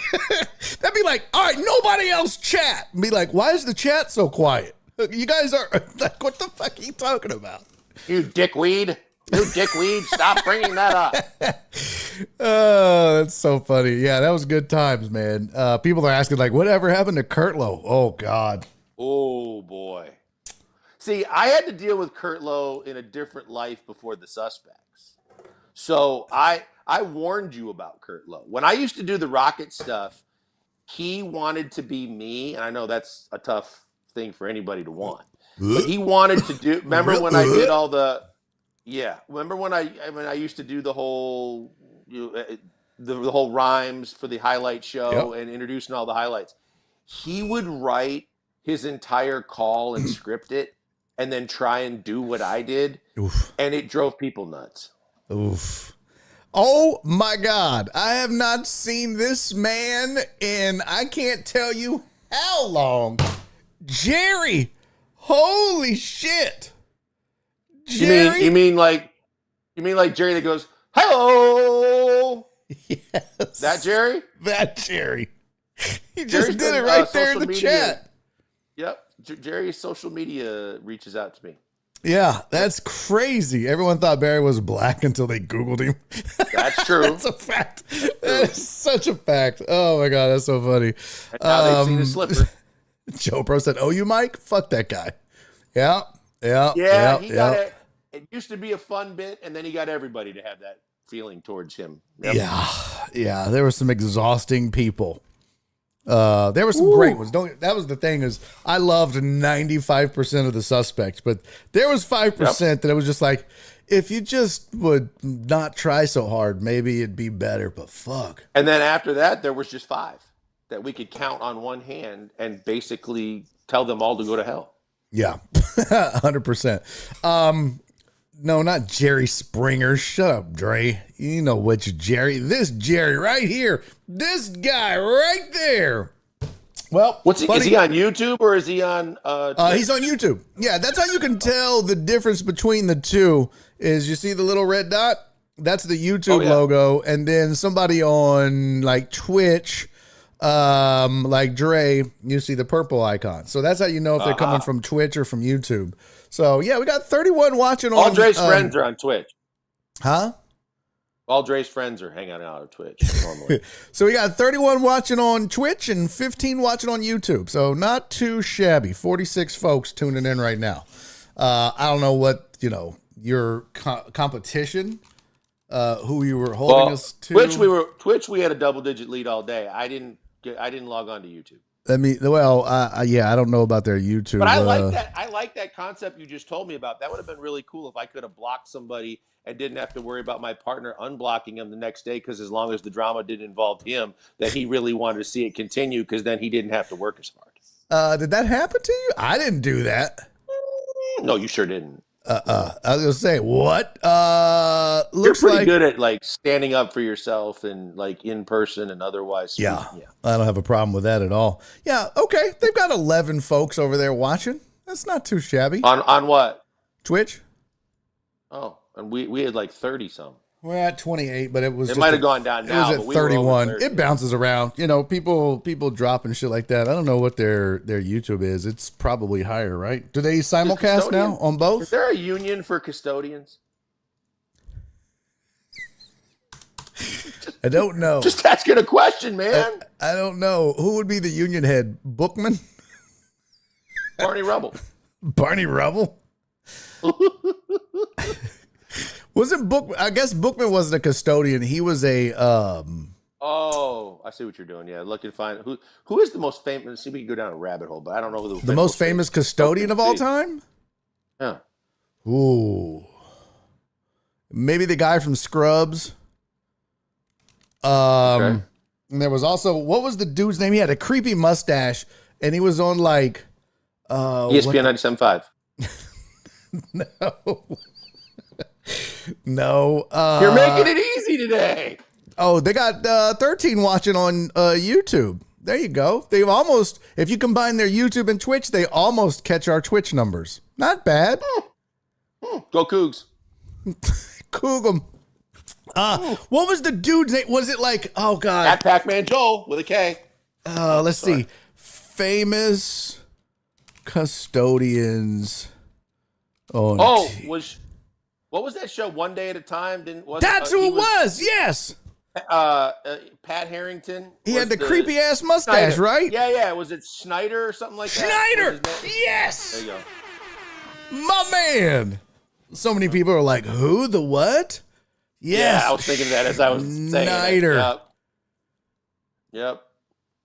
That'd be like, all right, nobody else chat. And be like, why is the chat so quiet? You guys are like, what the fuck are you talking about? You dickweed. You dickweed. Stop bringing that up. Oh, that's so funny. Yeah, that was good times, man. People are asking, like, whatever happened to Kurt Lowe? Oh, God. Oh, boy. See, I had to deal with Kurt Lowe in a different life before the suspects. So I warned you about Kurt Lowe. When I used to do the Rocket stuff, he wanted to be me, and I know that's a tough thing for anybody to want. But he wanted to do, remember when I did all the, remember when I used to do the whole, the whole rhymes for the highlight show and introducing all the highlights? He would write his entire call and script it, and then try and do what I did. Oof. And it drove people nuts. Oof. Oh my God. I have not seen this man in, I can't tell you how long. Jerry. Holy shit. Jerry. You mean like Jerry that goes, "Hello"? Yes. That Jerry? That Jerry. He just Jerry's did it been, right there in social the media. chat. Yep. Jerry's social media reaches out to me. Yeah, that's crazy. Everyone thought Barry was black until they Googled him. That's true. That's a fact. True. That is such a fact. Oh my god, that's so funny. And now they've seen his slipper. Joe Pro said, "Oh, you Mike? Fuck that guy." Yeah, yeah, Yeah, he got it. It used to be a fun bit, and then he got everybody to have that feeling towards him. Yep. Yeah. There were some exhausting people. There were some great ones. That was the thing is I loved 95% of the suspects, but there was 5% that it was just like, if you just would not try so hard, maybe it'd be better. But fuck. And then after that, there was just 5 that we could count on one hand and basically tell them all to go to hell. Yeah, 100%. No, not Jerry Springer. Shut up, Dre. You know which Jerry. This Jerry right here. This guy right there. Well, Is he on YouTube or is he on? He's on YouTube. Yeah, that's how you can tell the difference between the two. Is you see the little red dot? That's the YouTube logo, and then somebody on like Twitch, like Dre, you see the purple icon. So that's how you know if they're coming from Twitch or from YouTube. So yeah, we got 31 watching on. All Dre's friends are on Twitch. Huh? All Dre's friends are hanging out on Twitch normally. So we got 31 watching on Twitch and 15 watching on YouTube. So not too shabby. 46 folks tuning in right now. I don't know what, your competition, who you were holding us to. Twitch, we had a double-digit lead all day. I didn't log on to YouTube. I don't know about their YouTube. But I like that. I like that concept you just told me about. That would have been really cool if I could have blocked somebody and didn't have to worry about my partner unblocking him the next day, because as long as the drama didn't involve him, that he really wanted to see it continue, because then he didn't have to work as hard. Did that happen to you? I didn't do that. No, you sure didn't. I was gonna say what? You're pretty good at like standing up for yourself and like in person and otherwise. Yeah, I don't have a problem with that at all. Yeah, okay. They've got 11 folks over there watching. That's not too shabby. On what? Twitch. Oh, and we had like 30 some. We're at 28, but it might have gone down now. It was at 31. It bounces around. People dropping shit like that. I don't know what their YouTube is. It's probably higher, right? Do they simulcast now on both? Is there a union for custodians? I don't know. Just asking a question, man. I don't know. Who would be the union head? Bookman? Barney Rubble. Barney Rubble? Wasn't Book? I guess Bookman wasn't a custodian. He was a. Oh, I see what you're doing. Yeah, look and find who is the most famous. See, we can go down a rabbit hole, but I don't know who the most famous custodian of all time. Yeah. Ooh. Maybe the guy from Scrubs. And there was also, what was the dude's name? He had a creepy mustache, and he was on like ESPN 97.5. No. You're making it easy today. Oh, they got 13 watching on YouTube. There you go. They've almost, if you combine their YouTube and Twitch, they almost catch our Twitch numbers. Not bad. Go Cougs. Coog 'em. What was the dude's name? Was it like, oh God. At Pac-Man Joel with a K. Let's see. Famous custodians. What was that show? One Day at a Time? That's who it was. Yes. Pat Harrington. He had the creepy ass mustache, Schneider. right? Yeah. Was it Snyder or something like that? Schneider. Yes. There you go. My man. So many people are like, who? The what? Yes. Yeah, I was thinking that as I was saying it. Schneider. Yep.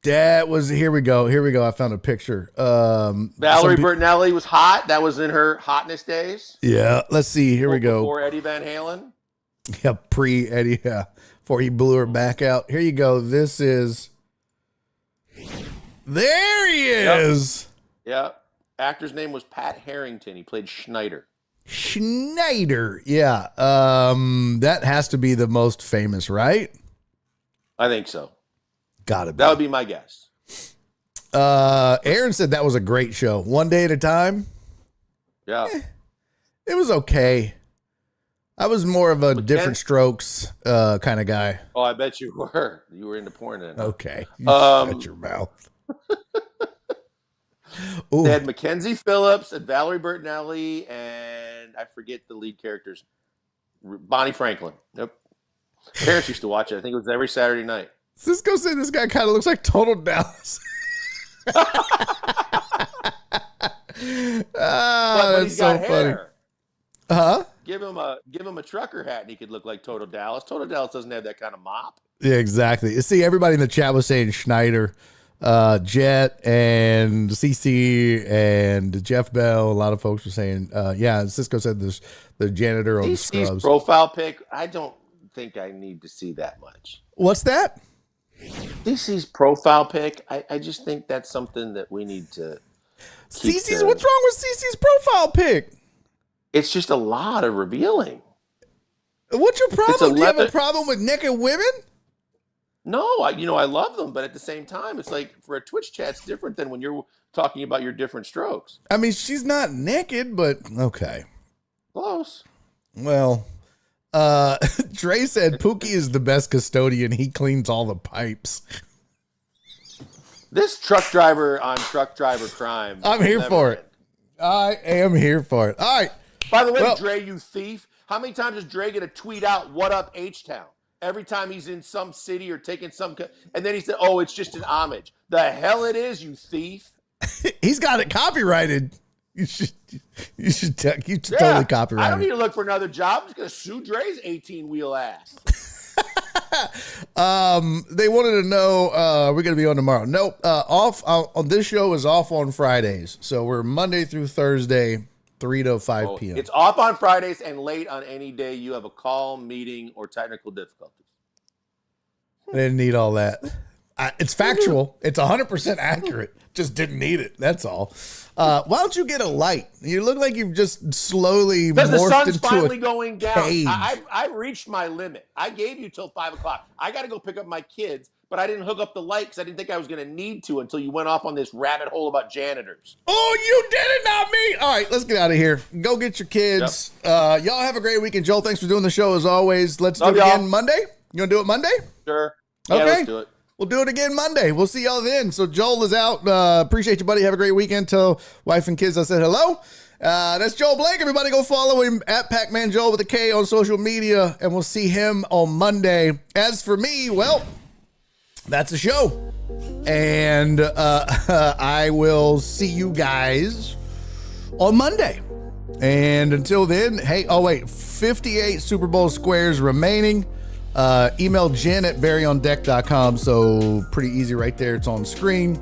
That was, here we go. I found a picture. Valerie Bertinelli was hot. That was in her hotness days. Yeah. Let's see. Here we go. Before Eddie Van Halen. Yeah, pre-Eddie. Yeah. Before he blew her back out. Here you go. This is. There he is. Yep. Actor's name was Pat Harrington. He played Schneider. Schneider. Yeah. That has to be the most famous, right? I think so. Gotta be. That would be my guess. Aaron said that was a great show. One Day at a Time. Yeah. It was okay. I was more of a Different Strokes kind of guy. Oh, I bet you were. You were into porn then. Okay. Shut your mouth. They had Mackenzie Phillips and Valerie Bertinelli, and I forget the lead characters. Bonnie Franklin. Yep. Parents used to watch it. I think it was every Saturday night. Cisco said this guy kind of looks like Total Dallas. But he's so got funny. hair. Huh? Give him a trucker hat, and he could look like Total Dallas. Total Dallas doesn't have that kind of mop. Yeah, exactly. See, everybody in the chat was saying Schneider, Jet, and CC, and Jeff Bell. A lot of folks were saying, yeah. Cisco said this, the janitor on DC's Scrubs. profile pic. I don't think I need to see that much. What's that? DC's profile pic. I just think that's something that we need to. CC's. What's wrong with CC's profile pic? It's just a lot of revealing. What's your problem? Do you have a 11 problem with naked women? No, I love them, but at the same time, it's like for a Twitch chat, it's different than when you're talking about your different strokes. I mean, she's not naked, but okay. Close. Well, Dre said Pookie is the best custodian. He cleans all the pipes. This truck driver on truck driver crime. I'm here for it. I am here for it. All right. By the way, Well- Dre, you thief. How many times is Dre going to tweet out, "What up, H-Town"? Every time he's in some city or taking some, and then he said, "Oh, it's just an homage." The hell it is, you thief. He's got it copyrighted. You should totally copyright I don't it. need to look for another job. I'm just going to sue Dre's 18-wheel ass. They wanted to know, we're going to be on tomorrow. Nope. Off on this show is off on Fridays. So we're Monday through Thursday, 3 to 5 p.m. It's off on Fridays and late on any day you have a call, meeting, or technical difficulties. I didn't need all that. It's factual. It's 100% accurate. Just didn't need it. That's all. Why don't you get a light? You look like you've just slowly Because the morphed sun's into finally a going down. cage. I've reached my limit. I gave you till 5 o'clock. I got to go pick up my kids, but I didn't hook up the light because I didn't think I was going to need to until you went off on this rabbit hole about janitors. Oh, you did it, not me. All right, let's get out of here. Go get your kids. Y'all have a great weekend. Joel, thanks for doing the show as always. Let's Love do it y'all. again Monday. You want to do it Monday? Sure. Okay. Yeah, let's do it. We'll do it again Monday. We'll see y'all then. So Joel is out. Appreciate you, buddy. Have a great weekend. Tell wife and kids I said hello. That's Joel Blake. Everybody go follow him at Pac-Man Joel with a K on social media, and we'll see him on Monday. As for me, well, that's the show. And I will see you guys on Monday. And until then, hey, 58 Super Bowl squares remaining. Email Jen at barryondeck.com. So pretty easy right there. It's on screen.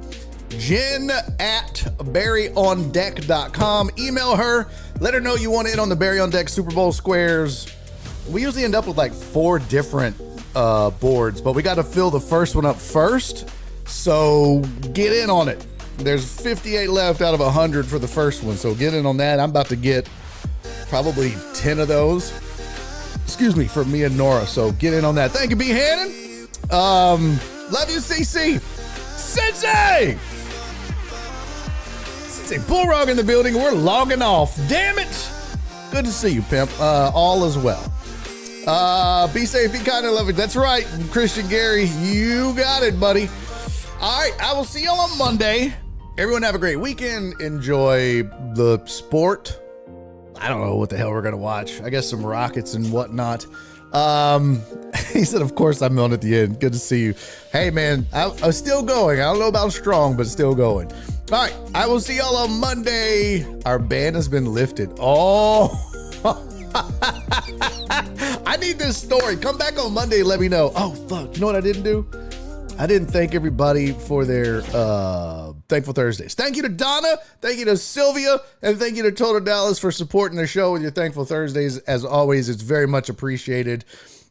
Jen at barryondeck.com. Email her. Let her know you want in on the Barry on Deck Super Bowl squares. We usually end up with like 4 different boards, but we got to fill the first one up first. So get in on it. There's 58 left out of 100 for the first one. So get in on that. I'm about to get probably 10 of those. Excuse me, for me and Nora. So get in on that. Thank you, B. Hannon. Love you, CC. Sensei Bullrog in the building. We're logging off. Damn it. Good to see you, pimp. All is well. Be safe, be kind, and loving. That's right, Christian Gary. You got it, buddy. All right, I will see y'all on Monday. Everyone have a great weekend. Enjoy the sport. I don't know what the hell we're going to watch. I guess some Rockets and whatnot. He said, of course, I'm on at the end. Good to see you. Hey, man, I'm still going. I don't know about strong, but still going. All right, I will see y'all on Monday. Our ban has been lifted. Oh, I need this story. Come back on Monday and let me know. Oh, fuck. You know what I didn't do? I didn't thank everybody for their Thankful Thursdays. Thank you to Donna. Thank you to Sylvia. And thank you to Total Dallas for supporting the show with your Thankful Thursdays. As always, it's very much appreciated.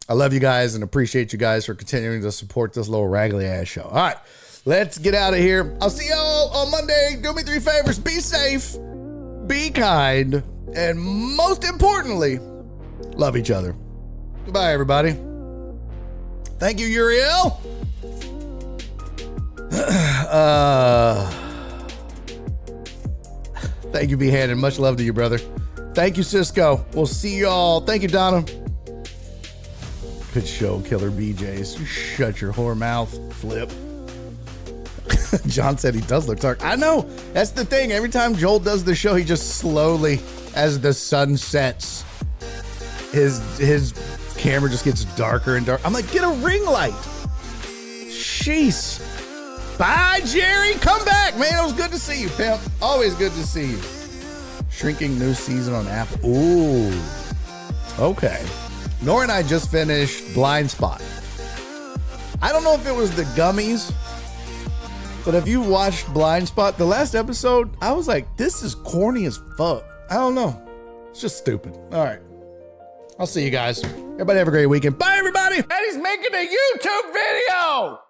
I love you guys and appreciate you guys for continuing to support this little raggedy ass show. All right, let's get out of here. I'll see y'all on Monday. Do me 3 favors. Be safe, be kind, and most importantly, love each other. Goodbye, everybody. Thank you, Uriel. Thank you, B. Hannon. Much love to you, brother. Thank you, Cisco. We'll see y'all. Thank you, Donna. Good show, Killer BJs. Shut your whore mouth, Flip. John said he does look dark. I know. That's the thing. Every time Joel does the show, he just slowly, as the sun sets, his camera just gets darker and darker. I'm like, get a ring light. Jeez. Bye, Jerry. Come back, man. It was good to see you, pimp. Always good to see you. Shrinking new season on Apple. Ooh. Okay. Nora and I just finished Blind Spot. I don't know if it was the gummies, but if you watched Blind Spot, the last episode, I was like, this is corny as fuck. I don't know. It's just stupid. All right. I'll see you guys. Everybody have a great weekend. Bye, everybody. And he's making a YouTube video.